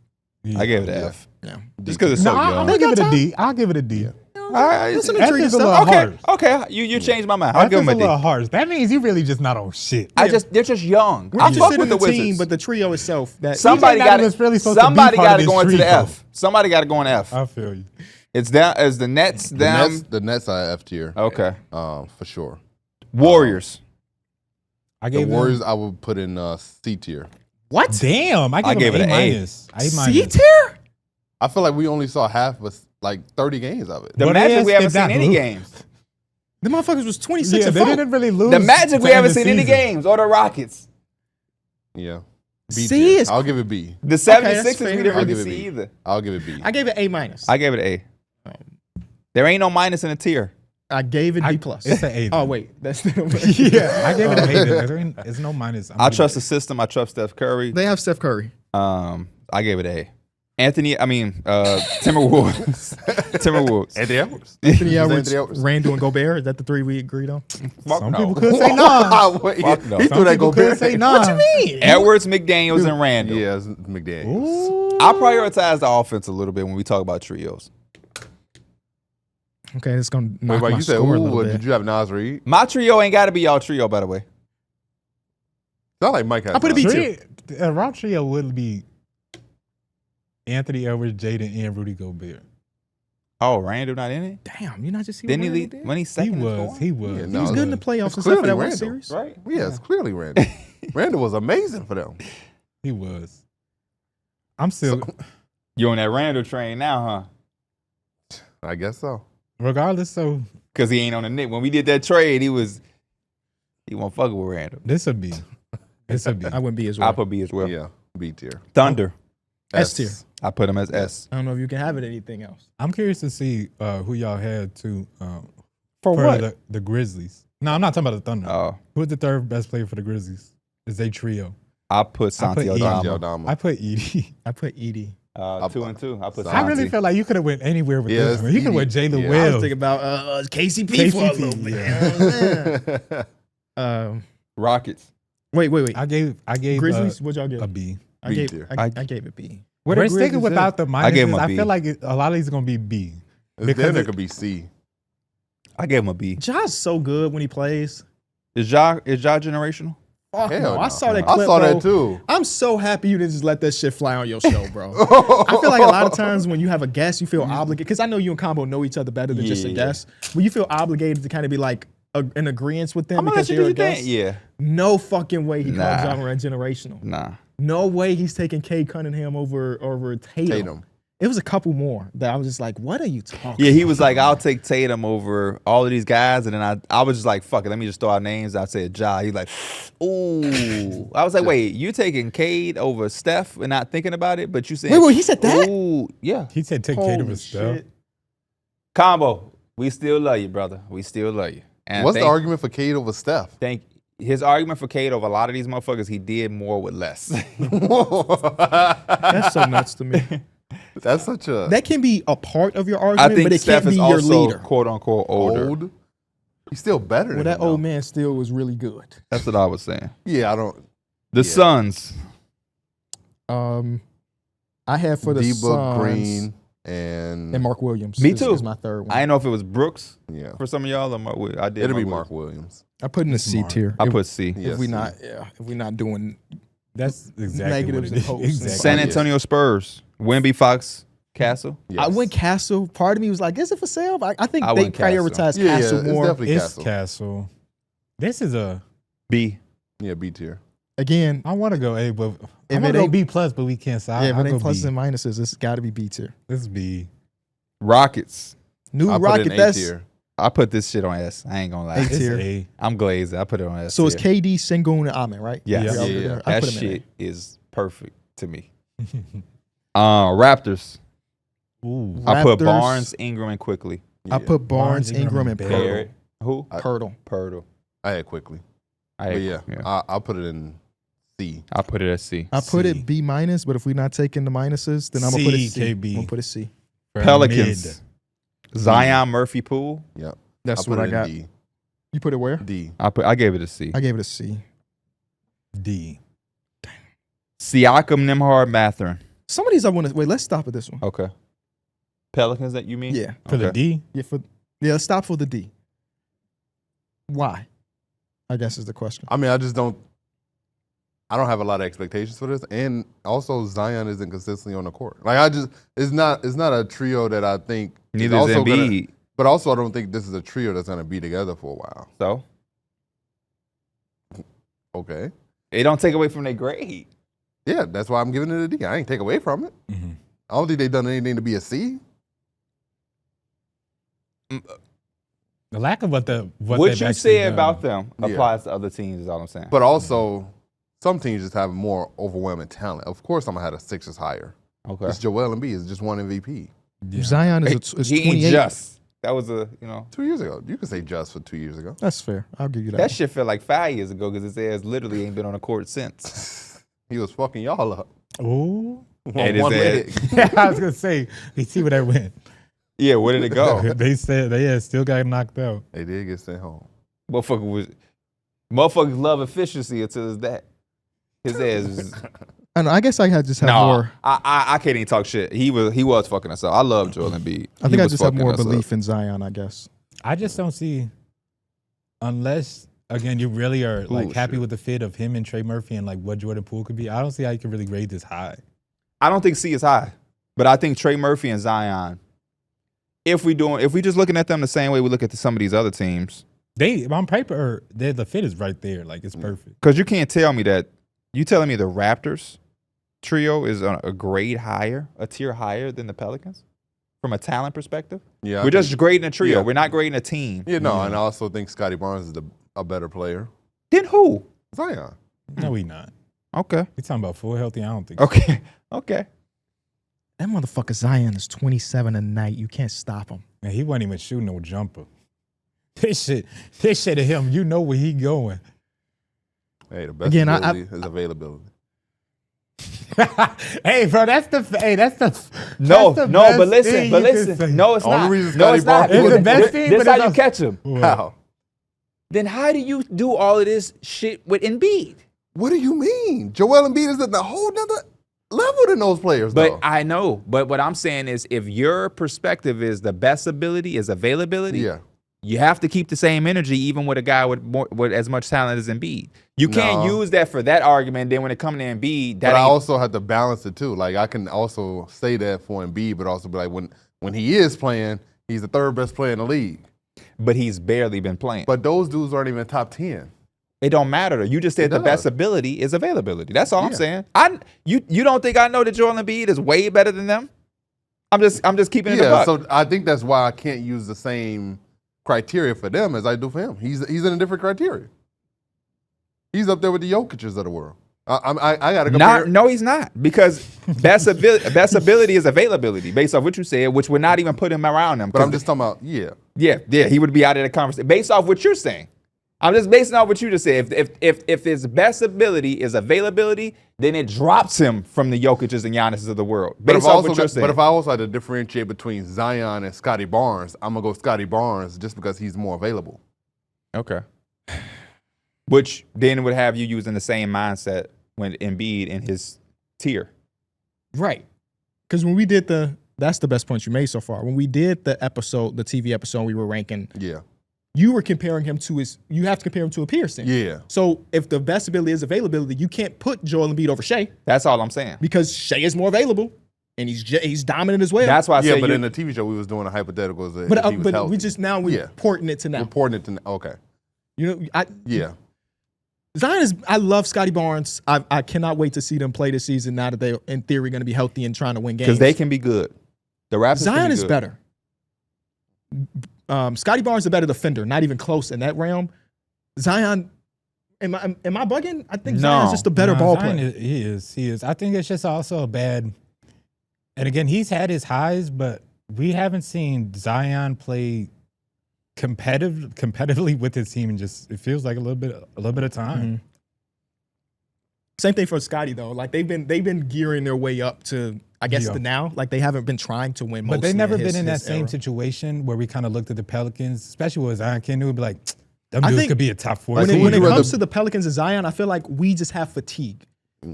I gave it an F. Yeah. Just because it's so I'm young. gonna give it a D. I'll give it a D. All right. Listen to F treat is a yourself. little Okay. harsh. Okay. You changed my mind. I'll F give is him a a D. little harsh. That means you really just not on shit. They're just young. We're I just fuck sitting with the the team, Wizards. but the trio itself. That Somebody CJ got was really supposed to be Somebody part got of to this go into the trio. F. Somebody got to go in F. I feel you. It's down as the Nets down. The Nets are F tier. Okay. For sure. Warriors. I The gave Warriors I would put in C tier. what? Damn, I gave it it an A A. minus. A C minus. tier? I feel like we only saw half of like 30 games of it. The But Magic, they we haven't did not seen any lose. games. The motherfuckers was 26 Yeah, and they 4. didn't really lose. The Magic, we to haven't end the seen any season. games. Or the Rockets. Yeah. C tier. is- I'll give it B. The that's 76ers, fair. we didn't I'll really give it see B. either. I'll give it B. I gave it A minus. I gave it an A. There ain't no minus in a tier. I gave it D plus. It's an A. Oh then. wait, that's Yeah, I gave it an A. There's no minus. I trust the system. I trust Steph Curry. They have Steph Curry. I gave it an A. Timberwolves. Timberwolves. Anthony Edwards. Anthony Anthony Edwards, Edwards. Randall, and Gobert. Is that the three we agreed on? Fuck Some no. people could say no. Wait, Fuck no. He Some threw that people go could say no. What you mean? Edwards, McDaniels, and Randall. Yeah, it's McDaniels. I prioritize the offense a little bit when we talk about trios. Okay, it's gonna Wait, knock wait, my you said, score a ooh, little did bit. you have Nas Reed? My trio ain't got to be y'all trio, by the way. Not like Mike has. I put a Nas. B tier. A round trio would be Anthony Edwards, Jaden, and Rudy Gobert. Oh, Randall not in it? Damn, you not just see Didn't he what lead Randall did? when he's He second? in was. scoring? He was. Yeah, He no, was good in the it's playoffs except for clearly that one Randall. series. Right? Yeah, it's clearly Randall. Randall was amazing for them. He was. I'm still, You on that Randall train now, huh? I guess so. regardless. So Because he ain't on the Knicks. When we did that trade, he wasn't fucking with Randall. this would be. This would be. I wouldn't be as I well. put B as well. Yeah, B tier. Thunder. S tier. I put him as S. I don't know if you can have it anything else. I'm curious to see who y'all had to For for what? the Grizzlies. No, I'm not talking about the Thunder. Oh, Who's the third best player for the Grizzlies? Is they trio? I put Santi Edie. Aldama. I put Edie. I put Edie. 2 and 2. I put I really Santi. feel like you could have went anywhere with Yeah, this one. You could have went Jalen yeah. I was Wells. thinking about KCP, for a KCP, little bit. Rockets. Wait. I gave Grizzlies. What'd y'all give? a B. I B gave. tier. I gave it B. We're the sticking Grizzlies without the minuses. gave him a B. I feel like a lot of these are gonna be B. Then it could be C. I gave him a B. Ja's so good when he plays. Is Ja generational? Fuck Hell no. I no. saw that I clip, saw bro. that too. I'm so happy you didn't just let that shit fly on your show, bro. I feel like a lot of times when you have a guest, you feel obligated, because I know you and Combo know each other better than just a Yeah. guest, but you feel obligated to kind of be like in agreement with them I'm gonna because let they're you a do your guest. thing. Yeah. No fucking way he calls Nah. Ja generational. Nah. No way he's taking Cade Cunningham over Tatum. It was a couple more that I was just like, what are you talking Yeah, he about? was like, I'll take Tatum over all of these guys. And then I was just like, fuck it, let me just throw out names. I said Ja. He's like, ooh. I was like, wait, you taking Cade over Steph and not thinking about it? But you said, Wait, he said that? Ooh, yeah. He said take Holy Tatum and stuff. shit. Combo, we still love you, brother. We still love you. And What's the argument for Cade over Steph? His argument for Cade over a lot of these motherfuckers, he did more with less. That's so nuts to me. That's such a That can be a part of your I argument, think but it Steph can't is be your also leader. quote unquote older. old. He's still better Well, than that him, old though. man still was really good. That's what I was saying. Yeah, I don't. The Yeah. Suns. I had for the D-Book, Suns Green, and Mark Williams. Me is- too. Is my third one. I didn't know if it was Brooks yeah, for some of y'all or Mark Williams. I did. it'll be Mark Mark Williams. I put in the C Smart. tier. I If- put C. Yeah, if we C. not, if we not doing That's exactly Negatives what it and is. posts. Exactly. San Antonio Spurs. Wemby, Fox, Castle. Yes. I went Castle. Part of me was like, is it for sale? But I think I they went Castle. prioritize Yeah, Castle it's more. definitely It's Castle. Castle. This is a. B. Yeah, B tier. Again, I want to go A, but If I'm it gonna go ain't- B plus, but we can't. So yeah, I'll if it go ain't pluses B. and minuses, it's got to be B tier. This is B. Rockets. New I put it Rocket, in A that's tier. I put this shit on S. I ain't gonna lie. A It's tier. A. I'm glazed. I put it on S. so it's tier. KD, Sengun, and Amen, right? Yes. Yeah, Yeah. I That put him in shit is perfect to me. Raptors. Ooh. I put Raptors. Barnes, Ingram, and Quickly. I put Barnes, Barnes, Ingram, and Ingram, Pirtle. Barrett. Who? Pirtle. Pirtle. I had quickly. I But yeah, I'll put it in C. I put it at C. I put C. it B minus, but if we're not taking the minuses, then I'm gonna put it C. KB. I'm gonna put it C. For Pelicans. mid. Zion, Murphy, Poole. Yep. That's put what it I in got. D. You put it where? D. I gave it a C. I gave it a C. D. Siakam, Nembhard, Mathurin. Some of these I want to wait. Let's stop at this one. Okay. Pelicans that you mean? Yeah, For the Okay. D, yeah. Let's stop for the D. Why? I guess is the question. I mean, I don't have a lot of expectations for this, and also Zion isn't consistently on the court. Like it's not a trio that I think. Neither is also Embiid. But also, I don't think this is a trio that's gonna be together for a while. So Okay. it don't take away from their grade. Yeah, that's why I'm giving it a D. I ain't take away from it. Mhm. I don't think they've done anything to be a C. the lack of what What they've you actually say done. about them Yeah. applies to other teams, is all I'm saying. But also, some teams just have more overwhelming talent. Of course, I'm gonna have the Sixers higher. Okay. It's Joel Embiid is just one MVP. Yeah. Zion is He ain't 28. just. That was a, 2 years ago. You could say just for 2 years ago. That's fair. I'll give you that. that shit felt like 5 years ago because his ass literally ain't been on the court since. He was fucking y'all up. Ooh. And his One ass- leg. I was gonna say, we see where that went. Yeah, where did it go? They said they had still got knocked out. They did get sent home. Motherfuckers love efficiency until it's that. His ass was, And I guess I had just have no, more. I can't even talk shit. He was fucking us up. I love Joel Embiid. I think I just have more belief in Zion. I guess. I just don't see, unless again you really are like happy Bullshit. with the fit of him and Trey Murphy and like what Jordan Poole could be. I don't see how you can really grade this high. I don't think C is high, but I think Trey Murphy and Zion. If we just looking at them the same way we look at some of these other teams, They on paper, the fit is right there. Like it's perfect. because you can't tell me that. You telling me the Raptors trio is on a grade higher, a tier higher than the Pelicans, from a talent perspective? Yeah, We're just grading a trio. Yeah. We're not grading a team. and I also think Scotty Barnes is a better player. Then who? Zion. No, we not. Okay. We talking about full healthy. I don't think. So. Okay. Okay. That motherfucker Zion is 27 a night. You can't stop him. Man, he wasn't even shooting no jumper. This shit of him, you know where he going. Hey, the best Again, ability is availability. Hey, bro, that's the No, that's the no, but best thing you can listen. say. No, it's Only not. reason No, Scotty it's not. Barnes It's the best thing, This but how it's you also- catch him. How? Then how do you do all of this shit with Embiid? What do you mean? Joel Embiid is at a whole nother level than those players, But though. I know. But what I'm saying is, if your perspective is the best ability is availability, Yeah. you have to keep the same energy even with a guy with as much talent as Embiid. You can't No. use that for that argument. Then when it comes to Embiid, that But I ain't. also have to balance it too. Like I can also say that for Embiid, but also be like when he is playing, he's the third best player in the league. But he's barely been playing. But those dudes aren't even top 10. It don't matter though. You just said It the best does. ability is availability. That's all I'm Yeah. saying. You don't think I know that Joel Embiid is way better than them? I'm just keeping it a Yeah, buck. so I think that's why I can't use the same criteria for them as I do for him. He's in a different criteria. He's up there with the Jokic's of the world. I got to compare. No, he's not, because best ability is availability based off what you said, which would not even put him around them. But I'm just talking about, yeah, he would be out of the conversation based off what you're saying. I'm just basing off what you just said. If his best ability is availability, then it drops him from the Jokic's and Giannis's of the world. But Based if, off what you're saying. but if I also had to differentiate between Zion and Scotty Barnes, I'm going to go Scotty Barnes just because he's more available. Okay. Which then would have you using the same mindset when Embiid in his tier. Right. Because when we did that's the best point you made so far. When we did the TV episode, we were ranking, Yeah. you were comparing him to you have to compare him to a Pearson. Yeah. So if the best ability is availability, you can't put Joel Embiid over Shea That's all I'm saying. because Shea is more available and he's dominant as well. That's why I Yeah, said but you, in the TV show, we was doing a hypothetical as if but he was but healthy. we just now we're Yeah. porting it to now. Reporting it to okay. You know, Yeah. Zion is. I love Scotty Barnes. I cannot wait to see them play this season. Now that they're in theory going to be healthy and trying to win games. because they can be good. The Raptors can Zion be is good. better. Scotty Barnes is a better defender, not even close in that realm. Zion, am I bugging? I think No. Zion's just a better No, ball Zion player. He is. I think it's just also a bad. And again, he's had his highs, but we haven't seen Zion play competitively with his team, and just it feels like a little bit of time. Mm-hmm. Same thing for Scotty though. Like they've been gearing their way up to, I guess, Yeah. the now. Like they haven't been trying to win. But they've mostly never his- been in that his same era. situation where we kind of looked at the Pelicans, especially with Zion Ken, would be like, them I dudes think could be a top four. Like, When who it, would when you it rather- comes to the Pelicans and Zion, I feel like we just have fatigue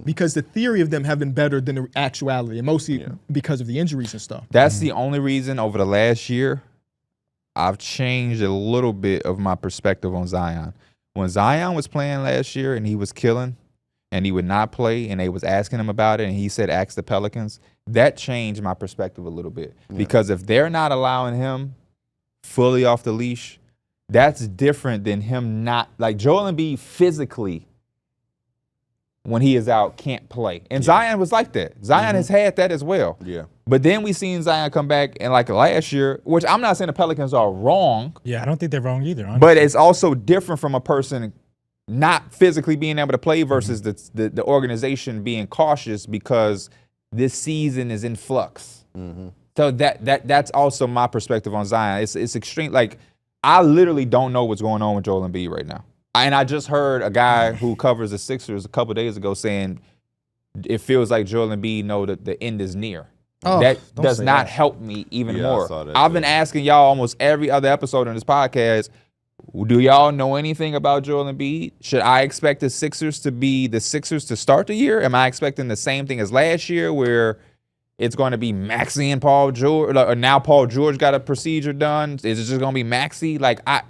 because the theory of them have been better than the actuality, and mostly because of the injuries and stuff. That's the only reason over the last year I've changed a little bit of my perspective on Zion. When Zion was playing last year and he was killing and he would not play and they was asking him about it and he said, ask the Pelicans, that changed my perspective a little bit. Because if they're not allowing him fully off the leash, that's different than him not, like Joel Embiid physically, when he is out, can't play. And Zion was like that. Zion has had that as well. Yeah. But then we seen Zion come back and like last year, which I'm not saying the Pelicans are wrong, Yeah, I don't think they're wrong either. Honestly. but it's also different from a person not physically being able to play versus the organization being cautious because this season is in flux. So that's also my perspective on Zion. It's extreme. Like I literally don't know what's going on with Joel Embiid right now. And I just heard a guy who covers the Sixers a couple days ago saying it feels like Joel Embiid know that the end is near. Oh, that don't does say not that. help me even Yeah, I more. saw that I've too. been asking y'all almost every other episode on this podcast, do y'all know anything about Joel Embiid? Should I expect the Sixers to be the Sixers to start the year? Am I expecting the same thing as last year where it's going to be Maxey and Paul George, or now Paul George got a procedure done? Is it just going to be Maxey? Like I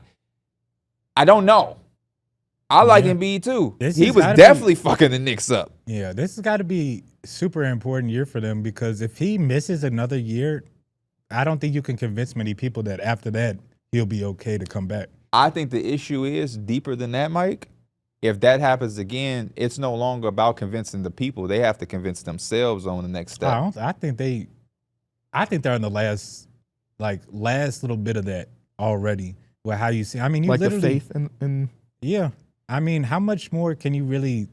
don't know. I like Embiid too. This He has was gotta definitely fucking the Knicks up. Yeah, this has got to be super important year for them because if he misses another year, I don't think you can convince many people that after that he'll be okay to come back. I think the issue is deeper than that, Mike. If that happens again, it's no longer about convincing the people. They have to convince themselves on the next step. I think they're in the last little bit of that already. Well, how you see? I mean, you Like the literally, faith and yeah. I mean, how much more can you really?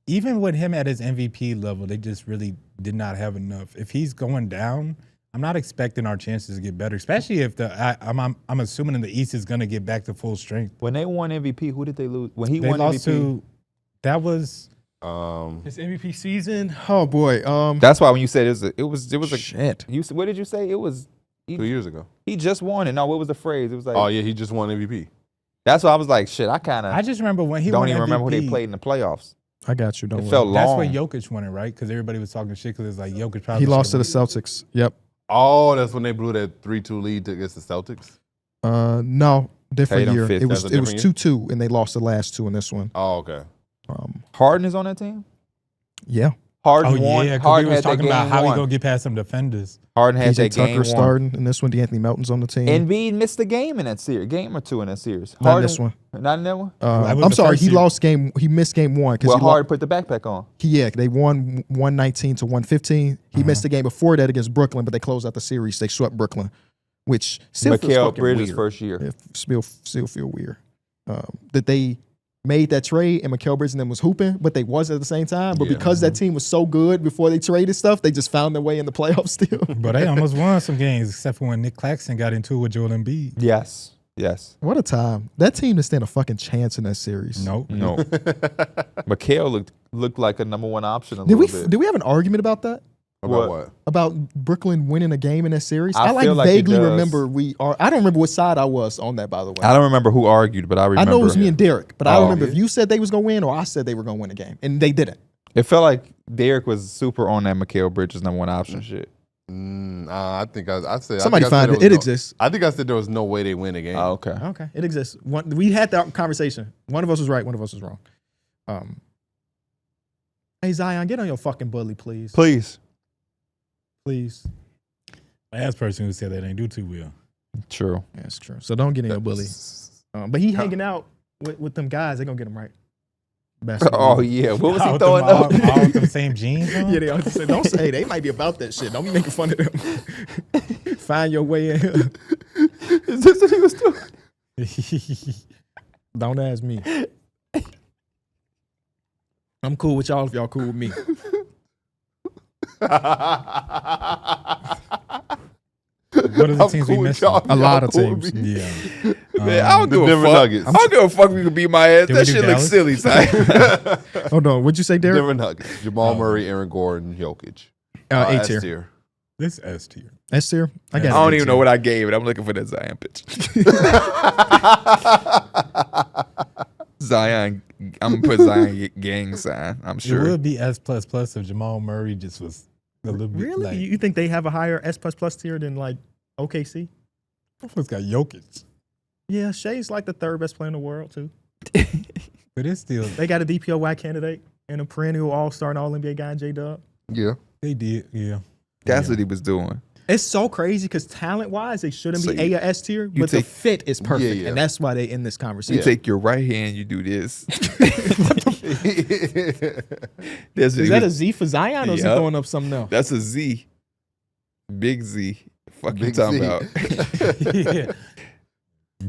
Even with him at his MVP level, they just really did not have enough. If he's going down, I'm not expecting our chances to get better, especially if I'm assuming the East is going to get back to full strength. When they won MVP, who did they lose? When he They won lost MVP, to that was His MVP season. Oh boy. that's why when you said it was a Shit. You what did you say? It was 2 years ago. he just won it. No, what was the phrase? It was like Oh yeah, he just won MVP. that's why I was like shit. I kind I of just remember when he don't won even remember who they MVP. played in the playoffs. I got you. Don't It worry. felt That's long. when Jokic won it, right? Because everybody was talking shit because it's like Jokic probably He lost to the should've Celtics. Yep. Oh, that's when they blew that 3-2 lead against the Celtics. No, different Tatum year. fifth. It was That's a it was different 2-2, and they lost the last two in this one. Oh, okay. Harden is on that team. Yeah. Harden Oh won. yeah, because Harden we was had that talking about game how he one. gonna get past some defenders. Harden had that PJ game Tucker one. starting in this one. D'Anthony Melton's on the team. Embiid missed a game in that series, game or two in that series. Not in this one. Not in that one. That was I'm the sorry. first He year. lost game. He missed game one because Well, Harden put the backpack on. they won 119 to 115. He missed the game before that against Brooklyn, but they closed out the series. They swept Brooklyn, which still feels Mikal fucking Bridges' weird. first year. It still feel weird that they made that trade and Mikal Bridges and them was hooping, but they wasn't at the same time. But Yeah. because that team was so good before they traded stuff, they just found their way in the playoffs still. But they almost won some games, except for when Nick Claxton got into it with Joel Embiid. Yes. Yes. What a time. That team didn't stand a fucking chance in that series. Nope. No. Mikal looked like a number one option a Did little bit. we have an argument about that? About what? About Brooklyn winning a game in that series? I I feel like it vaguely does. remember I don't remember what side I was on that, by the way. I don't remember who argued, but I I remember. know it was me and Darrick, but I don't Oh. remember if you said they was gonna win or I said they were gonna win a game, and they didn't. It felt like Darrick was super on that Mikal Bridges number one option shit. I think I said Somebody I think I said find there it. was It no- exists. I think I said there was no way they win a game. Oh, okay. Okay, it exists. We had that conversation. One of us was right. One of us was wrong. Hey Zion, get on your fucking bully, please. Please. Please. Last person who said that ain't do too well. True. That's true. So don't get in your bully. But he hanging out with them guys. They gonna get him right. Oh yeah. What was he All throwing them, up? all with them same jeans on? Yeah, they always say, don't say they might be about that shit. Don't be making fun of them. Find your way in here. Is this what he was doing? Don't ask me. I'm cool with y'all if y'all cool with me. What are the teams we missed? A lot of teams. Yeah. Man, I don't The give a Denver fuck. Nuggets. I don't give a fuck if you can beat my ass. Did we That do shit looks Dallas? silly, son. Hold on. What'd you say, Darrick? Denver Nuggets. Jamal Murray, Aaron Gordon, Jokic. A S tier. This S tier. S tier? I I got don't even know what I gave it. I'm looking for that Zion picture. Zion. I'm gonna put Zion gang sign. I'm It sure. would be S++ if Jamal Murray just was a little bit Really? like, You think they have a higher S++ tier than like OKC? it's got Jokic. Yeah, Shea's like the third best player in the world too. But it's still, They got a DPOY candidate and a perennial All-Star and All-NBA guy in J-Dub. Yeah. they did, yeah. That's what he was doing. It's so crazy because talent-wise, they shouldn't So be A or S tier, but the take- fit is perfect, yeah. and that's why they in this You conversation. take your right hand, you do this. That's, Is that a Z for Zion or is he Yup. throwing up something else? That's a Z. Big Z. Fuck you Big talking Z. about? Yeah.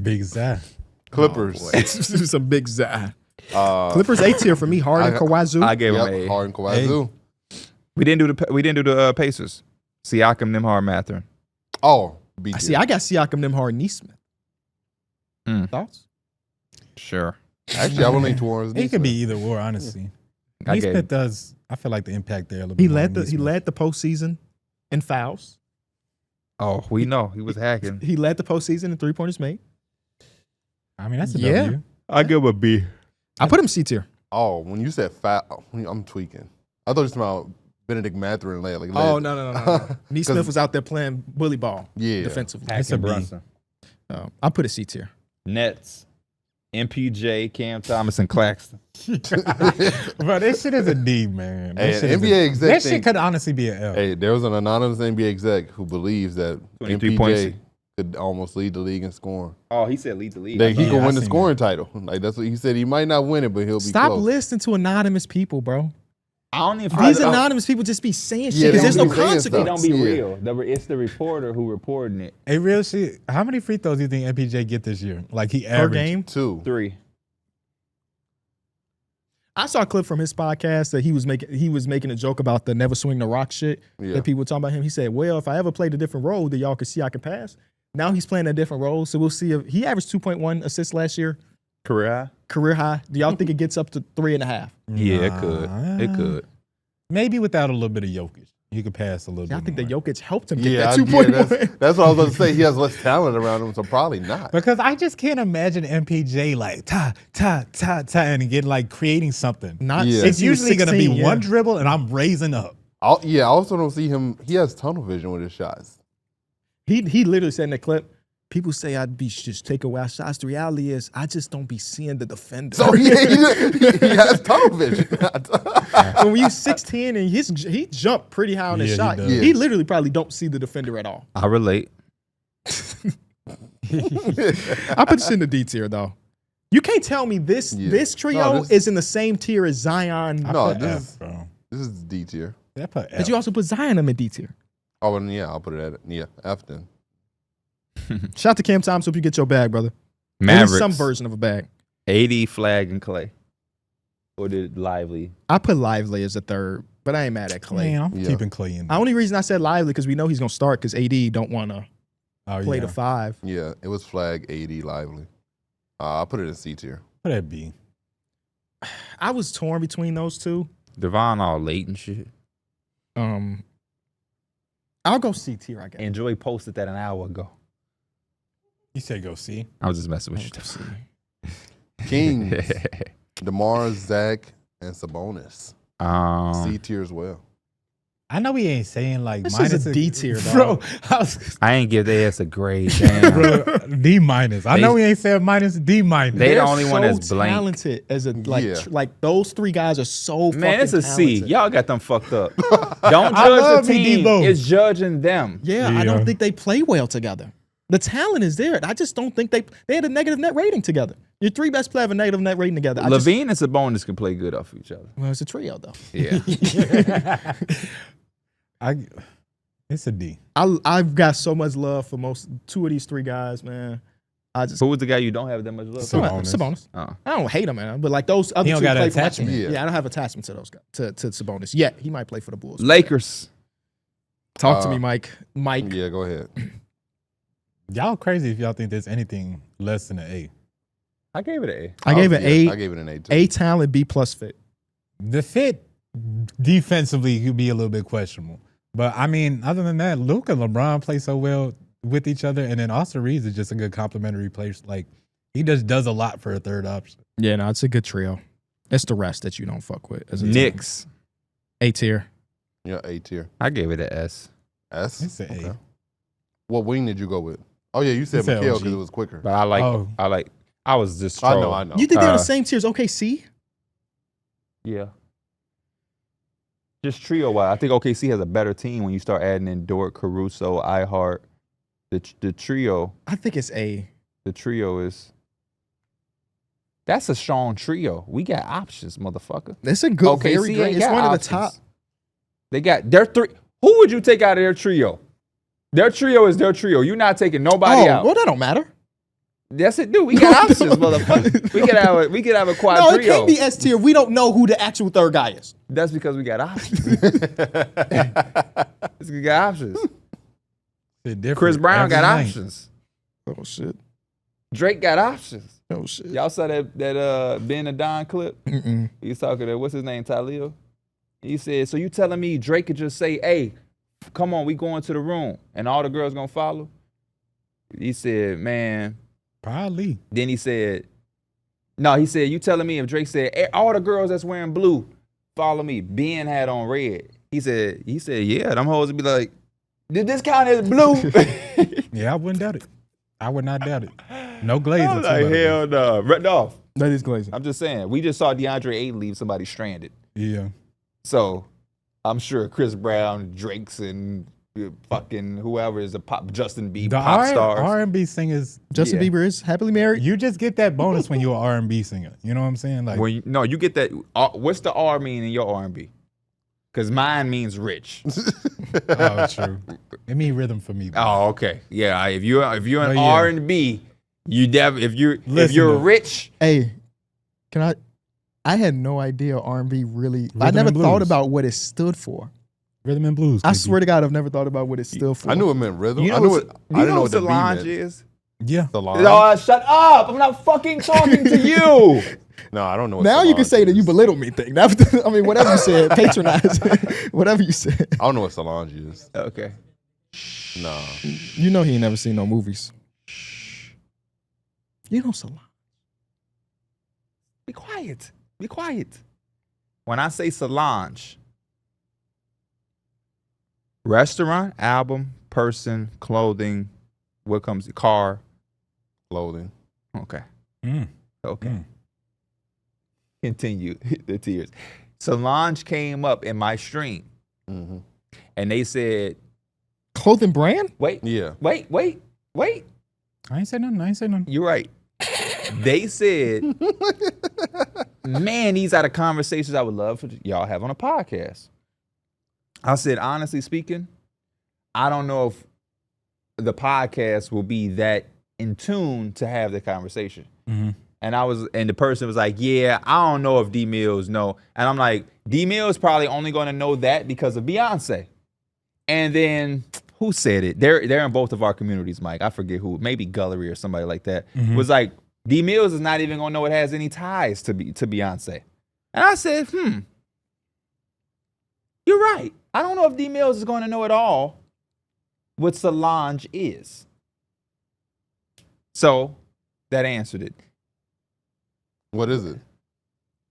Big Zai. Clippers. Some big Z. Uh, Clippers A tier for me, Harden, I- Kawhi Zoo. I gave him Yep, A. Harden, Kawhi Zoo. We didn't do the Pacers. Siakam, Nembhard, Mathurin. Oh, B I tier. see. I got Siakam, Nembhard, Neesmith. Mm. Thoughts? Sure. Actually, I would lean towards He could be Neesmith. either or, honestly. I gave- Neesmith does, I feel like the impact there a little He bit more led than the he Neesmith. led the postseason in fouls. Oh, we know he was hacking. He led the postseason in 3-pointers made. I mean, that's a Yeah. W. I give him a B. I put him C tier. Oh, when you said foul, I'm tweaking. I thought you were talking about Benedict Mathurin led. Like, Oh led. no. Neesmith was out there playing bully ball Yeah. defensively. It's a B. I put a C tier. Nets. MPJ, Cam Thomas, and Claxton. Bro, this shit is a D, man. Hey, That an shit is NBA a, exec that shit think- could honestly be an L. Hey, there was an anonymous NBA exec who believes that 23 points. MPJ could almost lead the league in scoring. Oh, he said lead the league. That he Yeah, could I win the seen scoring title. Like that's what he said. He might not win it, but he'll be Stop close. listening to anonymous people, bro. I don't even. These anonymous people just be saying Yeah, shit because they there's no don't be saying consequence. stuff. Don't be Yeah. real. It's the reporter who reporting it. Hey, real shit. How many free throws do you think MPJ get this year? Like he Per averaged. game. 2. 3. I saw a clip from his podcast that he was making a joke about the never swing the rock shit that people were talking about him. He said, well, if I ever played a different role that y'all could see I can pass. Now he's playing a different role, so we'll see if he averaged 2.1 assists last year. Career high. Do y'all think it gets up to 3.5? Yeah, it could. It could. Maybe without a little bit of Jokic, he could pass a little bit. I think more. that Jokic helped him get that 2.1. That's what I was going to say. He has less talent around him, so probably not. Because I just can't imagine MPJ like ta and getting like creating something. Not Yeah. since It's he was usually going to be 16, one dribble and I'm raising up. I also don't see him. He has tunnel vision with his shots. He literally said in the clip, people say I'd be just take away shots. The reality is I just don't be seeing the defender. So he has tunnel vision. When you're 16 and he jumped pretty high on his Yeah, shot, he does. he literally probably don't see the defender at all. I relate. I put this in the D tier though. You can't tell me this trio No, this- is in the same tier as Zion. No, Put this F, bro. is D tier. I put F. But you also put Zion in D tier. Oh, and yeah, I'll put it at F then. Shout out to Cam Thomas. Hope you get your bag, brother. At Mavericks. least some version of a bag. AD, Flag, and Clay. Or did Lively? I put Lively as a third, but I ain't mad at Clay. Man, I'm Yeah. keeping Clay in. The only reason I said Lively because we know he's gonna start because AD don't want to play the 5. Yeah, it was Flag, AD, Lively. I'll put it in C tier. Put that B. I was torn between those two. Devon all late and shit. I'll go C tier, I guess. And Joey posted that an hour ago. You said go C. I was just messing with you. Kings, DeMar, Zach, and Sabonis. C tier as well. I know we ain't saying like This minus is a D tier, bro. dog. I ain't give their ass a grade. Damn. Bro, D minus. I know we ain't saying minus, D minus. They the They're only one so that's blank. talented as a Yeah. like those 3 guys are so Man, it's a fucking C. talented. Y'all got them fucked up. Don't I love judge the me, team. Debo. It's judging them. Yeah, I Yeah. don't think they play well together. The talent is there. I just don't think they had a negative net rating together. Your 3 best players have a negative net rating together. Levine and Sabonis can play good off each other. Well, it's a trio though. Yeah. It's a D. I've got so much love for 2 of these 3 guys, man. I just Who was the guy you don't have that much love for? Sabonis. Oh. I don't hate him, man. But like those other He don't 2 got an play for my attachment. team. Yeah. I don't have attachment to those guys to Sabonis. Yeah, he might play for the Bulls. Lakers. Talk to me, Mike. Mike. Yeah, go ahead. Y'all crazy if y'all think there's anything less than an A. I gave it an A. I gave it I A. gave it an A too. A talent, B plus fit. The fit defensively could be a little bit questionable. But I mean, other than that, Luke and LeBron play so well with each other. And then Austin Reaves is just a good complementary player. Like, he just does a lot for a third option. Yeah, no, it's a good trio. It's the rest that you don't fuck with. As a Knicks. team. A tier. Yeah, A tier. I gave it an S. S. It's an A. What wing did you go with? Oh yeah, you said said Mikal OG. because it was quicker. But I was just trolling. I know. You think they're on the same tier as OKC? Yeah. Just trio wise, I think OKC has a better team when you start adding in Dort, Caruso, iHeart. The trio I think it's A. is. That's a strong trio. We got options, motherfucker. It's a good, OKC very great. ain't It's got one of the options. top. They got their 3. Who would you take out of their trio? Their trio is their trio. You're not taking nobody out. Well, that don't matter. Yes, it do. We got options, motherfucker. We could have a quad No, it trio. can't be S tier. We don't know who the actual third guy is. That's because we got options. We got options. Chris Brown got options. Oh shit. Drake got options. Oh shit. Y'all saw that Ben and Don clip? Mm-mm. He was talking to, what's his name, Talil? He said, so you telling me Drake could just say, hey, come on, we going to the room, and all the girls gonna follow? He said, man. Probably. Then he said, no, he said, you telling me if Drake said, hey, all the girls that's wearing blue, follow me. Ben had on red. He said, yeah, them hoes would be like, did this count as blue? Yeah, I wouldn't doubt it. I would not doubt it. No glaze. I'm like, hell no. No. That is glazing. I'm just saying, we just saw DeAndre Ayton leave somebody stranded. Yeah. So I'm sure Chris Brown, Drake's, and fucking whoever is a Justin Bieber, The pop stars. R&B singers, Justin Yeah. Bieber is happily married. you just get that bonus when you're an R&B singer. You know what I'm saying? Like, When you get that. What's the R mean in your R&B? Because mine means rich. oh, true. It mean rhythm for me. Bro. Oh, okay. Yeah. If you're Oh, an yeah. R&B, if you're Listen, if you're though. rich, Hey, can I had no idea R&B really. I Rhythm never and thought blues. about what it stood for. Rhythm and blues. I KD. swear to God, I've never thought about what it stood for. I knew it meant rhythm. You know I knew what, it. you I didn't know know what what the B Solange meant. is? Yeah. Solange? Oh, shut up. I'm not fucking talking to you. No, I don't know what Now you can Solange say that you is. belittle me thing. I mean, whatever you said, patronize, whatever you said. I don't know what Solange is. Okay. Nah. You know he ain't never seen no movies. You know Solange. Be quiet. Be quiet. When I say Solange, restaurant, album, person, clothing, what comes? Car. Clothing. Okay. Mm. Okay. Mm. Continue the tears. Solange came up in my stream Mm-hmm. and they said, Clothing brand? wait, Yeah. wait. I ain't say nothing. You're right. They said, man, these are the conversations I would love for y'all to have on a podcast. I said, honestly speaking, I don't know if the podcast will be that in tune to have the conversation. Mm-hmm. And the person was like, yeah, I don't know if D Mills know. And I'm like, D Mills probably only going to know that because of Beyonce. And then who said it? They're in both of our communities, Mike. I forget who, maybe Gullery or somebody like that. Mhm. Was like, D Mills is not even going to know it has any ties to Beyonce. And I said, you're right. I don't know if D Mills is going to know at all what Solange is. So that answered it. What is it?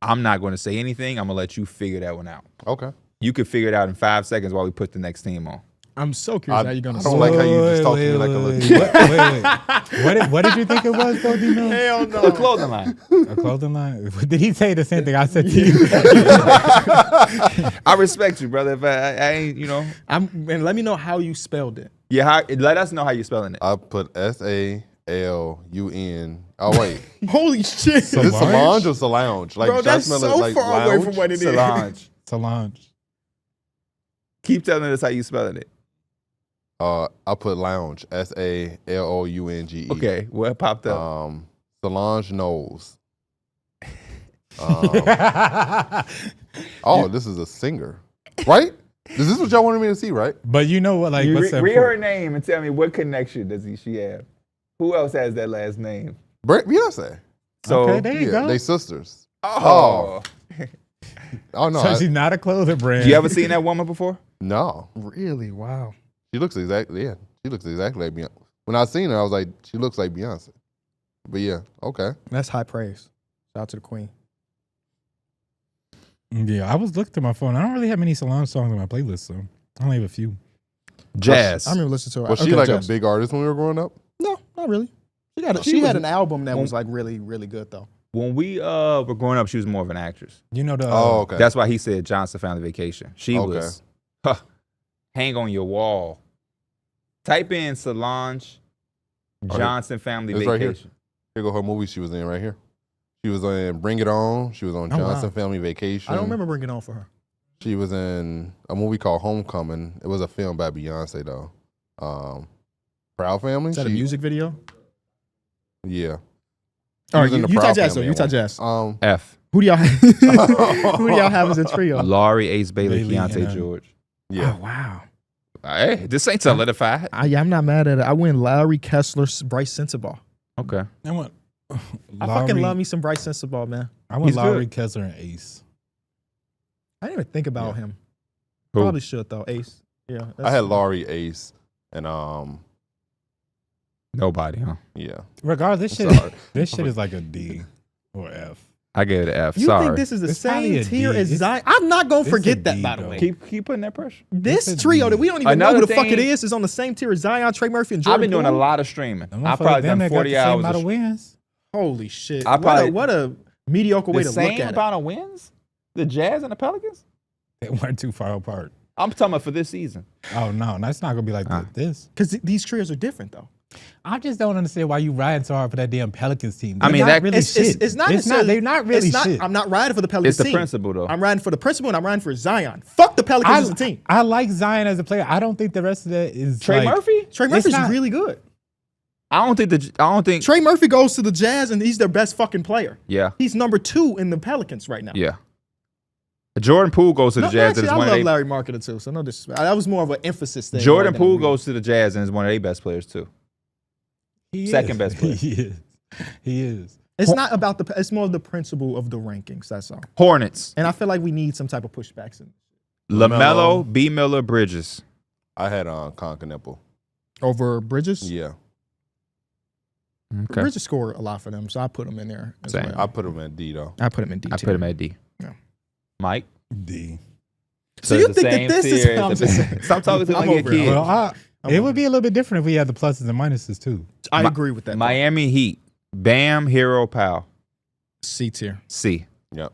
I'm not going to say anything. I'm going to let you figure that one out. Okay. You could figure it out in 5 seconds while we put the next team on. I'm so curious how you're gonna. I don't like how you just talk to me like a little. What did you think it was, though, D-Mills? Hell The clothing line. A clothing line? Did he say the same thing I said to you? I respect you, brother. If I ain't, And let me know how you spelled it. yeah. Let us know how you're spelling it. I put SALUN. Oh wait, Holy shit, is it Solange or Solange? Like, bro, should I that's smell so it like far away lounge? from what it is. Solange. Solange. Keep telling us how you spelling it. I put lounge. SALOUNGE. Okay, what popped up? Solange Knowles. This is a singer, right? Is this what y'all wanted me to see, right? But you know what? Like, You what's that? read her name and tell me what connection does she have? Who else has that last name? Beyonce. So, Okay, there you go. They sisters. oh. Oh no, So she's not a clothing brand. You ever seen that woman before? no. Really? Wow. She looks exactly like Beyonce. When I seen her, I was like, she looks like Beyonce. But yeah, okay. That's high praise. Shout out to the queen. Yeah, I was looking through my phone. I don't really have many Solange songs on my playlist, so I only have a few. Jazz. I remember listening to her. Was she Okay, like Jess. a big artist when we were growing up? No, not really. She had an album that was like really, really good though. When we were growing up, she was more of an actress. You know the. Oh, okay. That's why he said Johnson Family Vacation. She Okay. was hang on your wall. Type in Solange Johnson Family It's right here. Vacation. Here go her movie she was in right here. She was in Bring It On. She was on Oh, Johnson wow. Family Vacation. I don't remember Bring It On for her. She was in a movie called Homecoming. It was a film by Beyonce though. Proud Family. Is that a music video? Yeah. All right, was in the Utah Proud Jazz though. Family Utah one. Jazz. F. Who do y'all who do y'all have as a trio? Laurie, Ace Bailey, Bailey, Keontae and, George. Yeah. Oh, wow. Hey, this ain't solidified. I'm not mad at it. I went Lowry, Kessler, Bryce Sensabaugh. Okay. I went. I fucking love me some Bryce Sensabaugh, man. I went He's Lowry, good. Kessler, and Ace. I didn't even think about Yeah. him. Who? Probably should though. Ace. Yeah. I had Laurie, Ace, and Nobody, huh? yeah. Regardless, I'm this shit, sorry. this shit is like a D or F. I gave it an F. You Sorry. think this is the It's probably same a tier D. as It's- Zion? I'm not gonna it's a forget that, D, by the though. way. keep putting that pressure. This It's a trio D. that we don't even Another know who the fuck thing- it is on the same tier as Zion, Trey Murphy, and Jordan I've been doing a Poole? lot of streaming. Them I've motherfuckers, probably them done that got 40 the same hours. amount of of wins. Holy shit. I probably- what a mediocre way the to same look at it. amount of wins? The Jazz and the Pelicans? They weren't too far apart. I'm talking about for this season. Oh no, that's not gonna be like this. Because these trios are different though. I just don't understand why you riding so hard for that damn Pelicans team. I mean, They're that- not really shit. It's not necessarily. They're not really it's not, shit. I'm not riding for the Pelicans It's the team. principle, though. I'm riding for the principle and I'm riding for Zion. Fuck the Pelicans as a team. I like Zion as a player. I don't think the rest of that is Trey like, Murphy? Trey it's Murphy's not- really good. I don't think. Trey Murphy goes to the Jazz and he's their best fucking player. Yeah. He's number 2 in the Pelicans right now. Yeah. Jordan Poole goes to the Jazz Actually, and is I one love of Larry Marketer too. So no disrespect. That was more of an emphasis thing. Jordan more than a Poole real. goes to the Jazz and is one of their best players too. Second best player. He is. He is. It's not about the. It's more of the principle of the rankings. That's all. Hornets. And I feel like we need some type of pushbacks. LaMelo, B. Miller, Bridges. I had Concanepple. Over Bridges. Yeah. Okay. Bridges scored a lot for them, so I put him in there. As Same. well. I put him at D though. I put him in D. I put him at D. Yeah. Mike. D. So it's you the think that same this is tier how I'm as the- saying? Stop talking to me I'm like a over it. kid. Well, it would be a little bit different if we had the pluses and minuses too. I agree with that. Miami Heat. Bam, Hero, Powell. C tier. C. Yep.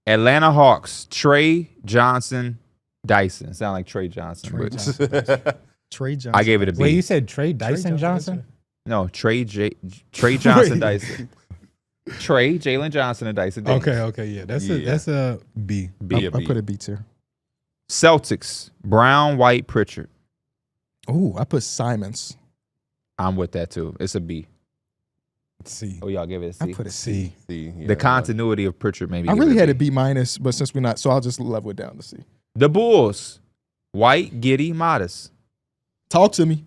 Atlanta Hawks. Trey Johnson, Dyson. Sound like Trey Johnson. Trey but Johnson. Trey Johnson. I gave it a B. Wait, you said Trey Trey Dyson Johnson? No, Trey Johnson, Dyson. Trey, Jalen Johnson, and Dyson. Okay, yeah. That's a B. B. I put it B tier. Celtics. Brown, White, Pritchard. Ooh, I put Simons. I'm with that too. It's a B. C. Oh, y'all give it a C. I put a C. C, yeah, The continuity of Pritchard maybe. I give really it had a a B minus, but since we're not, so I'll just level it down to C. The Bulls. White, Giddy, Modest. Talk to me.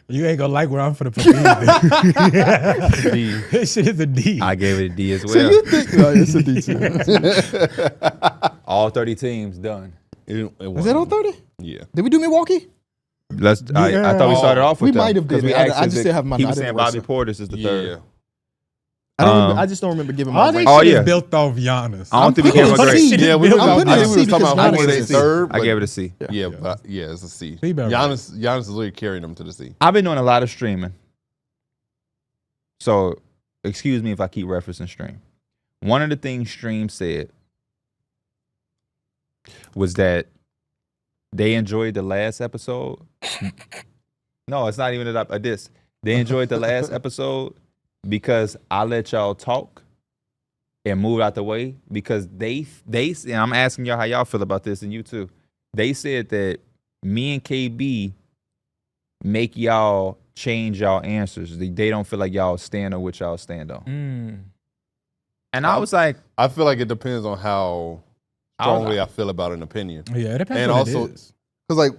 You ain't gonna like where I'm finna put these. D. This shit is a D. I gave it a D as well. So you think no, it's a D tier. All 30 teams done. Was that all 30? Yeah. Did we do Milwaukee? I thought we started off with We them, might have 'cause did we it. I asked just if still have my. He I was didn't saying erase Bobby it. Portis is the Yeah. third. I just don't remember giving my All rank. this shit yeah. is built off Giannis. I don't think we gave him a putting grade. C. Yeah, we I'm were putting it C talking about because who would Giannis- say third. I gave it a C. Yeah, but yeah, it's a C. C better. Giannis is literally carrying them to the C. I've been doing a lot of streaming. So, excuse me if I keep referencing stream. One of the things stream said was that they enjoyed the last episode. No, it's not even a diss. They enjoyed the last episode because I let y'all talk and move out the way because they and I'm asking y'all how y'all feel about this and you too. They said that me and KB make y'all change y'all answers. They don't feel like y'all stand on what y'all stand on. And I was like, I feel like it depends on how strongly I feel about an opinion. Yeah, it depends And on also- what it is. Because, like,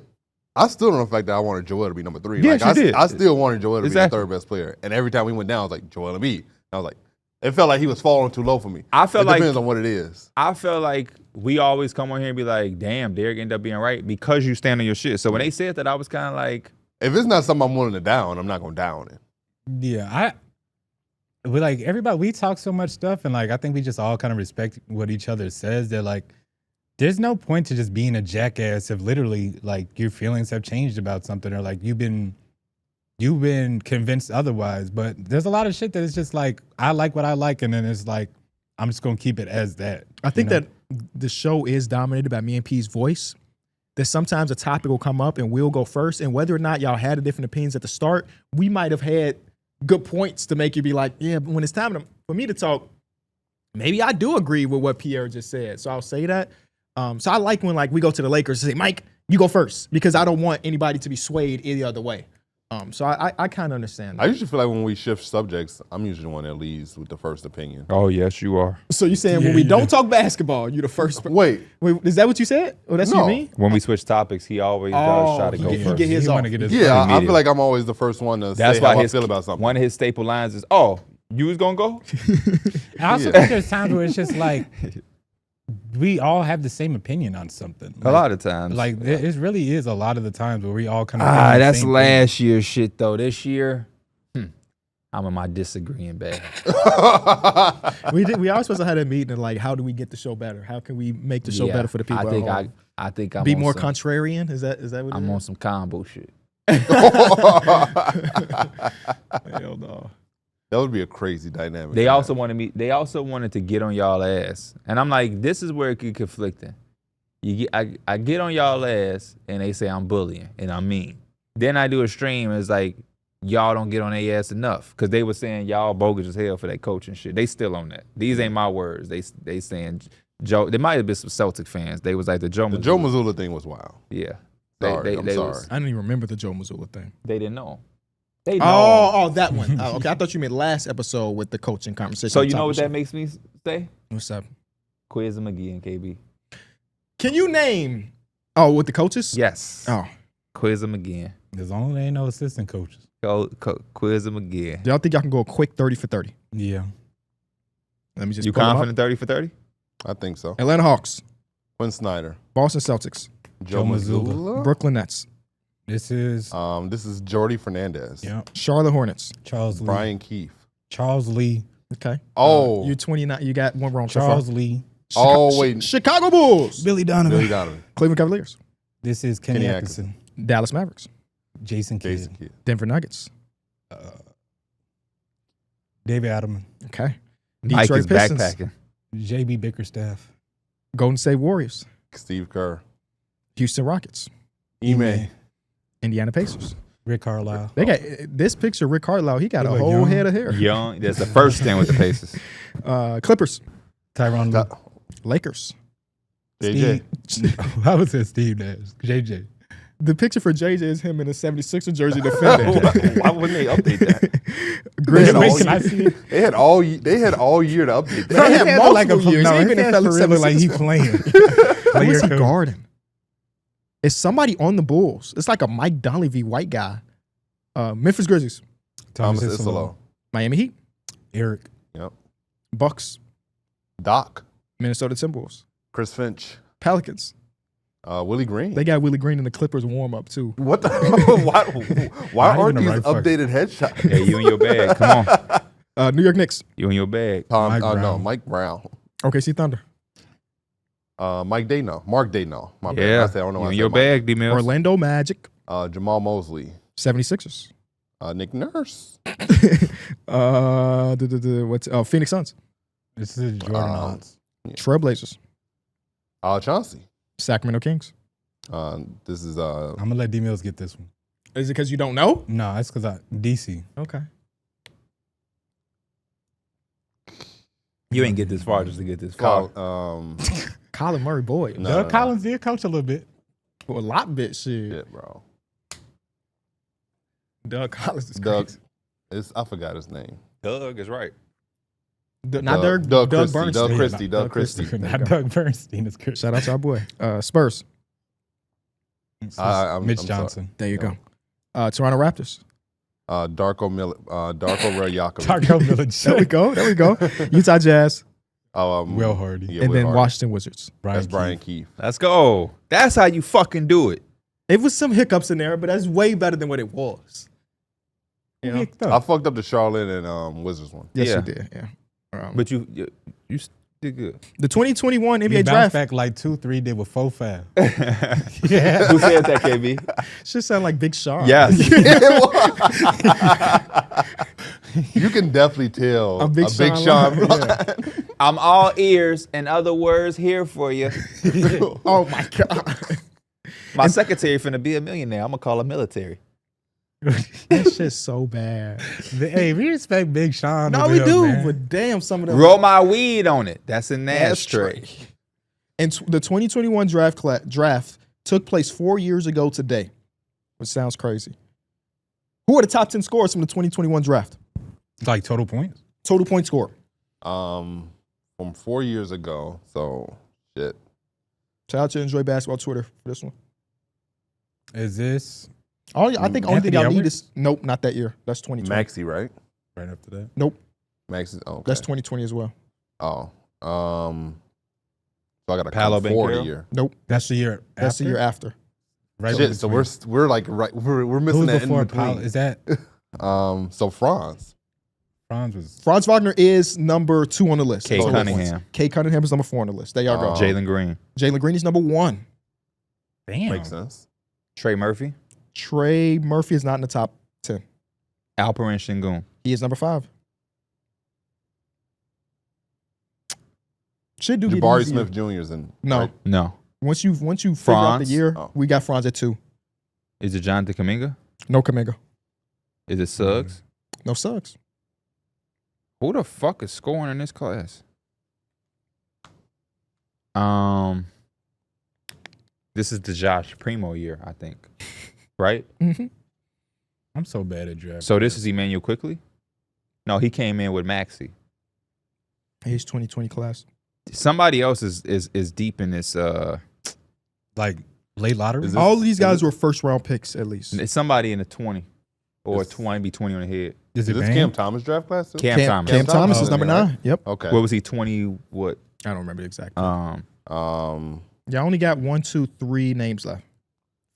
I still don't know the fact that I wanted Joel to be number 3. Yes, like, you did. I still wanted Joel to Exactly. be the third best player. And every time we went down, I was like, Joel Embiid. I was like, it felt like he was falling too low for me. I felt It like depends on what it is. I felt like we always come on here and be like, damn, Darrick ended up being right because you stand on your shit. So when they said that, I was kind of like, If it's not something I'm willing to down, I'm not going to down it. Yeah, we like everybody. We talk so much stuff, and like I think we just all kind of respect what each other says. That like, there's no point to just being a jackass if literally like your feelings have changed about something, or like you've been convinced otherwise. But there's a lot of shit that is just like I like what I like, and then it's like I'm just gonna keep it as that. I think you know? that the show is dominated by me and P's voice. That sometimes a topic will come up and we'll go first, and whether or not y'all had a different opinions at the start, we might have had good points to make you be like, yeah, but when it's time for me to talk, maybe I do agree with what Pierre just said. So I'll say that. So I like when like we go to the Lakers and say, Mike, you go first, because I don't want anybody to be swayed any other way. So I kind of understand that. I usually feel like when we shift subjects, I'm usually the one that leads with the first opinion. oh, yes, you are. So you saying when we don't talk basketball, you the first? Wait, Wait, is that what you said? Oh, that's what No. you mean? When we switch topics, he always does try to go he first. get his He off. wanna get his yeah, I Immediate. feel like I'm always the first one to That's say why how I his, feel about something. one of his staple lines is, oh, you was going to go? I also think there's times where it's just like we all have the same opinion on something. A lot of times. Like it really is a lot of the times where we all kind of that's last year's shit, though. This year, I'm in my disagreeing bag. We always supposed to have that meeting and like, how do we get the show better? How can we make the show Yeah, better for the people? I think at home? I think I'm Be on more some, contrarian. Is that what I'm it on is? some combo shit. Hell no. That would be a crazy dynamic. They also wanted to get on y'all ass. And I'm like, this is where it get conflicting. I get on y'all ass and they say I'm bullying and I'm mean. Then I do a stream and it's like, y'all don't get on their ass enough. Cause they were saying y'all bogus as hell for that coach and shit. They still on that. These ain't my words. They saying Joe, there might have been some Celtic fans. They was like the Joe The Mazzulla. Joe Mazzulla thing was wild. Yeah. Sorry, They I'm was- sorry. I didn't even remember the Joe Mazzulla thing. They didn't know him. They know him. Oh, that one. Oh, okay, I thought you meant last episode with the coaching conversation. So on you top know of what the that show. makes me say? What's up? Quiz McGee and KB. Can you name? Oh, with the coaches? Yes. Oh, Quiz them again. There's only ain't no assistant coaches. Quiz them again. do y'all think y'all can go a quick 30 for 30? Yeah. Let me just You pull 'em up. confident 30 for 30? I think so. Atlanta Hawks, Quinn Snyder, Boston Celtics, Joe Mazzulla. Mazzulla. Brooklyn Nets, This is This is Jordy Fernandez. yeah, Charlotte Hornets. Charles Lee. Brian Keefe. Charles Lee. Okay. Oh. You 29. You got one wrong so far. Charles Lee. Oh, wait. Chicago Bulls, Billy Donovan. Billy Donovan. Cleveland Cavaliers, This is Kenny, Kenny Atkinson. Dallas Mavericks, Jason Kidd. Jason Kidd. Denver Nuggets. David Adelman. Okay. Mike Detroit is Pistons, backpacking. JB Bickerstaff. Golden State Warriors, Steve Kerr. Houston Rockets, Ime. Indiana Pacers. Rick Carlisle. They got this picture. Rick Carlisle. He got He a look whole young. head of hair. Young. That's the first thing with the Pacers. Clippers, Tyronn Lue. Lakers. JJ. I would say Steve Nash. JJ. The picture for JJ is him in a 76er jersey defending. Why wouldn't they update that? Grizzlies. Can I see it? They had all year to update They that. had His head look like multiple years. No, He his been in head fella for real look like he 76ers. playing. Who Like is your he coach. guarding? It's somebody on the Bulls. It's like a Mike Donlevy white guy. Memphis Grizzlies, Thomas Isolo. Isolo. Miami Heat, Eric. Yep. Bucks, Doc. Minnesota Timberwolves, Chris Finch. Pelicans. Willie Green. They got Willie Green in the Clippers warm up too. What the? why Not aren't even these the right fuck. updated headshots? Hey, you in your bag. Come on. New York Knicks, You in your bag. Mike No, Brown. Mike Brown. OKC Thunder, Mike Dano. Mark Dano. My bad. Yeah. I said, I don't know You why I in said your Mike. bag, D-Mills. Orlando Magic, Jamal Mosley. 76ers. Nick Nurse. What's Phoenix Suns, This is Jordan Owens. Trailblazers, Chauncey. Sacramento Kings. This is I'm gonna let D Mills get this one. Is it because you don't know? No, that's because DC. Okay. You ain't get this far just to get this far. Colin Murray, boy. No. Doug Collins did coach a little bit. For a lot bit shit. shit, bro. Doug Collins is Doug. crazy. I forgot his name. Doug is right. Not Doug. Doug Christie. Bernstein. Doug Yeah, Christie. not Doug Christie. Not Doug Bernstein. It's Chris. Shout out to our boy. Spurs. I'm Mitch sorry. Johnson. There you Yeah. go. Toronto Raptors. Darko Rajakovic. Darko There we Milicic. go. There we go. Utah Jazz. Will Hardy. Yeah, and Will then Hardy. Washington Wizards. That's Keith. Brian Keefe. Let's go. That's how you fucking do it. It was some hiccups in there, but that's way better than what it was. You know? Picked I up. fucked up the Charlotte and Wizards one. Yes, Yeah. you did. Yeah. But you did good. The 2021 You NBA bounced draft back like 2-3 did with 4-5. Yeah. Who said that, KB? should sound like Big Sean. Yes. You can definitely tell A Big Sean Sean. line. Yeah. I'm all ears. In other words, here for you. Oh my God. My secretary finna be a millionaire. I'm gonna call her military. That shit's so bad. Hey, we respect Big Sean. No, over we here, do, man. but damn, some of them. Roll my weed on it. That's an ashtray. And the 2021 draft took place 4 years ago today, which sounds crazy. Who are the top 10 scorers from the 2021 draft? Like total points? Total point score. From 4 years ago. So shit. Shout out to Enjoy Basketball Twitter for this one. Is this I think only thing Anthony y'all need Edwards? is nope, not that year. That's 2020. Maxi, right? right after that? Nope, Maxi. Oh, okay. that's 2020 as well. Oh. So I got to Paolo come forward a Banchero? year. Nope, That's the year. that's the year after. Right. Shit. So we're like right. We're missing Who's that in before between. Paolo? Is that So Franz. Franz was Franz Wagner is number 2 on the list. Kay Total Cunningham. points. Kay Cunningham is number 4 on the list. There y'all go. Jalen Green. Jalen Green is number 1. damn. Makes sense. Trey Murphy. Trey Murphy is not in the top 10. Alperen Şengün. He is number 5. Should do get Jabari easier. Smith Jr. is in. No. right? No. Once you figure out the Franz? year, Oh. we got Franz at 2. Is it Jonathan Kuminga? No Kaminga. Is it Suggs? No Suggs. Who the fuck is scoring in this class? This is the Josh Primo year, I think. Right? I'm so bad at draft. So this is Emmanuel Quickly? No, he came in with Maxey. Age 2020 class. Somebody else is deep in this. like late lottery. Is it- All of these guys were first round picks at least. It's somebody in the 20 or It's- 20, be 20 on the head. Is Is it this Bane? Cam Thomas draft class too? Cam Thomas. Cam Thomas is Oh, number yeah, 9. Yep. Okay. What was he? 20? What? I don't remember exactly. Um, Yeah, I only got 1, 2, 3 names left.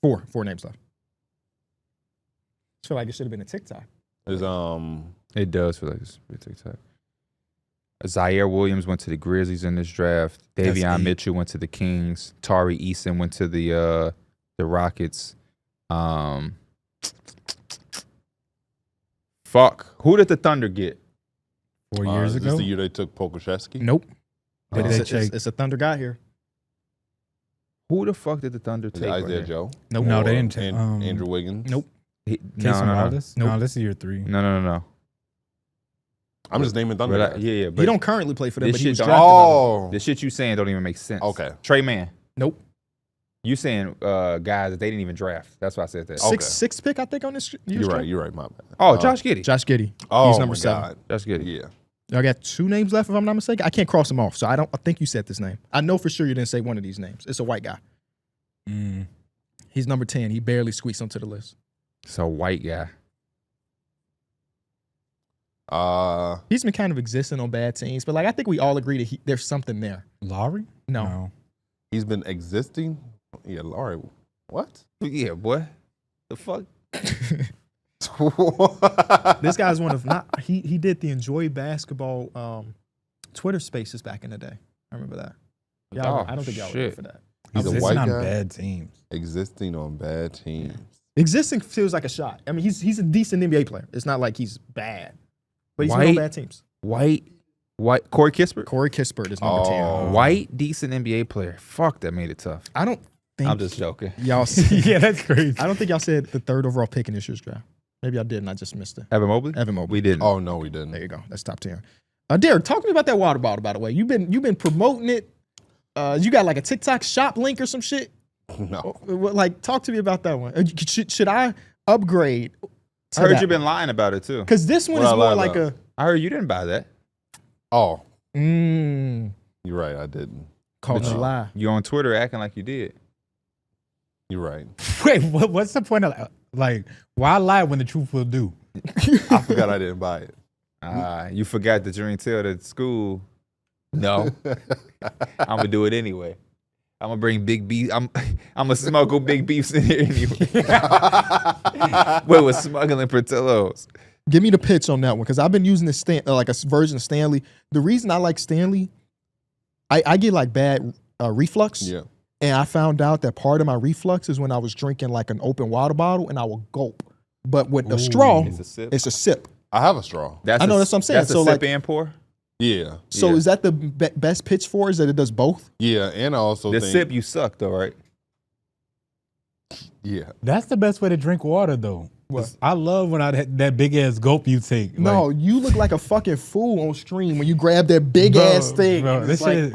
Four names left. I feel like it should have been a TikTok. is It does feel like it's pretty TikTok. Zaire Williams went to the Grizzlies in this draft. That's Davion 8. Mitchell went to the Kings. Tari Eason went to the Rockets. Fuck. Who did the Thunder get? 4 years is ago. this the year they took Pokuševski? Nope. Did It's they a, take? it's a Thunder guy here. Who the fuck did the Thunder Is take? it right Isaiah there? Joe? Nope. No, they Or didn't take. Andrew Wiggins? Nope. Casey No. Wallace? Nope. No, this is year 3. No. I'm just naming Thunder. But guys. yeah. He But don't currently play for them, this but he shit was don't- drafted. Oh, the shit you saying don't even make sense. Okay. Trey Mann. Nope. You saying guys that they didn't even draft. That's why I said that. Sixth pick, I think, on this year's you're draft. right. You're right. My bad. Oh, Josh Giddey. Josh Giddey. Oh, He's number my 7. God. Josh Giddey. Yeah. I got 2 names left, if I'm not mistaken. I can't cross them off, so I think you said this name. I know for sure you didn't say one of these names. It's a white guy. He's number 10. He barely squeaks onto the list. It's a white guy. He's been kind of existing on bad teams, but like I think we all agree that there's something there. Lowry? No. He's been existing. Yeah, Laurie. What? Yeah, boy. The fuck? This guy's one of not. He did the Enjoy Basketball Twitter Spaces back in the day. I remember that. Oh, I don't think y'all shit. remember for that. He's a Existing white on guy bad teams. existing on bad teams. Existing feels like a shot. I mean, he's a decent NBA player. It's not like he's bad, but he's been on White? bad teams. White. Corey Kispert? Corey Kispert is number 10. White, decent NBA player. Fuck, that made it tough. I don't think I'm just joking. y'all. Yeah, that's crazy. I don't think y'all said the 3rd overall pick in this year's draft. Maybe I did, and I just missed it. Evan Mobley? Evan Mobley. We didn't. Oh no, we didn't. There you go. That's top 10. Darrick, talk to me about that water bottle. By the way, you've been promoting it. You got like a TikTok shop link or some shit. No. Like, talk to me about that one. Should I upgrade? I heard you've been lying about it too. Because this one What is I more lie like about? I heard you didn't buy that. Oh, you're you're right. I didn't. called No. you lie. You on Twitter acting like you did. You're right. Wait, what's the point of like? Why lie when the truth will do? I forgot I didn't buy it. You forgot that you didn't tell the school. No. I'm gonna do it anyway. I'm gonna bring big beef. I'm gonna smuggle big beefs in here anyway. Wait, with smuggling Portillo's. Give me the pitch on that one because I've been using this like a version of Stanley. The reason I like Stanley, I get like bad reflux. Yeah. And I found out that part of my reflux is when I was drinking like an open water bottle and I will gulp. But with a straw, It's a sip. it's a sip. I have a straw. I know, that's what I'm saying. That's So, a sip like- and pour. Yeah. So Yeah. is that the best pitch for? Is that it does both? Yeah, and I also The think sip you suck though, right? yeah. That's the best way to drink water, though. What? I love when that big ass gulp you take. No, you look like a fucking fool on stream when you grab that big ass thing. Bro, this It's like, shit,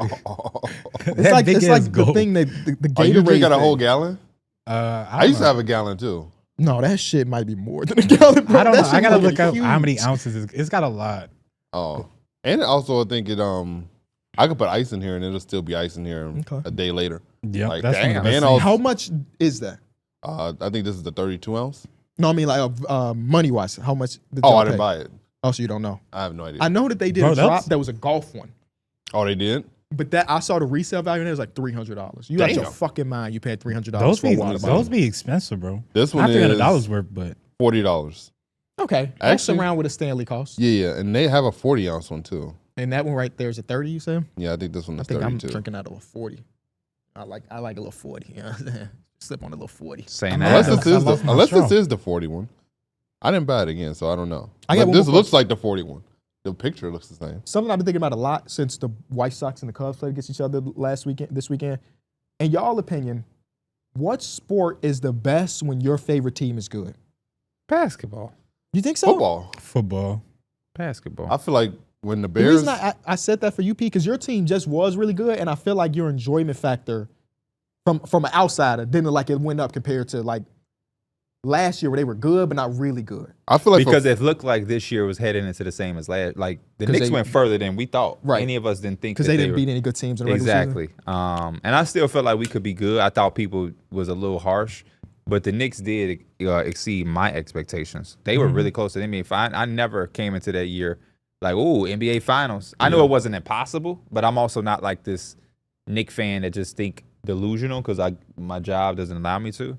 it's that like, big it's ass like the gulp. thing that the Oh, you Gatorade drink out a thing. whole gallon? I I used to don't have a gallon too. No, that shit might be more than a gallon. Bro. know. I don't That know. shit I gotta fucking look up how many huge. ounces. It's got a lot. Oh, and also I think it I could put ice in here and it'll still be ice in here Okay. a day later. Yeah, Like, that's one of damn, the best and things. also- How much is that? I think this is the 32 ounce. No, I mean like money wise. How much? Did Oh, y'all I didn't pay? buy it. Oh, so you don't know? I have no idea. I know that they did Bro, a that's- drop that was a golf one, Oh, they did? but that I saw the resale value in it was like $300. You out your Damn. fucking mind? You paid $300 Those for a be water bottle? those be expensive, bro. This one Not $300 is worth, but $40. Okay, that's Actually- around what a Stanley costs. Yeah, and they have a 40 ounce one too. And that one right there is a 30. You said? Yeah, I think this one I is think 32. I'm drinking out of a 40. I like a little 40. You know what I'm saying? Slip on a little 40. Saying Unless that. this is I love my unless straw. this is the 40 one. I didn't buy it again, so I don't know. I got But one this more looks question. like the 40 one. The picture looks the same. Something I've been thinking about a lot since the White Sox and the Cubs played against each other this weekend. In y'all opinion, what sport is the best when your favorite team is good? Basketball. You think so? Football. football. Basketball. I feel like when the The Bears reason I said that for you, P, because your team just was really good, and I feel like your enjoyment factor from an outsider, didn't look like it went up compared to like last year where they were good but not really good. I feel like because it looked like this year was heading into the same as last. Like the 'Cause Knicks they- went further than we thought. Right. Any of us didn't think Because that they didn't were, beat any good teams in the regular season. exactly. And I still felt like we could be good. I thought people was a little harsh, but the Knicks did exceed my expectations. They were really close to the NBA Finals. I never came into that year like, ooh, NBA Finals. I knew it wasn't impossible, but I'm also not like this Knick fan that just think delusional because my job doesn't allow me to.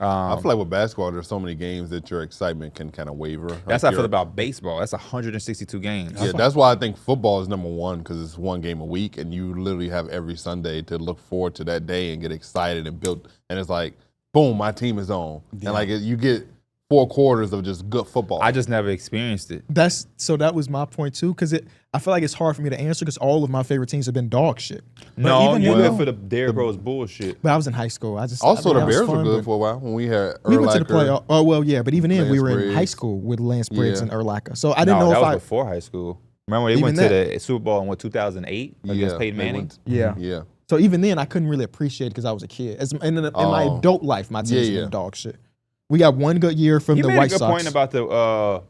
I feel like with basketball, there's so many games that your excitement can kind of waver. That's Like how I feel about baseball. That's 162 games. Yeah, that's why I think football is number one because it's one game a week, and you literally have every Sunday to look forward to that day and get excited and build. And it's like, boom, my team is on, and like you get 4 quarters of just good football. I just never experienced it. That was my point too, because I feel like it's hard for me to answer because all of my favorite teams have been dog shit. No, even you though- live for the Derrick Rose bullshit. But I was in high school. also, I mean, the that was Bears were fun, good but for a while when we had we went to the Urlacher. playoff. Oh well, yeah, but even then we Lance were in high Briggs. school with Lance Briggs Yeah. and Urlacher. So I didn't know that if was I. before high school. Remember they Even went to that- the Super Bowl in 2008 against Peyton they Manning? went- Yeah. Yeah. So even then, I couldn't really appreciate it because I was a kid. In my adult life, my team's Yeah, been yeah. dog shit. We got one good year from You the made White a good Sox. point about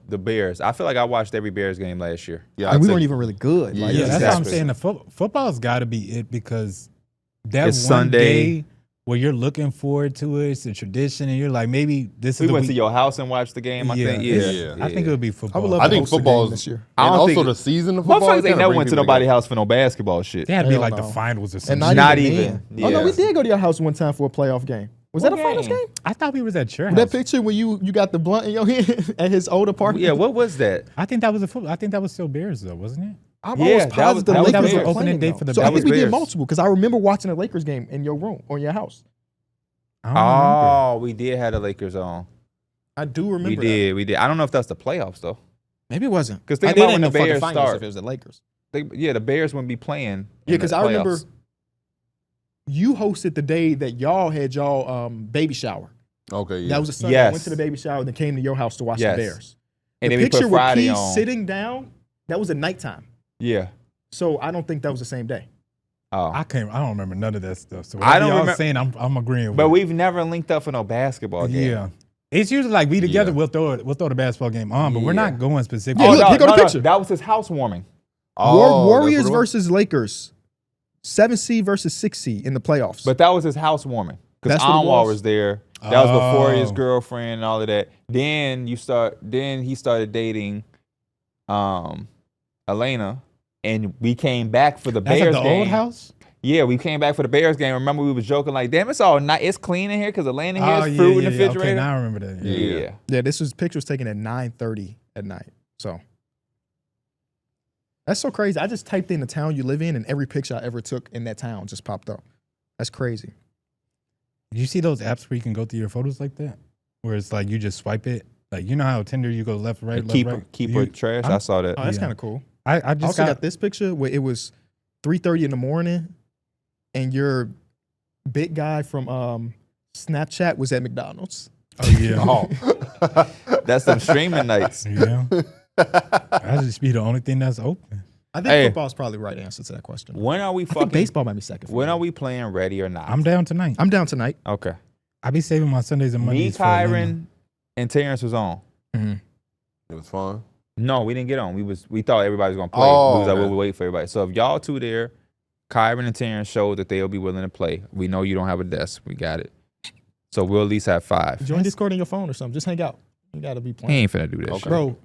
the Bears. I feel like I watched every Bears game last year. Yeah, and I'd we say- weren't even really good. Yeah, Like, Yeah, that's what I'm Exactly. saying. The football's got to be it because that It's one Sunday. day where you're looking forward to it, it's a tradition, and you're like, maybe this is We the went week. to your house and watched the game, I think. Yeah. I think it would be football. I would love I to think host a game football this year. I and don't also think- the season of football. Motherfuckers ain't kinda never bring went to people nobody's together. house for no basketball shit. They had to be Hell like no. the finals or And something. Not even even. then. Oh no, we Yeah. did go to your house one time for a playoff game. Was that a What finals game? game? I thought we was at your That house. picture where you got the blunt in your hand at his old apartment? Yeah, what was that? I think that was I think that was still Bears though, wasn't it? I'm Yeah, almost that positive was- the that was Lakers Bears. were Opening playing day though. for the So I Bears. think we That was did Bears. multiple because I remember watching a Lakers game in your room or in your house. I don't remember. Oh, we did have the Lakers on. I do remember. We did. I don't know if that's the playoffs though. Maybe it wasn't. 'Cause think They about didn't when the know fucking Bears finals start. if it was the Lakers. The Bears wouldn't be playing. Yeah, because I remember playoffs. you hosted the day that y'all had y'all baby shower. Okay, yeah. That was a Sunday. I went Yes. to the baby shower, then came to your house to watch Yes. the Bears. And The then we picture put with Friday Keith on. sitting down, that was at nighttime. Yeah. So I don't think that was the same day. Oh. I don't remember none of that stuff. So I I don't don't remember- saying I'm agreeing But with. we've never linked up for no basketball game. Yeah. It's usually like we together, Yeah. we'll throw the basketball game on, but we're Yeah. not going specifically. Yeah, look, here go the picture. That was his housewarming. Oh, Warriors that's what it was? versus Lakers. 7 seed versus 6 seed in the playoffs. But that was his housewarming. Because That's what it Anwar was? was there. That was before his Oh. girlfriend and all of that. Then he started dating Elena, and we came back for the That's Bears at the game. old house. Yeah, we came back for the Bears game. Remember, we was joking like, "Damn, it's all nice. It's clean in here because Elena here is fruit in the Okay, refrigerator." now I remember that. Yeah. yeah, picture was taken at 9:30 at night. So that's so crazy. I just typed in the town you live in, and every picture I ever took in that town just popped up. That's crazy. Did you see those apps where you can go through your photos like that? Where it's like you just swipe it? Like, you know how Tinder you go left, right, left, right? Keep You- her trash. I'm- I saw that. Oh, that's Yeah. kind of cool. I I just also got, got this picture where it was 3:30 in the morning, and your big guy from Snapchat was at McDonald's. oh yeah. Oh. That's some streaming nights. Yeah. That just be the only thing that's open. I think Hey. football's probably the right answer to that question. When are we I think fucking? baseball might be second. for When me. are we playing Ready or Not? I'm down tonight. I'm down tonight. Okay. I be saving my Sundays and Me, Mondays. for Atlanta. Kyron, and Terrence was on. It was fun. No, we didn't get on. We thought everybody was gonna play. Oh, we was like, okay. we'll wait for everybody. So if y'all two there, Kyron and Terrence showed that they'll be willing to play. We know you don't have a desk. We got it. So we'll at least have 5. Join Discord on your phone or something. Just hang out. You got to be He playing. ain't finna do that Okay. shit. Bro,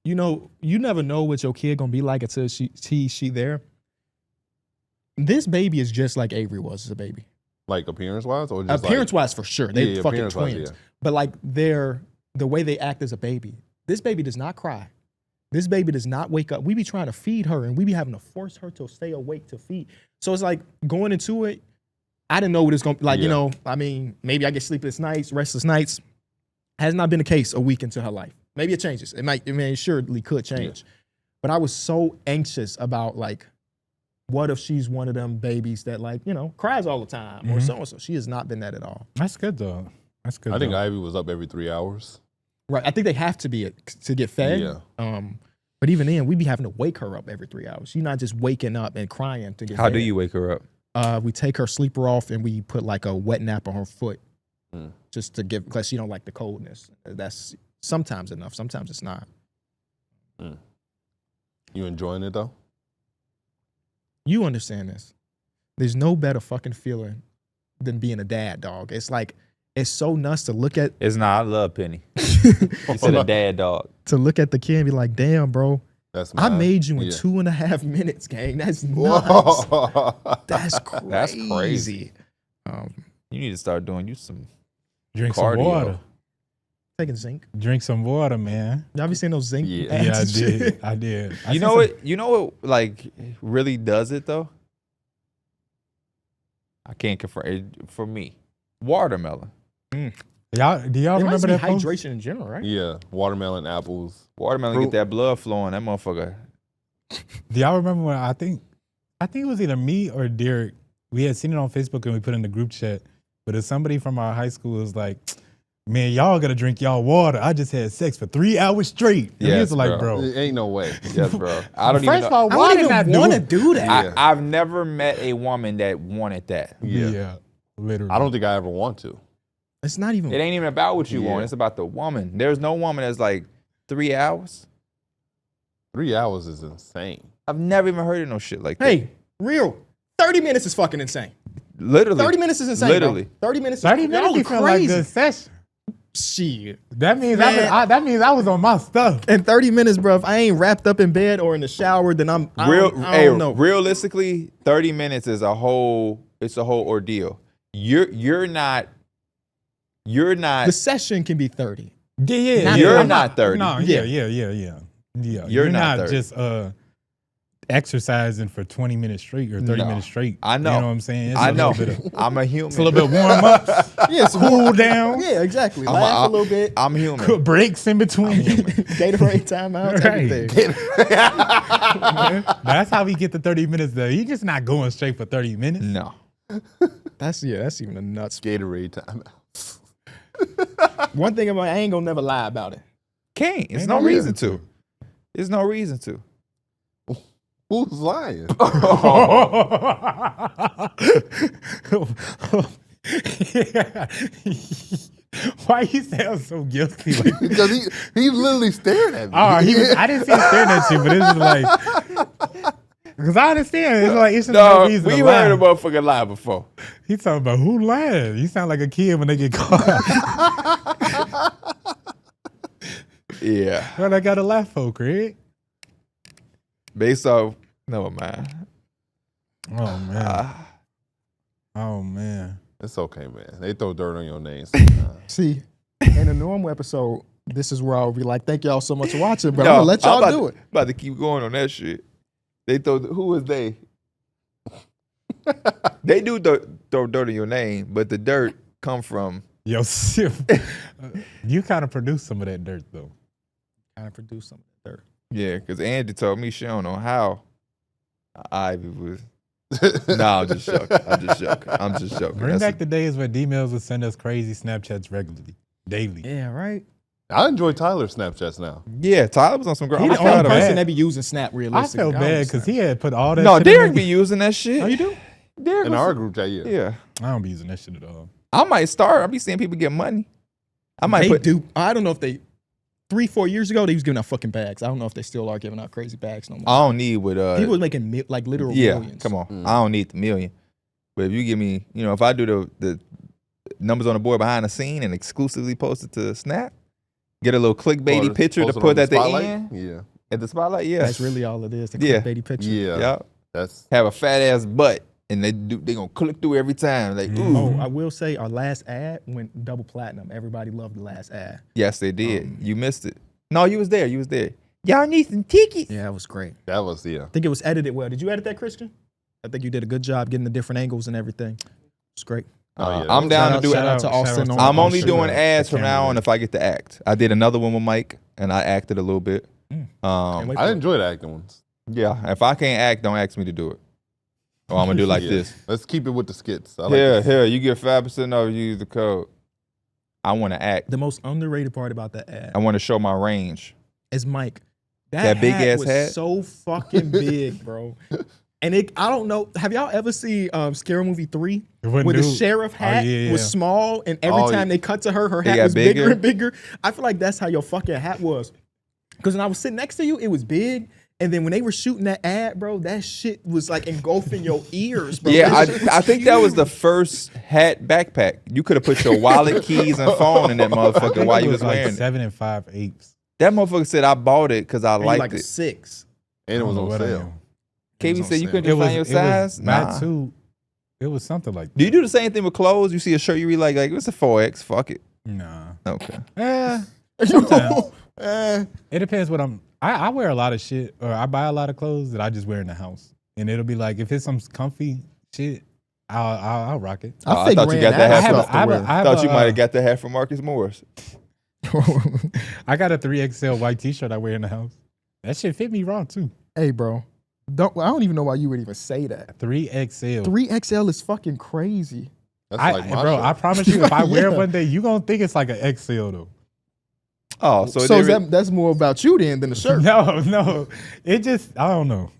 you know, you never know what your kid gonna be like until she there. This baby is just like Avery was as a baby. Like appearance wise, or just Appearance wise, for sure. They Yeah, fucking appearance-wise, twins. yeah. But like the way they act as a baby. This baby does not cry. This baby does not wake up. We be trying to feed her, and we be having to force her to stay awake to feed. So it's like going into it. I didn't know what it's gonna be like. You Yeah. know, I mean, maybe I get sleepless nights, restless nights. Has not been the case a week into her life. Maybe it changes. It surely could change. But I was so anxious about like, what if she's one of them babies that like, you know, cries all the time or so and so. She has not been that at all. That's good though. That's good. I think though. Ivy was up every 3 hours. Right. I think they have to be to get fed. Yeah. But even then, we be having to wake her up every 3 hours. She's not just waking up and crying to get How fed. do you wake her up? We take her sleeper off and we put like a wet nap on her foot, just to give because she don't like the coldness. That's sometimes enough. Sometimes it's not. You enjoying it though? You understand this? There's no better fucking feeling than being a dad, dog. It's like it's so nuts to look at. It's not. I love Penny. You said a dad dog. To look at the kid and be like, damn, bro. That's I mad. made you in 2.5 minutes, gang. That's nuts. That's crazy. That's crazy. Um, You need to start doing you some Drink cardio. some water. taking zinc. Drink some water, man. Y'all be seeing those zinc Yeah. ads Yeah, I and shit? did. I did. I You seen know some- what? You know what? Like really does it though. I can't confirm it for me. Watermelon. Y'all, do y'all It might remember be that post? hydration in general, right? Yeah, watermelon, apples. Watermelon Fruit. get that blood flowing. That motherfucker. Do y'all remember when I think it was either me or Darrick. We had seen it on Facebook and we put it in the group chat. But if somebody from our high school was like, "Man, y'all gotta drink y'all water. I just had sex for 3 hours straight." And he Yes, was like, bro. "Bro, It ain't no way. Yes, bro. I don't first even of know. all, I why don't did I even want to do do that. Yeah. I've never met a woman that wanted that. Yeah. literally. I don't think I ever want to. It's not even. It ain't even about what you Yeah. want. It's about the woman. There's no woman that's like 3 hours. 3 hours is insane. I've never even heard of no shit like that. Hey, real. 30 minutes is fucking insane. Literally. 30 minutes is insane. Literally. Bro. 30 minutes. 30 is minutes y'all you are feel like crazy. the session. Shit. That means Man. that means I was on my stuff. In 30 minutes, bro, if I ain't wrapped up in bed or in the shower, then I don't know. Realistically, 30 minutes is a whole ordeal. You're not The session can be 30. Yeah. You're I'm not 30. No, Yeah. Yeah. You're not 30. just exercising for 20 minutes straight or 30 No. minutes straight. I know. You know what I'm saying? It's I a know. little bit of- I'm a human. It's a little bit warm up, Yeah, it's cool down, Yeah, exactly. Laugh a little bit. I'm human. quick breaks in between. Gatorade timeout, Right. everything. That's how we get the 30 minutes there. He's just not going straight for 30 minutes. No. That's even a nuts. Gatorade time. One thing about I ain't gonna never lie about it. Can't. There's Ain't no no reason to. There's no reason to. Who's lying? Why you sound so guilty? Like, Because he literally stared at me. I didn't see him staring at you, but it's just like, because I understand. It's just no No, reason we to lie. heard a motherfucker lie before. He talking about who lied. You sound like a kid when they get caught. Yeah. What I got to laugh for, Craig? Based off, never mind. Oh man. Oh man. It's okay, man. They throw dirt on your name sometimes. See, in a normal episode, this is where I'll be like, thank y'all so much for watching, but I'm No, gonna let y'all about do it. About to keep going on that shit. They throw. Who was they? They do throw dirt on your name, but the dirt come from. Yo, you kind of produced some of that dirt though. Kind of produce some of that dirt. Yeah, because Andy told me she don't know how Ivy was. No, I'm just joking. I'm just joking. Bring That's back the days where D-Mills would send us crazy Snapchats regularly, daily. Yeah, right. I enjoy Tyler's Snapchats now. yeah, Tyler was on some girl. He I'm the proud only of Person him. that be using Snap I realistically. felt bad because he had put all that No, shit in Darrick there. be using that shit. Oh, you do? Darrick In was- our group chat, yeah. Yeah, I don't be using that shit at all. I might start. I be seeing people get money. I might They put. do. I don't know if they 3-4 years ago they was giving out fucking bags. I don't know if they still are giving out crazy bags no more. I don't need with People was making like literal Yeah, millions. come on. I don't need the million. But if you give me, if I do the numbers on the board behind the scene and exclusively post it to Snap, get a little clickbaity Post picture to it on put at the spotlight? end, Yeah. at the spotlight, yeah. That's really all it is. The Yeah. clickbaity picture. Yeah. Yeah. That's Have a fat ass butt, and they gonna click through every time. Like, ooh. Oh, I will say our last ad went double platinum. Everybody loved the last ad. Yes, they did. You missed it. No, you was there. You was there. Y'all need some tickets. Yeah, that was great. that was yeah. I think it was edited well. Did you edit that, Christian? I think you did a good job getting the different angles and everything. It's great. Oh, yeah. I'm down to do shout it. out to Austin. shout out. I'm only Austin, doing the ads from now camera. on if I get to act. I did another one with Mike, and I acted a little bit. Can't Um, wait I for it. enjoy the acting ones. yeah, if I can't act, don't ask me to do it. Or I'm gonna do like Yeah. this. Let's keep it with the skits. I like Here, this. you get 5% off. You use the code. I want to act. The most underrated part about that ad I want to show my range. is Mike. That big hat ass was hat? so fucking big, bro. And I don't know. Have y'all ever seen Scary Movie 3? When Where the dude- sheriff hat yeah. was small, and every Oh, time they cut to her It hat got was bigger bigger? and bigger. I feel like that's how your fucking hat was. Because when I was sitting next to you, it was big. And then when they were shooting that ad, bro, that shit was like engulfing your ears, bro. Yeah, That shit was I think that was huge. the first hat backpack. You could have put your wallet, keys, and phone in that motherfucker while you was like wearing it. 7 5/8. That motherfucker said I bought it because I And you liked like a it. 6. And it was on sale. KB said you couldn't It was find your size. not too. It was something like that. Do you do the same thing with clothes? You see a shirt you really like it's a 4X. Fuck it. Nah. Okay. Sometimes. Eh. It depends what I wear a lot of shit, or I buy a lot of clothes that I just wear in the house, and it'll be like if it's some comfy shit, I'll rock it. I fake thought you ran got that out hat of from- stuff to wear. I have Thought you a, might have got the hat from Marcus Morris. I got a 3XL white T-shirt I wear in the house. That shit fit me wrong too. Hey, bro. I don't even know why you would even say that. 3XL. 3XL is fucking crazy. That's I, like my bro, shirt. I promise you, if I wear it Yeah. one day, you gonna think it's like an XL though. Oh, So, so, that's more about you then than the shirt. No, it just I don't know.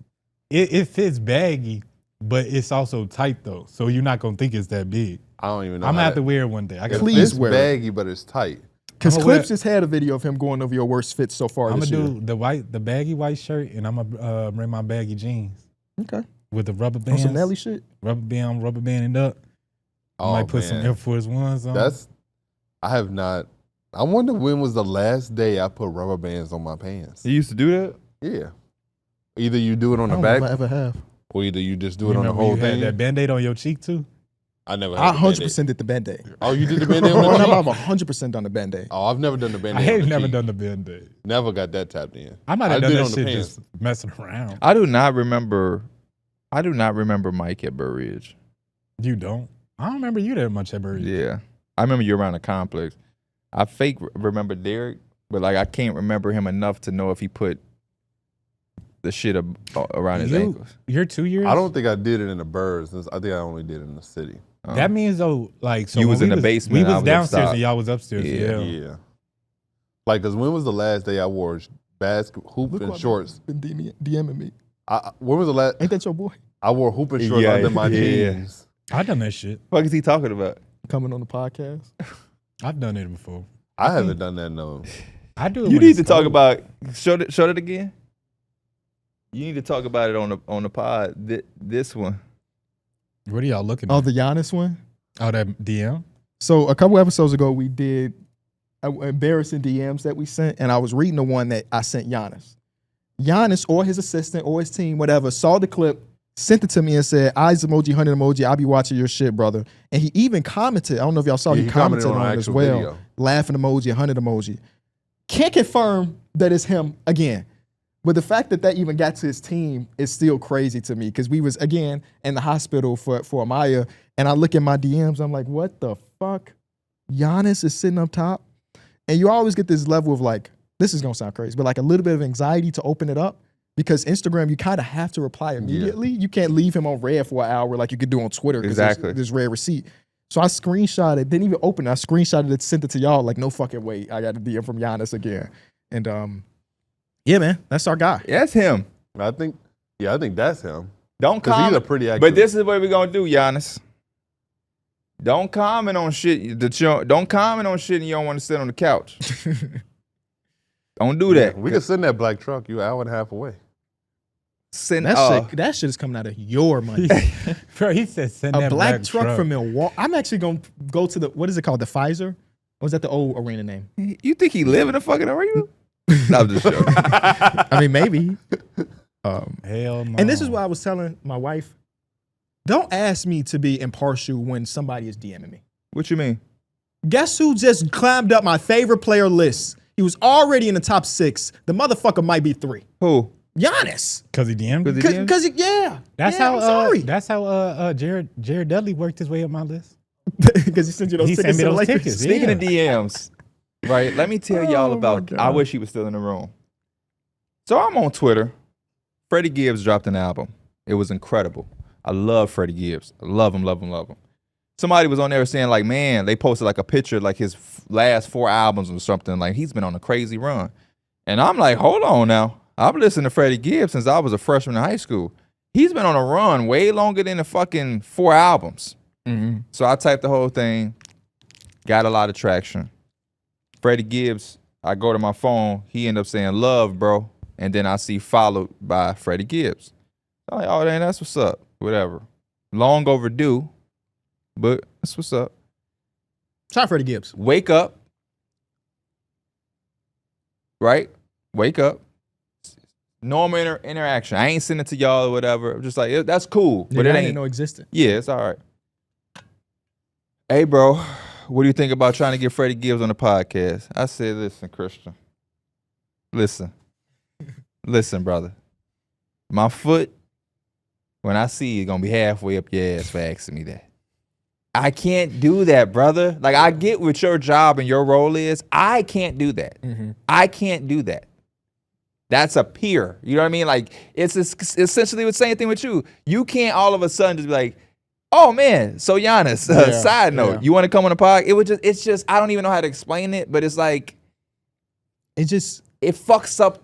It fits baggy, but it's also tight though, so you're not gonna think it's that big. I don't even know. I'm gonna how have to that- wear it one day. I got. Please It's wear it. baggy, but it's tight. Because I'ma wear- Clips just had a video of him going over your worst fits so far I'm this gonna year. do the baggy white shirt, and I'm gonna wear my baggy jeans Okay. with the rubber On bands. some Nelly shit? Rubber banding up. I Oh, might put some man. Air Force Ones on. I have not. I wonder when was the last day I put rubber bands on my pants. you used to do that? Yeah. Either you do it on I the don't know back, if I ever have. or either you just do You it on the remember whole you had thing. that Band-Aid on your cheek too? I never had I the 100% did the Band-Aid. Band-Aid. Oh, you did the Band-Aid on One the time cheek? I've 100% done the Band-Aid. Oh, I've never done the I Band-Aid on ain't the never cheek. done the Band-Aid. Never got that tapped in. I might have done did that on the shit pants. just messing around. I do not remember Mike at Burr Ridge. You don't? I don't remember you that much at Burry. Yeah. I remember you around the complex. I fake remember Darrick, but like I can't remember him enough to know if he put the shit around his ankles. You're 2 years? I don't think I did it in the Birds. I think I only did it in the city. That means though, like, so You when was we in the basement, We I was was downstairs upstairs. and y'all was upstairs. Yeah. Yeah. Like, cause when was the last day I wore hoop Look and what shorts? been DMing me. When was the last? Ain't that your boy? I wore hoop and shorts Yeah, under my yeah. jeans. I done that shit. What is he talking about? Coming on the podcast. I've done it before. I haven't done that no. I do it You when need it's to talk cold. about show it again. You need to talk about it on the pod. This one. What are y'all looking Oh, at? the Giannis one? Oh, that DM? So a couple episodes ago, we did embarrassing DMs that we sent, and I was reading the one that I sent Giannis. Giannis or his assistant or his team, whatever, saw the clip, sent it to me and said, eyes emoji, 100 emoji, I'll be watching your shit, brother. And he even commented, I don't know if y'all saw, Yeah, he commented on an it as actual well. video. Laughing emoji, 100 emoji. Can't confirm that it's him again. But the fact that even got to his team is still crazy to me because we was, again, in the hospital for Amaya, and I look at my DMs, I'm like, what the fuck? Giannis is sitting up top? And you always get this level of like, this is going to sound crazy, but like a little bit of anxiety to open it up because Instagram, you kind of have to reply immediately. You can't leave him on red for an hour like you could do on Twitter because Exactly. there's red receipt. So I screenshot it, didn't even open it. I screenshotted it, sent it to y'all like, no fucking way. I got a DM from Giannis again. And yeah, man, that's our guy. Yeah, that's him. I think that's him. Don't Because he's a comment. pretty active. But this is what we're gonna do, Giannis. Don't comment on shit don't comment on shit and you don't want to sit on the couch. Don't do that. We could send that black truck. You an hour and a half away. Send That shit is coming out of your money. Bro, he said send A that black truck from Milwaukee. I'm actually going to go to the, what is it called? The Pfizer? Or was that the old arena name? You think he live in a fucking arena? No, I'm just joking. I mean, maybe. Hell no. And this is what I was telling my wife. Don't ask me to be impartial when somebody is DMing me. What you mean? Guess who just climbed up my favorite player list? He was already in the top 6. The motherfucker might be 3. Who? Giannis. Because he DM'd you? Because he- Because, yeah. That's Yeah, how. I'm sorry. That's how. Jared Dudley worked his way up my list. Because he sent you those He tickets sent me to the those Lakers. tickets, Speaking yeah. of DMs, right? Let me tell y'all Oh, about. my I God. wish he was still in the room. So I'm on Twitter. Freddie Gibbs dropped an album. It was incredible. I love Freddie Gibbs. I love him, love him, love him. Somebody was on there saying like, man, they posted like a picture like his last 4 albums or something. Like he's been on a crazy run. And I'm like, hold on now. I've listened to Freddie Gibbs since I was a freshman in high school. he's been on a run way longer than the fucking 4 albums. Mm-hmm. So I typed the whole thing, got a lot of traction. Freddie Gibbs, I go to my phone, he ended up saying love, bro. And then I see followed by Freddie Gibbs. I'm like, oh, then that's what's up. Whatever. Long overdue, but that's what's up. Shout out Freddie Gibbs. Wake up. Right? Wake up. Normal interaction. I ain't sending it to y'all or whatever. I'm just like, that's cool. But it ain't no existent. Yeah, it's all right. Hey, bro, what do you think about trying to get Freddie Gibbs on the podcast? I said, listen, Christian. Listen, brother. My foot, when I see you, gonna be halfway up your ass for asking me that. I can't do that, brother. Like, I get what your job and your role is. I can't do that. Mm-hmm. I can't do that. That's a peer. You know what I mean? Like, it's essentially the same thing with you. You can't all of a sudden just be like, oh man, so Giannis, side note, you want to come on the pod? It's just, I don't even know how to explain it, but it's like, it fucks up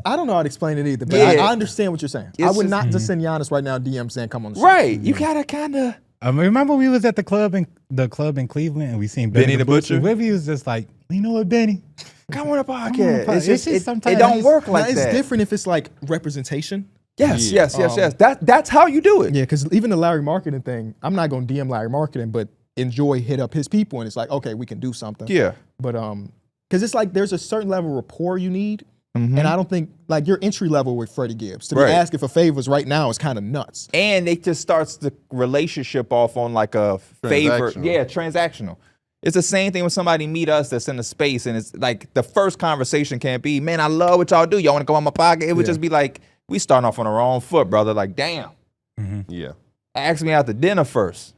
I don't know how to explain it either, but Yeah. I understand what you're saying. I would not just send Giannis right now DM saying come on the show. right. You gotta kind of. Remember we was at the club in Cleveland and we seen Benny the Butcher? Webby was just like, you know what, Benny? Come on a podcast. It's just sometimes it don't work Now, like it's that. different if it's like representation. Yes. That's how you do it. Yeah, because even the Larry Marketing thing, I'm not going to DM Larry Marketing, but Enjoy hit up his people and it's like, okay, we can do something. Yeah. But because it's like there's a certain level of rapport you need. Mm-hmm. And I don't think, like, your entry level with Freddie Gibbs, to be Right. asking for favors right now is kind of nuts. And it just starts the relationship off on like a favor. Transactional. Yeah, transactional. It's the same thing when somebody meet us that's in the space and it's like the first conversation can't be, man, I love what y'all do. Y'all want to go on my podcast? It would just be like, we starting off on the wrong foot, brother. Like, damn, Yeah. ask me out to dinner first.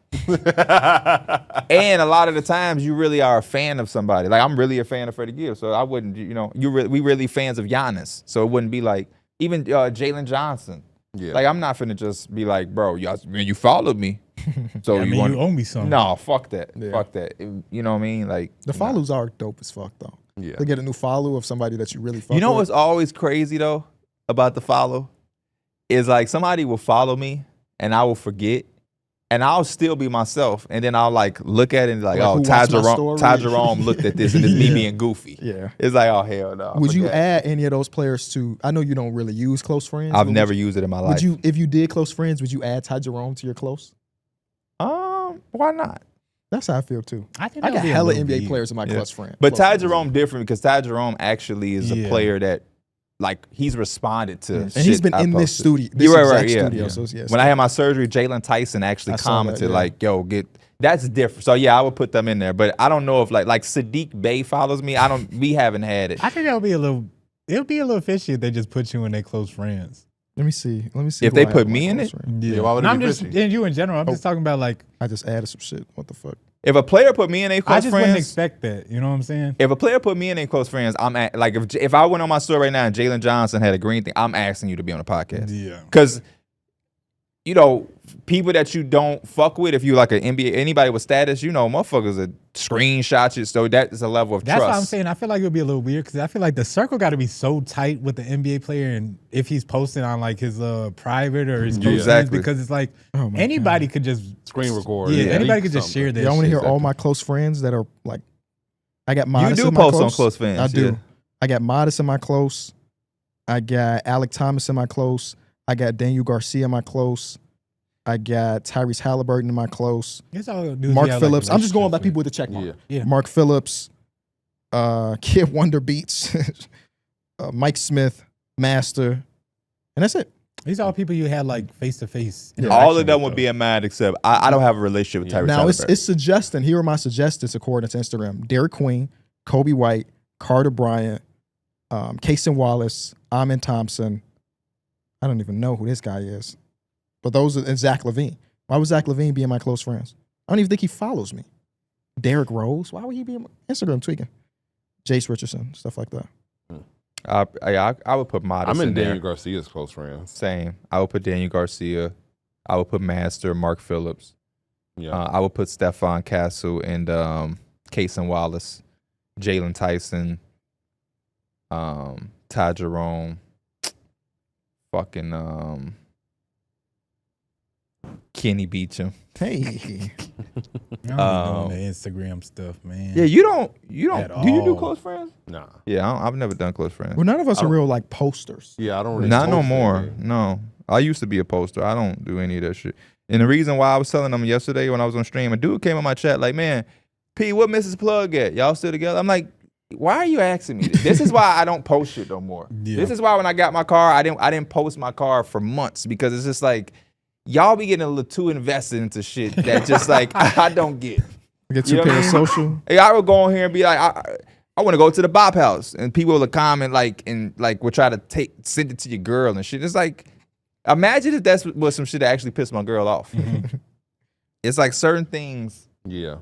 And a lot of the times you really are a fan of somebody. Like, I'm really a fan of Freddie Gibbs, so I wouldn't, we really fans of Giannis. So it wouldn't be like, even Jalen Johnson. Yeah. Like, I'm not finna just be like, bro, you followed me. So I mean, want you owe me something. No, fuck that. Yeah. Fuck that. You know what I mean? Like, The follows are dope as fuck, though. Yeah. To get a new follow of somebody that you really fuck you know with. what's always crazy though about the follow is like somebody will follow me and I will forget and I'll still be myself and then I'll like look at it and be like, Like, oh, who Ty watched my Jerome, story? looked at this and it's me being goofy. Yeah. It's like, oh hell no. Would you forget. add any of those players to, I know you don't really use close friends. I've but never used it in my life. Would you, if you did close friends, would you add Ty Jerome to your close? Why not? That's how I feel too. I think I that got would be a hella little NBA big. players in my Yeah. close friend. But close Ty friends. Jerome different because Ty Jerome actually is a Yeah. player that like he's responded to And he's been in this studio, this You're exact right, yeah. studio. Yeah. So yes. When I had my surgery, Jalen Tyson actually I saw that, commented yeah. like, "Yo, that's different." So yeah, I would put them in there, but I don't know if like Sadiq Bey follows me. We haven't had it. I think that would be it'll be a little fishy if they just put you in their close friends. Let me see. If who they I have put in my me in close it? friend. Yeah, why would And it I'm be just fishy? and you in general. I'm just talking about like I just added some shit. What the fuck? If a player put me in a I close just wouldn't friends, expect that. You know what I'm saying? if a player put me in a close friends, I'm at, like if I went on my story right now and Jalen Johnson had a green thing, I'm asking you to be on the podcast. Yeah. Because, people that you don't fuck with, if you like an NBA, anybody with status, motherfuckers that screenshot you. So that is a level of That's trust. what I'm saying. I feel like it would be a little weird because I feel like the circle got to be so tight with the NBA player, and if he's posting on like his private or his close friends, Exactly. because it's like Oh my anybody could just Screen record. Yeah, Yeah. anybody Leak could just something. share that. Y'all want to shit. hear all my close friends that are like, I got Modest do in my post on close. close friends, I do. yeah. I got Modest in my close. I got Alec Thomas in my close. I got Daniel Garcia in my close. I got Tyrese Halliburton in my close. It's all dudes Mark you have, Phillips. Like, I'm just going by relationships people with the check mark. Yeah. Yeah. Mark Phillips, Kid Wonder Beats, Mike Smith, Master, and that's it. with. These are all people you had like face to face. All of them would be in mind except I don't have a relationship with Tyrese Now Halliburton. it's suggesting. Here are my suggestions according to Instagram: Darrick Queen, Kobe White, Carter Bryant, Kason Wallace, Amin Thompson. I don't even know who this guy is, but those are and Zach LaVine. Why would Zach LaVine be in my close friends? I don't even think he follows me. Derrick Rose. Why would he be in my Instagram tweaking? Jace Richardson, stuff like that. I would put Modest I'm in in there. Daniel Garcia's close friends. Same. I would put Daniel Garcia. I would put Master, Mark Phillips. Yeah. I would put Stephon Castle and Kason Wallace, Jalen Tyson, Ty Jerome, fucking Kenny Beecham. Hey, I don't be doing the Instagram stuff, man. Yeah, you don't. At Do you do all. close friends? Nah. Yeah, I've never done close friends. well, none of us are real like posters. Yeah, I don't really. Not no post more. anything. No, I used to be a poster. I don't do any of that shit. And the reason why I was telling them yesterday when I was on stream, a dude came in my chat like, "Man, P, what Mrs. Plug at? Y'all still together?" I'm like, "Why are you asking me this? This is why I don't post shit no more. Yeah. This is why when I got my car, I didn't post my car for months because it's just like y'all be getting a little too invested into shit that just like I don't get. Get You you know pay what I mean? social. Hey, I would go on here and be like, I want to go to the Bop House, and people will comment would try to send it to your girl and shit. It's like, imagine if that's was some shit that actually pissed my girl off. It's like certain things, Yeah.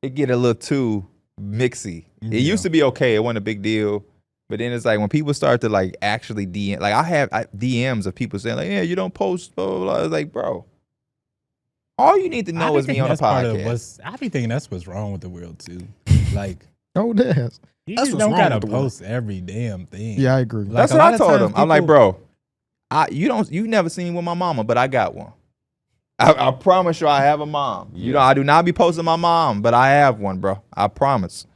it get a little too mixy. It Yeah. used to be okay, it wasn't a big deal, but then it's like when people start to like actually DM, like I have DMs of people saying like, yeah, you don't post, blah blah blah. It's like, bro, all you need to know is me on a podcast. I be thinking that's what's wrong with the world too. Like, Oh, that's you That's just what's don't wrong gotta with the world. post every damn thing. yeah, I agree. Like, That's a what lot I of told times him. I'm like, people- bro, you never seen with my mama, but I got one. I promise you, I have a mom. You know, I do not be posting my mom, but I have one, bro. I promise.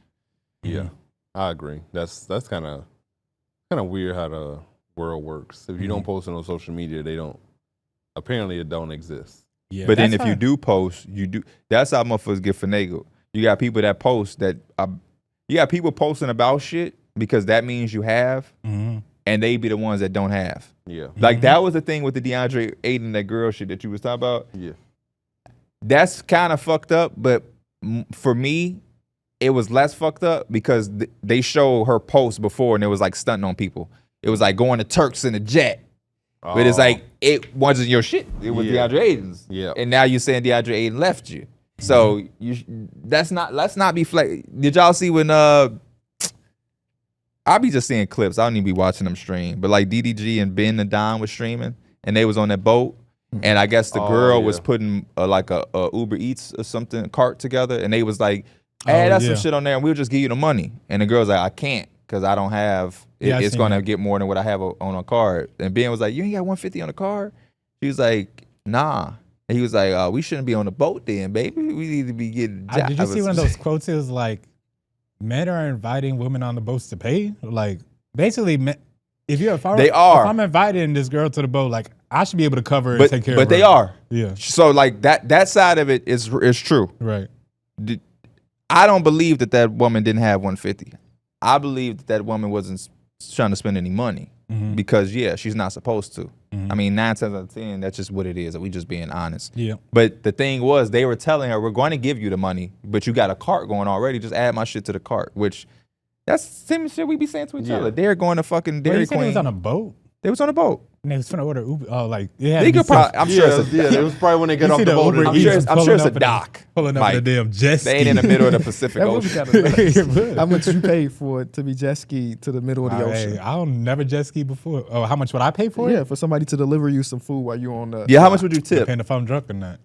Yeah. I agree. That's kind of weird how the world works. If you don't post it on social media, they don't. Apparently, it don't exist. Yeah, But then that's if you fine. do post, you do. That's how motherfuckers get finagled. You got people that post that. You got people posting about shit because that means you have, Mhm. and they be the ones that don't have. Yeah. Like that was the thing with the DeAndre Ayton, that girl shit that you was talking about. Yeah. That's kind of fucked up, but for me, it was less fucked up because they showed her post before and it was like stunting on people. It was like going to Turks in a jet. But it's like, it wasn't your shit. It was Yeah. DeAndre Ayton's. Yeah. And now you're saying DeAndre Ayton left you. So let's not be Did y'all see when I'll be just seeing clips. I don't even be watching them stream. But like DDG and Ben and Don was streaming and they was on that boat. And I guess the girl was putting like a Uber Eats or something cart together, and they was like, "Hey, that's some shit on there, and we'll just give you the money." And the girl's like, "I can't because I don't have. It's seen gonna that. get more than what I have on a card." And Ben was like, "You ain't got 150 on the card?" She was like, "Nah." And he was like, "We shouldn't be on the boat then, baby. We need to be getting." Did you see one of those quotes? It was like, men are inviting women on the boats to pay. Like, basically, if I'm inviting this girl to the boat, like, I should be able to cover and take care of her. But they are. Yeah. So like that side of it is true. Right. I don't believe that woman didn't have 150. I believe that woman wasn't trying to spend any money because she's not supposed to. I mean, 9 times out of 10, that's just what it is. We just being honest. Yeah. But the thing was, they were telling her, "We're going to give you the money, but you got a cart going already. Just add my shit to the cart." Which that's the same shit we be saying to each other. They're going to fucking Dairy You said Queen. it was on a boat? They was on a boat. And they was finna order Uber. Oh, like, it had They to be could probably. I'm sure it's a. it was probably when they get You off see the the boat. Uber and- Eats I'm sure it's a pulling up dock. Pulling up Mike. in the damn jet ski. They ain't in the middle of the Pacific That would be Ocean. kind of nice. It would. How much you pay for it to be jet ski to the middle of the ocean? Hey, I don't never jet ski before. Oh, how much would I pay for Yeah, it? for somebody to deliver you some food while you're on the. Yeah, how much would you tip? Depending if I'm drunk or not. If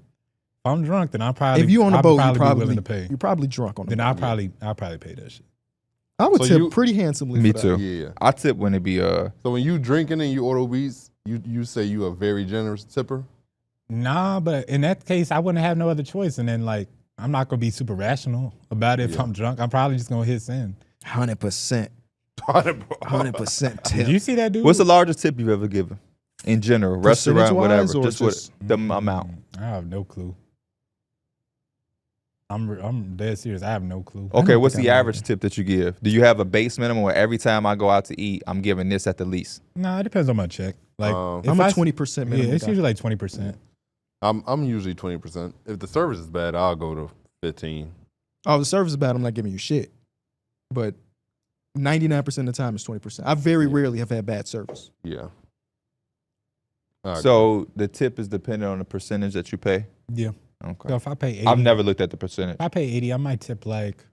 I'm drunk, then I'll probably. If you on the I'll boat, probably you be probably willing to pay. You're probably drunk on the Then boat. I'll probably pay that shit. I would So tip you- pretty handsomely. Me for too. that. Yeah. I tip when it be So when you drinking and you order Beats, you say you a very generous tipper? Nah, but in that case, I wouldn't have no other choice. And then, like, I'm not gonna be super rational about it if I'm drunk. I'm probably just gonna hit send. 100%. 100% Did tip. you see that dude? What's the largest tip you've ever given? In general, restaurant, whatever. Percentage-wise, or Just what just- the amount. I have no clue. I'm dead serious. I have no clue. Okay, don't what's think the I know average tip that you give? Do you have a base minimum where every time I go out to eat, I'm giving this at the least? Nah, it depends on my check. Like, if I'm a I- 20% Yeah, minimum it's guy. usually like 20%. I'm usually 20%. If the service is bad, I'll go to 15. Oh, the service is bad. I'm not giving you shit. But 99% of the time, it's 20%. I very rarely have had bad service. Yeah. All right. So the tip is dependent on the percentage that you pay? Yeah. Okay. So if I pay 80, I've never looked at the percentage. if I pay 80, I might tip like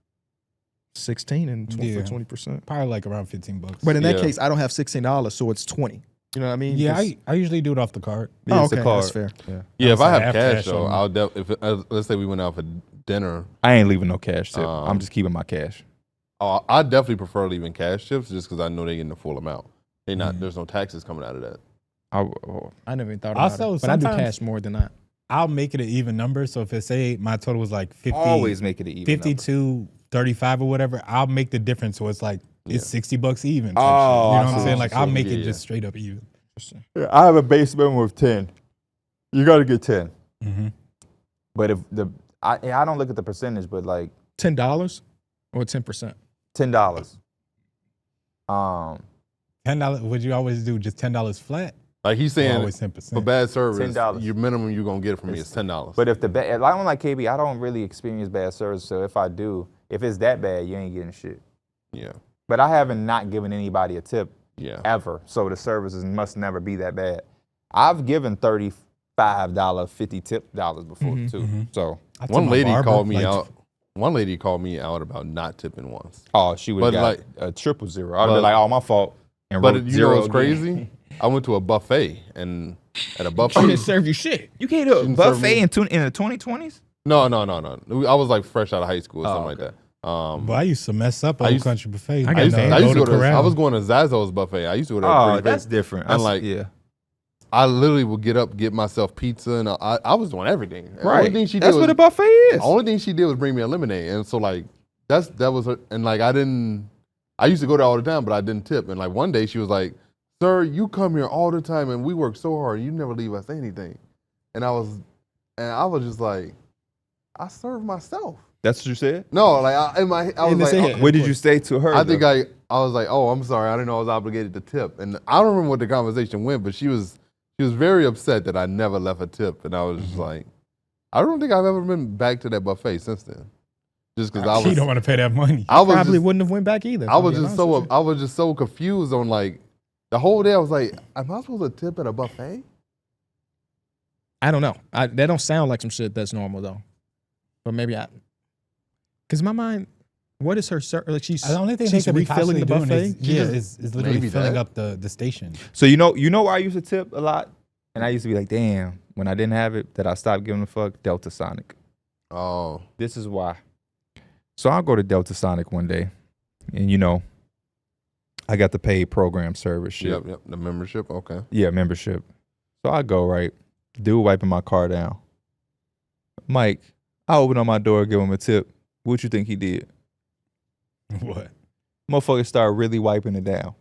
16 and 20 Yeah. for 20%. probably like around $15. But in that Yeah. case, I don't have $16, so it's 20. You know what I mean? yeah, 'Cause- I usually do it off the card. Yeah, oh, it's a okay, card. that's fair. yeah, if so I I have have cash cash though, on me. let's say we went out for dinner. I ain't leaving no cash tip. I'm just keeping my cash. I definitely prefer leaving cash tips just because I know they're getting the full amount. There's no taxes coming out of that. I I never even thought about Also, it. But I do sometimes- cash more than that. I'll make it an even number. So if it say my total was like 50, Always make it an even 52, 35 or whatever, I'll make the difference. So it's like it's $60 even. Oh, you know I what see I'm saying? what Like you're I'll saying. make it Yeah. just straight up even. I have a base minimum of 10. You got to get 10. Mm-hmm. But if I don't look at the percentage, but like $10 or 10%. $10. $10. Would you always do just $10 flat? Like he's Or saying, always for 10%. bad service, $10. your minimum you're gonna get from me is $10. But if the I don't like KB, I don't really experience bad service. So if I do, if it's that bad, you ain't getting shit. yeah, But I haven't not given anybody a tip yeah. ever. So the services must never be that bad. I've given $35, $50 tip dollars before too. So I took One my lady barber, called me like, out. One lady called me out about not tipping once. she would have But got a 000. I'd be but- like, oh, my fault. And But wrote you know zero what's again. crazy? I went to a buffet and at a She buffet. didn't serve you shit. You can't do a Didn't serve buffet me. in the 2020s? No. I was like fresh out of high school or Oh, something like okay. that. But I used to mess up I Old used- Country Buffet. I I used, got I used to go to. Corral. I was going to Zazo's buffet. I used to go there. Oh, pretty that's frequent. different. And That's- like, yeah. I literally would get up, get myself pizza, and I was doing everything. And the Right. Only thing she did That's was, what a buffet is. the only thing she did was bring me a lemonade, and so like that was her. And like I used to go there all the time, but I didn't tip. And like one day she was like, "Sir, you come here all the time, and we work so hard. You never leave us anything." And I was just like, I serve myself. That's what you said? No, like I was In his like, head. What did you say to her? I think though? I was like, oh, I'm sorry, I didn't know I was obligated to tip, and I don't remember what the conversation went, but she was very upset that I never left a tip, and I was just like, I don't think I've ever been back to that buffet since then, just because I She was don't want to pay that money. I was Probably just, wouldn't have went back either. I was just so confused on like the whole day. I was like, am I supposed to tip at a buffet? I don't know. That don't sound like some shit that's normal though. But maybe because my mind, what is her like? The only thing she's they could be refilling the possibly doing buffet. is literally Maybe filling that. up the station. So you know where I used to tip a lot? And I used to be like, damn, when I didn't have it, that I stopped giving a fuck, Delta Sonic. Oh, This is why. So I'll go to Delta Sonic one day, and I got the paid program service shit. yep, the membership. Okay, Yeah, membership. So I go, right? Dude wiping my car down. Mike, I open up my door, give him a tip. What you think he did? What? Motherfucker started really wiping it down.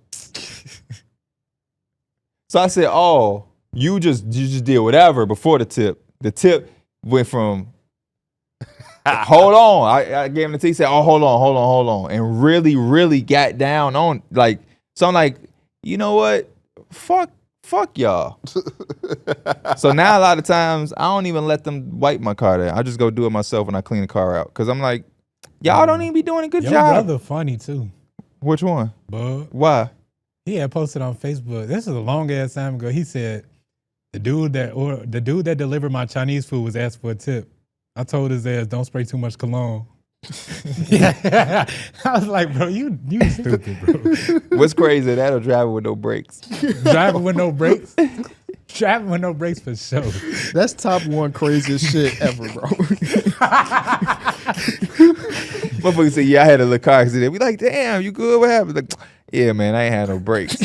So I said, oh, you just did whatever before the tip. The tip went from, hold on. I gave him the tip. He said, oh, hold on. And really, really got down on, like, so I'm like, you know what? Fuck y'all. So now a lot of times I don't even let them wipe my car down. I just go do it myself when I clean the car out. Cause I'm like, y'all don't even be doing a good Your job. brother funny too, Which one? bud. Why? He had posted on Facebook. This is a long ass time ago. He said the dude that delivered my Chinese food was asked for a tip. I told his ass, don't spray too much cologne. I was like, bro, you stupid, bro. What's crazy? That'll drive with no brakes. Driving with no brakes. Driving with no brakes for sure. That's top one craziest shit ever, bro. Motherfucker said, yeah, I had a little car accident. We like, damn, you good? What happened? Like, yeah, man, I ain't had no brakes.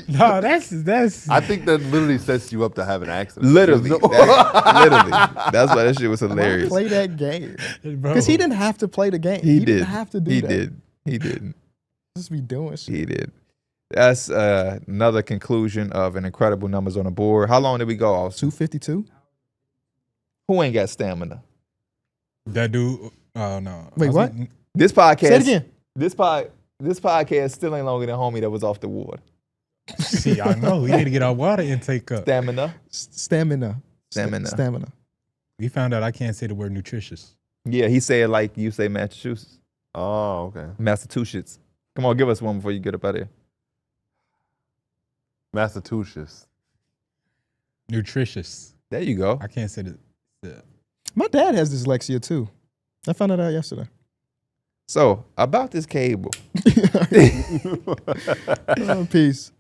No, that's. I think that literally sets you up to have an accident. Literally. There's no- Literally. That's why that shit was hilarious. Play that game Bro. because he didn't have to play the game. He did. Didn't have to do He that. did. He didn't. Just be doing shit. He did. That's another conclusion of an incredible numbers on the board. How long did we go, Austin? 252. Who ain't got stamina? That dude. Oh no. Wait, what? This podcast. Say it again. This podcast still ain't longer than homie that was off the ward. See, I know. We need to get our water intake up. Stamina. Stamina. Stamina. Stamina. We found out I can't say the word nutritious. Yeah, he said like you say Massachusetts. Oh, okay. Massachusetts. Come on, give us one before you get up out of here. Massachusetts. Nutritious. There you go. I can't say the My dad has dyslexia too. I found that out yesterday. So about this cable. Oh, peace.